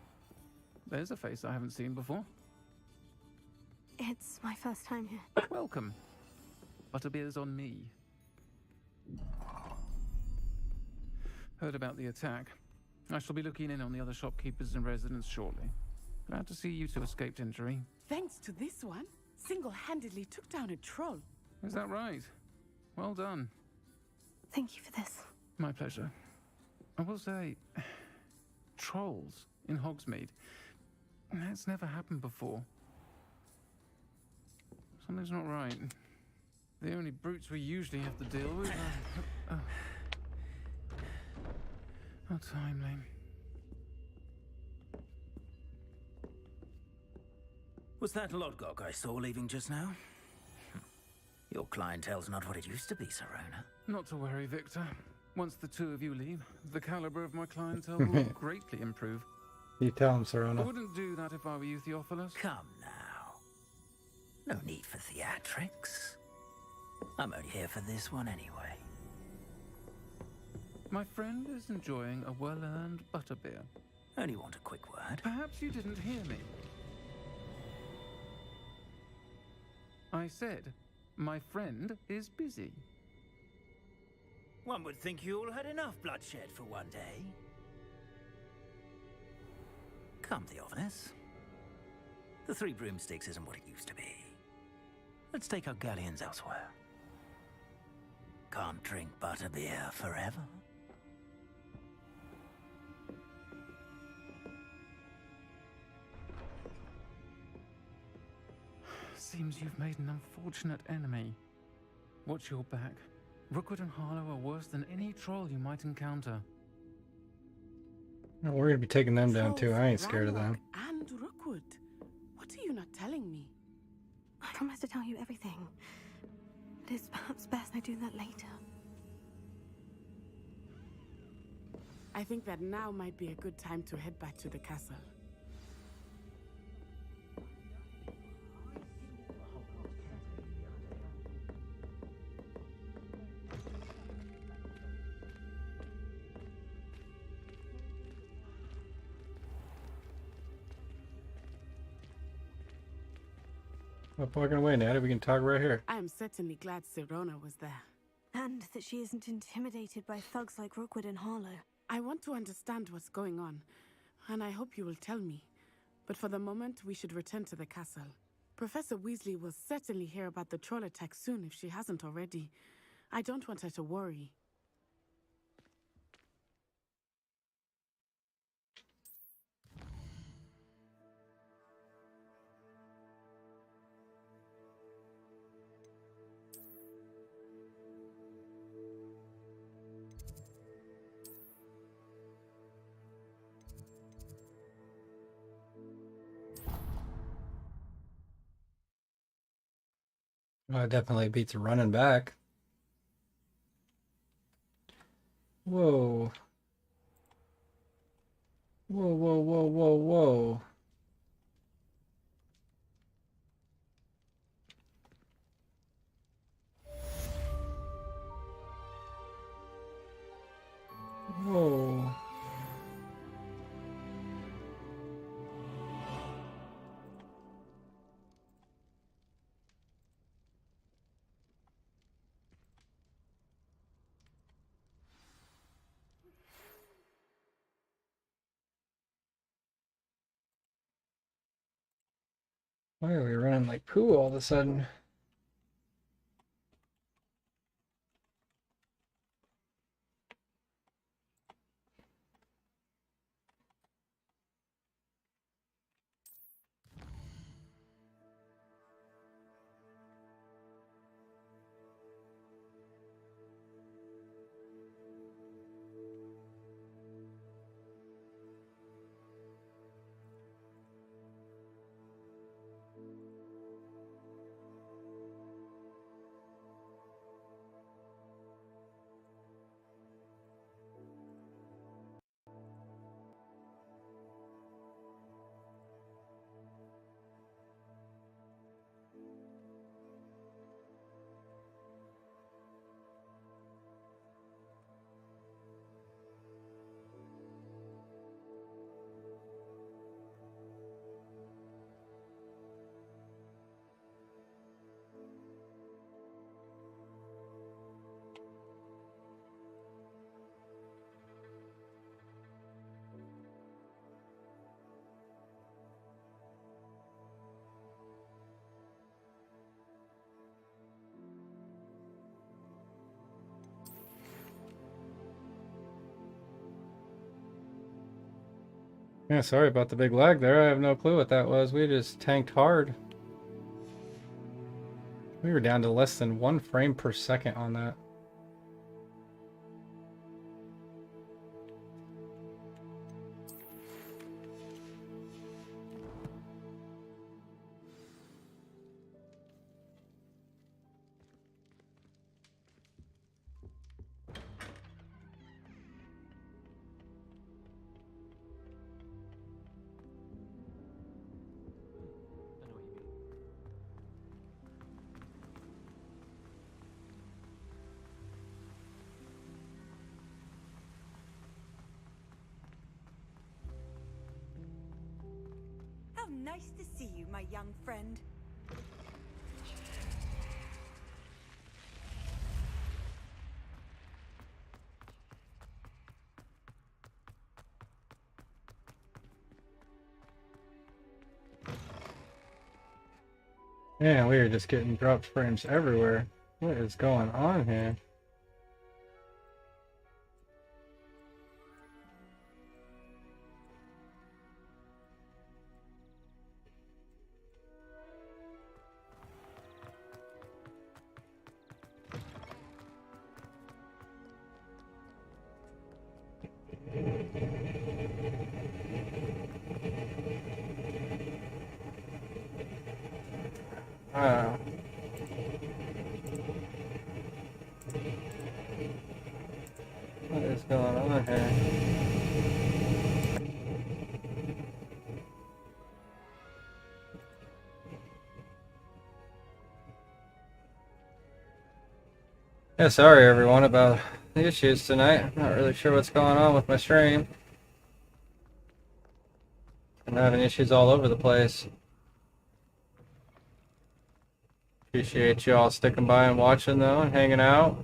[SPEAKER 17] there's a face I haven't seen before.
[SPEAKER 2] It's my first time here.
[SPEAKER 17] Welcome. Butterbeer's on me. Heard about the attack. I shall be looking in on the other shopkeepers and residents shortly. Glad to see you two escaped injury.
[SPEAKER 15] Thanks to this one, single-handedly took down a troll.
[SPEAKER 17] Is that right? Well done.
[SPEAKER 2] Thank you for this.
[SPEAKER 17] My pleasure. I will say, trolls in Hogsmeade. That's never happened before. Something's not right. The only brutes we usually have to deal with are... How timely.
[SPEAKER 9] Was that Lodgok I saw leaving just now? Your clientele's not what it used to be, Sirona.
[SPEAKER 17] Not to worry, Victor. Once the two of you leave, the caliber of my clientele will greatly improve.
[SPEAKER 12] You tell him,
[SPEAKER 17] I
[SPEAKER 12] Sirona.
[SPEAKER 17] wouldn't do that if I were you, Theophilus.
[SPEAKER 9] Come now. No need for theatrics. I'm only here for this one anyway.
[SPEAKER 17] My friend is enjoying a well-earned butterbeer.
[SPEAKER 9] Only want a quick word.
[SPEAKER 17] Perhaps you didn't hear me. I said, my friend is busy.
[SPEAKER 9] One would think you all had enough bloodshed for one day. Come, Theophilus. The 3 broomsticks isn't what it used to be. Let's take our galleons elsewhere. Can't drink butterbeer forever.
[SPEAKER 17] Seems you've made an unfortunate enemy. Watch your back. Rookwood and Harlow are worse than any troll you might encounter.
[SPEAKER 12] No, we're gonna be taking them down too. I ain't scared of them.
[SPEAKER 15] And Rookwood. What are you not telling me?
[SPEAKER 2] I promise to tell you everything. It is perhaps best I do that later.
[SPEAKER 15] I think that now might be a good time to head back to the castle.
[SPEAKER 12] Stop walking away, Natty. We can talk right here.
[SPEAKER 15] I am certainly glad Sirona was there.
[SPEAKER 2] And that she isn't intimidated by thugs like Rookwood and Harlow.
[SPEAKER 15] I want to understand what's going on, and I hope you will tell me. But for the moment, we should return to the castle. Professor Weasley will certainly hear about the troll attack soon if she hasn't already. I don't want her to worry.
[SPEAKER 12] Well, it definitely beats running back. Whoa. Whoa, whoa, whoa, whoa, whoa. Whoa. Why are we running like poo all of a sudden? Yeah, sorry about the big lag there. I have no clue what that was. We just tanked hard. We were down to less than 1 frame per second on that.
[SPEAKER 20] How nice to see you, my young friend.
[SPEAKER 12] Yeah, we are just getting dropped frames everywhere. What is going on here? Wow. What is going on here? Yeah, sorry everyone about the issues tonight. I'm not really sure what's going on with my stream. I'm having issues all over the place. Appreciate you all sticking by and watching though and hanging out.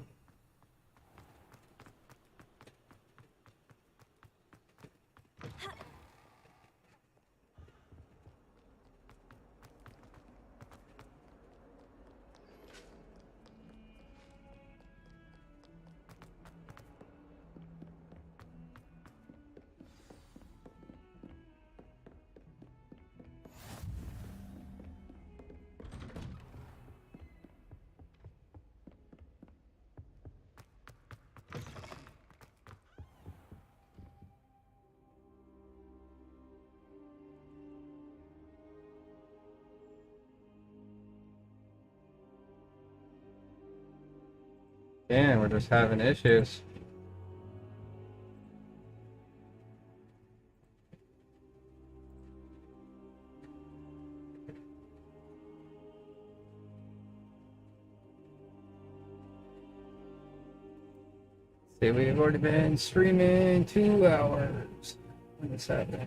[SPEAKER 12] Yeah, we're just having issues. See, we've already been streaming 2 hours. When is happening?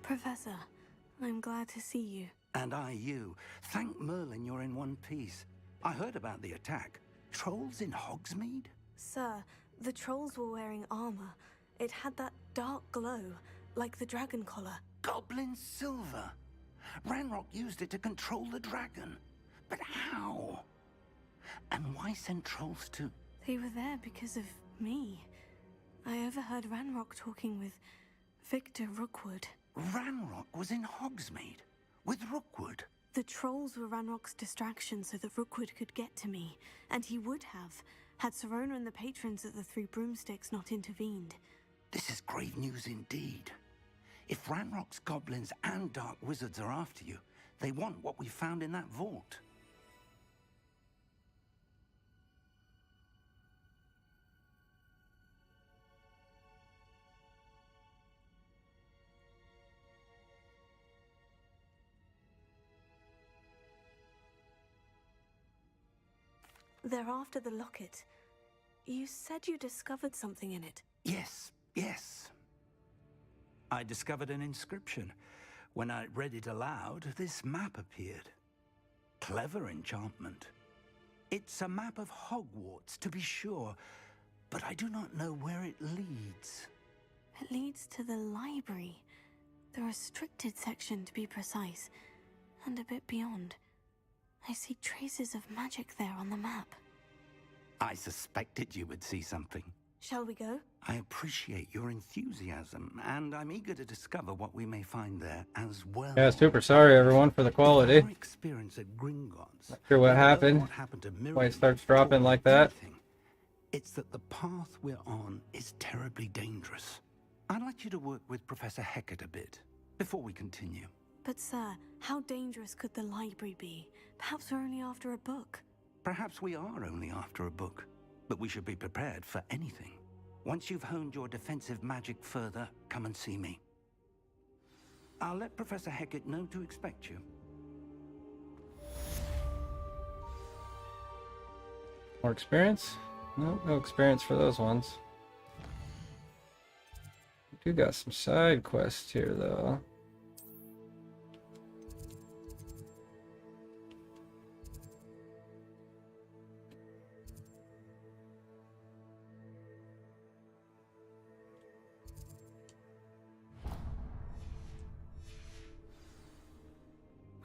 [SPEAKER 2] Professor, I'm glad to see you.
[SPEAKER 3] And I you. Thank Merlin you're in one piece. I heard about the attack. Trolls in Hogsmeade?
[SPEAKER 2] Sir, the trolls were wearing armor. It had that dark glow, like the dragon collar.
[SPEAKER 3] Goblin silver. Ranrock used it to control the dragon. But how? And why send trolls to...
[SPEAKER 2] They were there because of me. I overheard Ranrock talking with Victor Rookwood.
[SPEAKER 3] Ranrock was in Hogsmeade with Rookwood.
[SPEAKER 2] The trolls were Ranrock's distraction so that Rookwood could get to me, and he would have, had Serona and the patrons at the Three Broomsticks not intervened.
[SPEAKER 3] This is grave news indeed. If Ranrock's goblins and dark wizards are after you, they want what we found in that vault.
[SPEAKER 2] They're after the locket. You said you discovered something in it.
[SPEAKER 3] Yes. I discovered an inscription. When I read it aloud, this map appeared. Clever enchantment. It's a map of Hogwarts, to be sure, but I do not know where it leads.
[SPEAKER 2] It leads to the library. The restricted section, to be precise. And a bit beyond. I see traces of magic there on the map.
[SPEAKER 3] I suspected you would see something.
[SPEAKER 2] Shall we go?
[SPEAKER 3] I appreciate your enthusiasm, and I'm eager to discover what we may find there as well.
[SPEAKER 12] Yeah, super sorry everyone for the quality.
[SPEAKER 3] Our experience at Gringotts.
[SPEAKER 12] Not sure what happened.
[SPEAKER 3] To Miriam
[SPEAKER 12] Why it starts dropping like that.
[SPEAKER 3] It's that the path we're on is terribly dangerous. I'd like you to work with Professor Hecat a bit before we continue.
[SPEAKER 2] But sir, how dangerous could the library be? Perhaps we're only after a book.
[SPEAKER 3] Perhaps we are only after a book, but we should be prepared for anything. Once you've honed your defensive magic further, come and see me. I'll let Professor Hecat know to expect you.
[SPEAKER 12] More experience? Nope, no experience for those ones. We do got some side quests here though.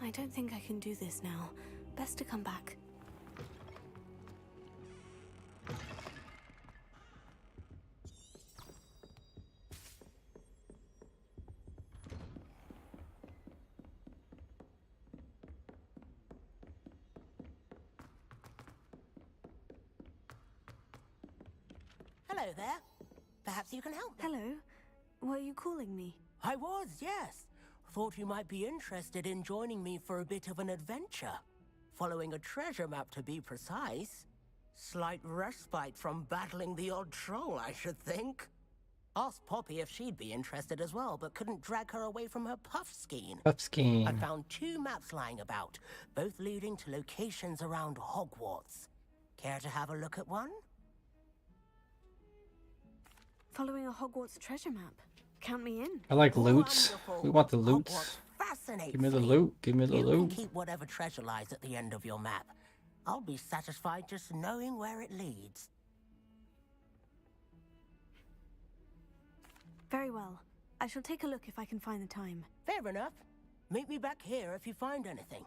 [SPEAKER 2] I don't think I can do this now. Best to come back.
[SPEAKER 18] Hello there. Perhaps you can help me.
[SPEAKER 2] Hello. Were you calling me?
[SPEAKER 18] I was, yes. Thought you might be interested in joining me for a bit of an adventure. Following a treasure map, to be precise. Slight respite from battling the odd troll, I should think. Asked Poppy if she'd be interested as well, but couldn't drag her away from her Puffskein.
[SPEAKER 12] Puffskein.
[SPEAKER 18] I found 2 maps lying about, both leading to locations around Hogwarts. Care to have a look at one?
[SPEAKER 2] Following a Hogwarts treasure map. Count me in.
[SPEAKER 12] I like loots. We want the loots. Give me the loot. Give me the
[SPEAKER 18] You
[SPEAKER 12] loot.
[SPEAKER 18] can keep whatever treasure lies at the end of your map. I'll be satisfied just knowing where it leads.
[SPEAKER 2] Very well. I shall take a look if I can find the time.
[SPEAKER 18] Fair enough. Meet me back here if you find anything.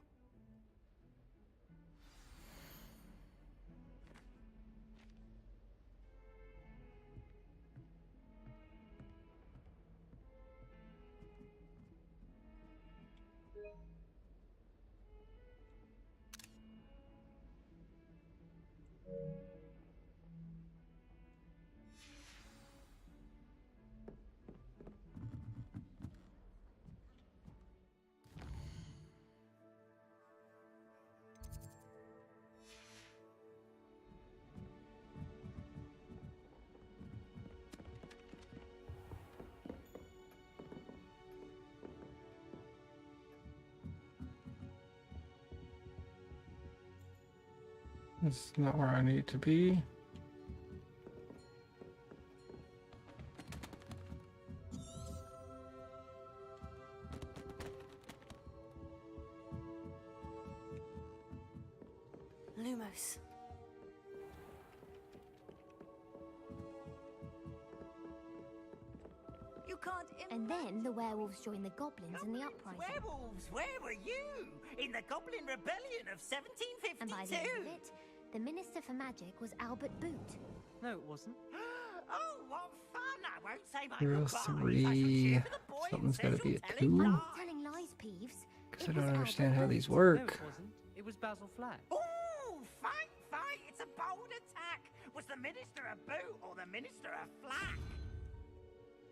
[SPEAKER 12] This is not where I need to be.
[SPEAKER 2] Lumos.
[SPEAKER 11] You can't. And then the werewolves joined the goblins in the uprising.
[SPEAKER 20] Werewolves, where were you? In the Goblin Rebellion of 1752?
[SPEAKER 11] And by the end of it, the Minister for Magic was Albert Boot.
[SPEAKER 14] No, it wasn't.
[SPEAKER 20] Oh, what fun! I won't say my
[SPEAKER 12] Zero,
[SPEAKER 20] goodbyes.
[SPEAKER 12] 3. Something's got to be a 2.
[SPEAKER 11] Telling lies, Peeves.
[SPEAKER 12] Because I don't understand how these work.
[SPEAKER 14] No, it wasn't. It was Basil Flack.
[SPEAKER 20] Oh, fight! It's a bold attack. Was the Minister a boot or the Minister a flack?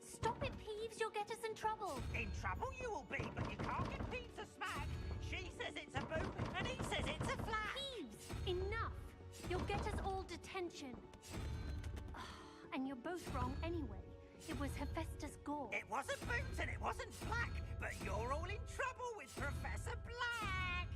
[SPEAKER 11] Stop it, Peeves. You'll get us in trouble.
[SPEAKER 20] In trouble you will be, but you can't get Peeves to smack. She says it's a boot, and he says it's a flack.
[SPEAKER 21] Peeves, enough. You'll get us all detention. And you're both wrong anyway. It was Hephaestus Gore.
[SPEAKER 20] It wasn't Boots and it wasn't Flack, but you're all in trouble with Professor Black.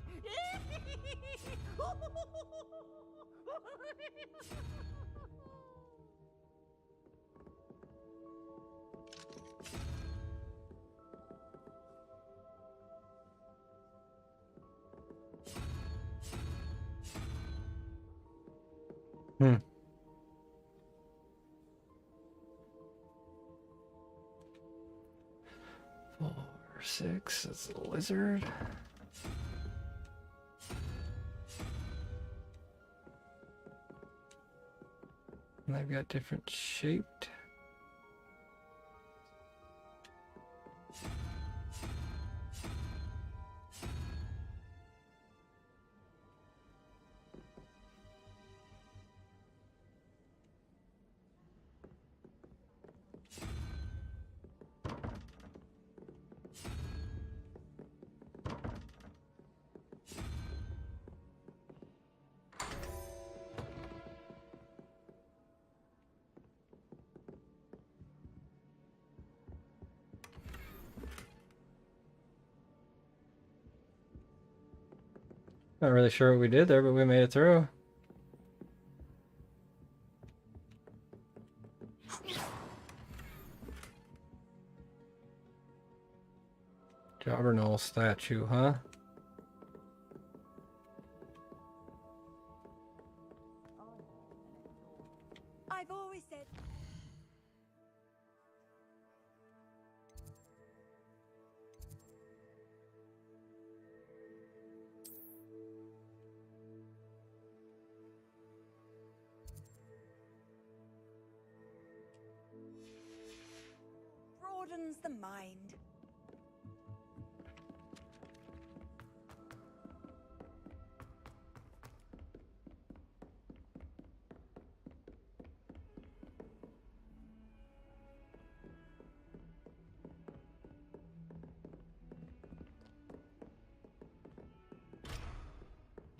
[SPEAKER 12] Hmm. 4, 6. That's a lizard. And they've got different shaped. Not really sure what we did there, but we made it through. Jobberknoll statue, huh?
[SPEAKER 20] I've always said.
[SPEAKER 8] Broadens the mind.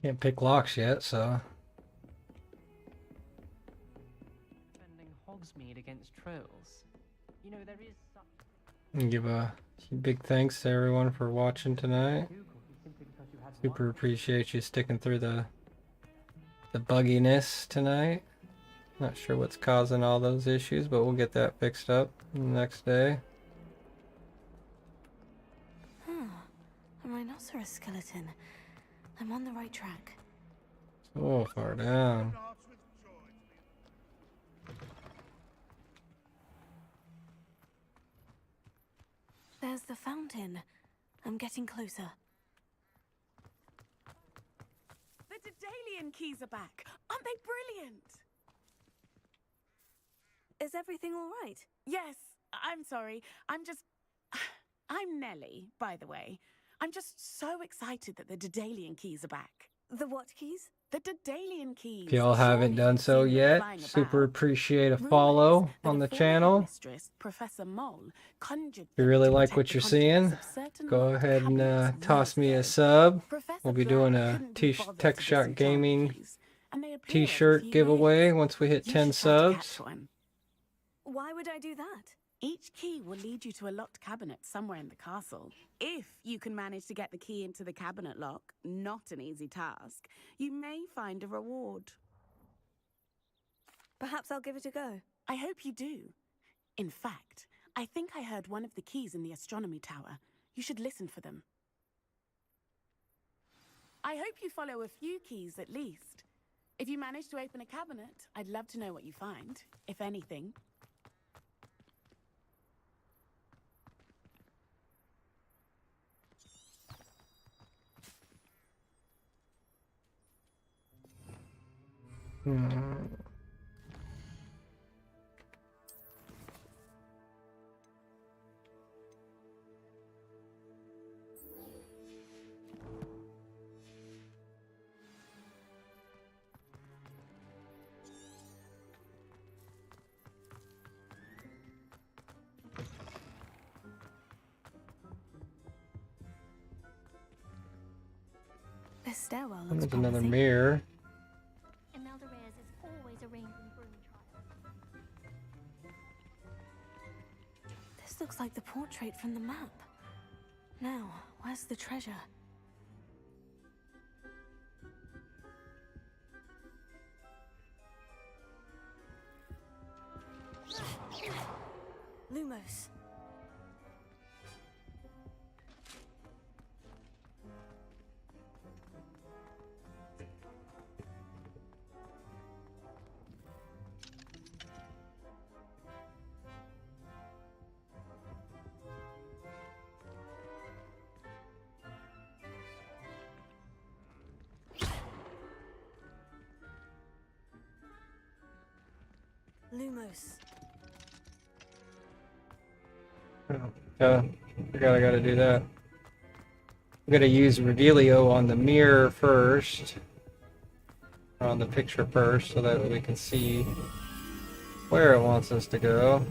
[SPEAKER 12] Can't pick locks yet, so.
[SPEAKER 14] Defending Hogsmeade against trolls. You know, there is such...
[SPEAKER 12] And give a big thanks to everyone for watching tonight. Super appreciate you sticking through the bugginess tonight. Not sure what's causing all those issues, but we'll get that fixed up the next day.
[SPEAKER 2] A rhinoceros skeleton. I'm on the right track.
[SPEAKER 12] So far down.
[SPEAKER 2] There's the fountain. I'm getting closer.
[SPEAKER 15] The Daedalian keys are back. Aren't they brilliant?
[SPEAKER 2] Is everything all right?
[SPEAKER 15] Yes. I'm sorry. I'm Nelly, by the way. I'm just so excited that the Daedalian keys are back.
[SPEAKER 2] The what keys?
[SPEAKER 15] The Daedalian keys.
[SPEAKER 12] If y'all haven't done so yet, super appreciate a follow on the channel.
[SPEAKER 15] Mistress, Professor Mole, conjured
[SPEAKER 12] If you really like what you're seeing, go ahead and toss me a sub. We'll be doing a Tekshot Gaming t-shirt giveaway once we hit 10 subs.
[SPEAKER 2] Why would I do that?
[SPEAKER 15] Each key will lead you to a locked cabinet somewhere in the castle. If you can manage to get the key into the cabinet lock, not an easy task, you may find a reward.
[SPEAKER 2] Perhaps I'll give it a go.
[SPEAKER 15] I hope you do. In fact, I think I heard one of the keys in the astronomy tower. You should listen for them. I hope you follow a few keys at least. If you manage to open a cabinet, I'd love to know what you find, if anything.
[SPEAKER 2] This stairwell looks
[SPEAKER 12] There's another
[SPEAKER 2] promising.
[SPEAKER 12] mirror.
[SPEAKER 21] Imelda Reyes is always arranging broom trials.
[SPEAKER 2] This looks like the portrait from the map. Now, where's the treasure? Lumos. Lumos.
[SPEAKER 12] Yeah, I gotta do that. I'm gonna use Revelio on the mirror first, or on the picture first, so that we can see where it wants us to go.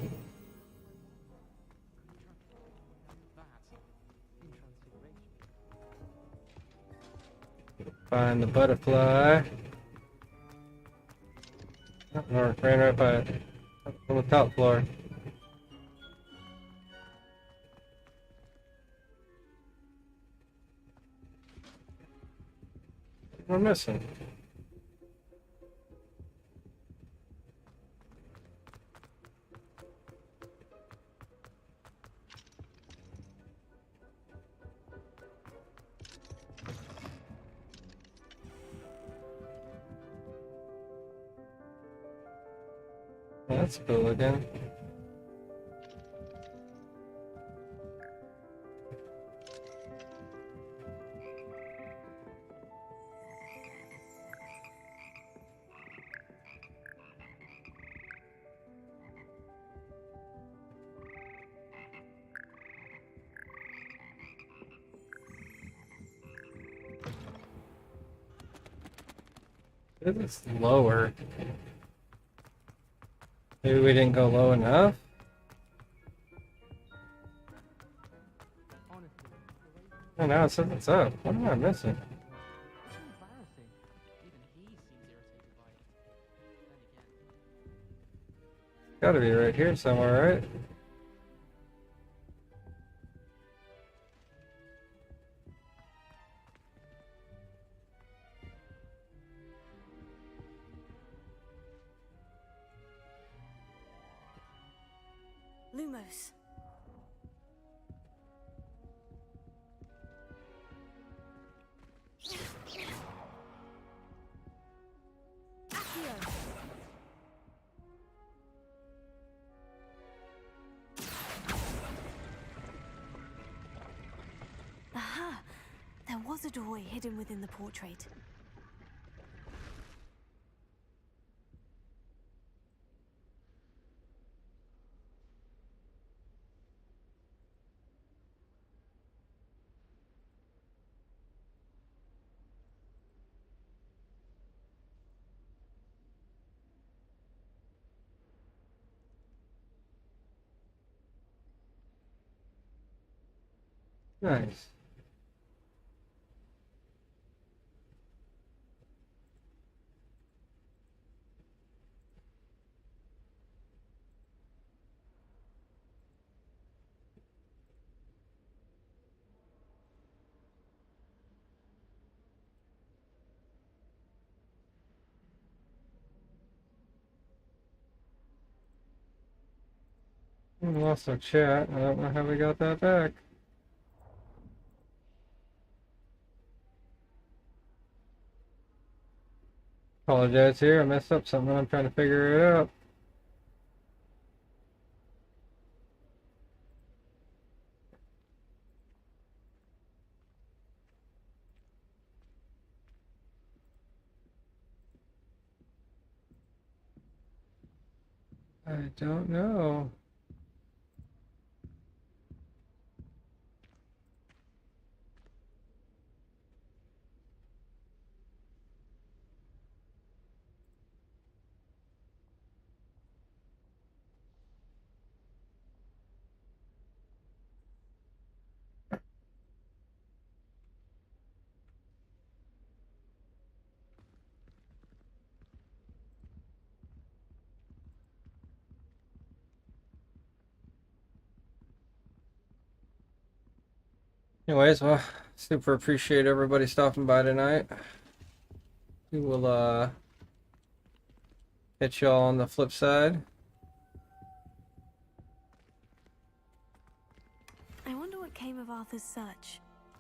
[SPEAKER 12] Find the butterfly. Or ran right by it. On the top floor. We're missing. That's cool again. It's lower. Maybe we didn't go low enough? Oh, now it says it's up. What am I missing? Gotta be right here somewhere, right?
[SPEAKER 2] Lumos. Aha! There was a doorway hidden within the portrait.
[SPEAKER 12] Nice. We lost our chat. I don't know how we got that back. Apologize here, I messed up something, I'm trying to figure it out. I don't know. Anyways, well, super appreciate everybody stopping by tonight. We will hit y'all on the flip side.
[SPEAKER 2] I wonder what came of Arthur's search.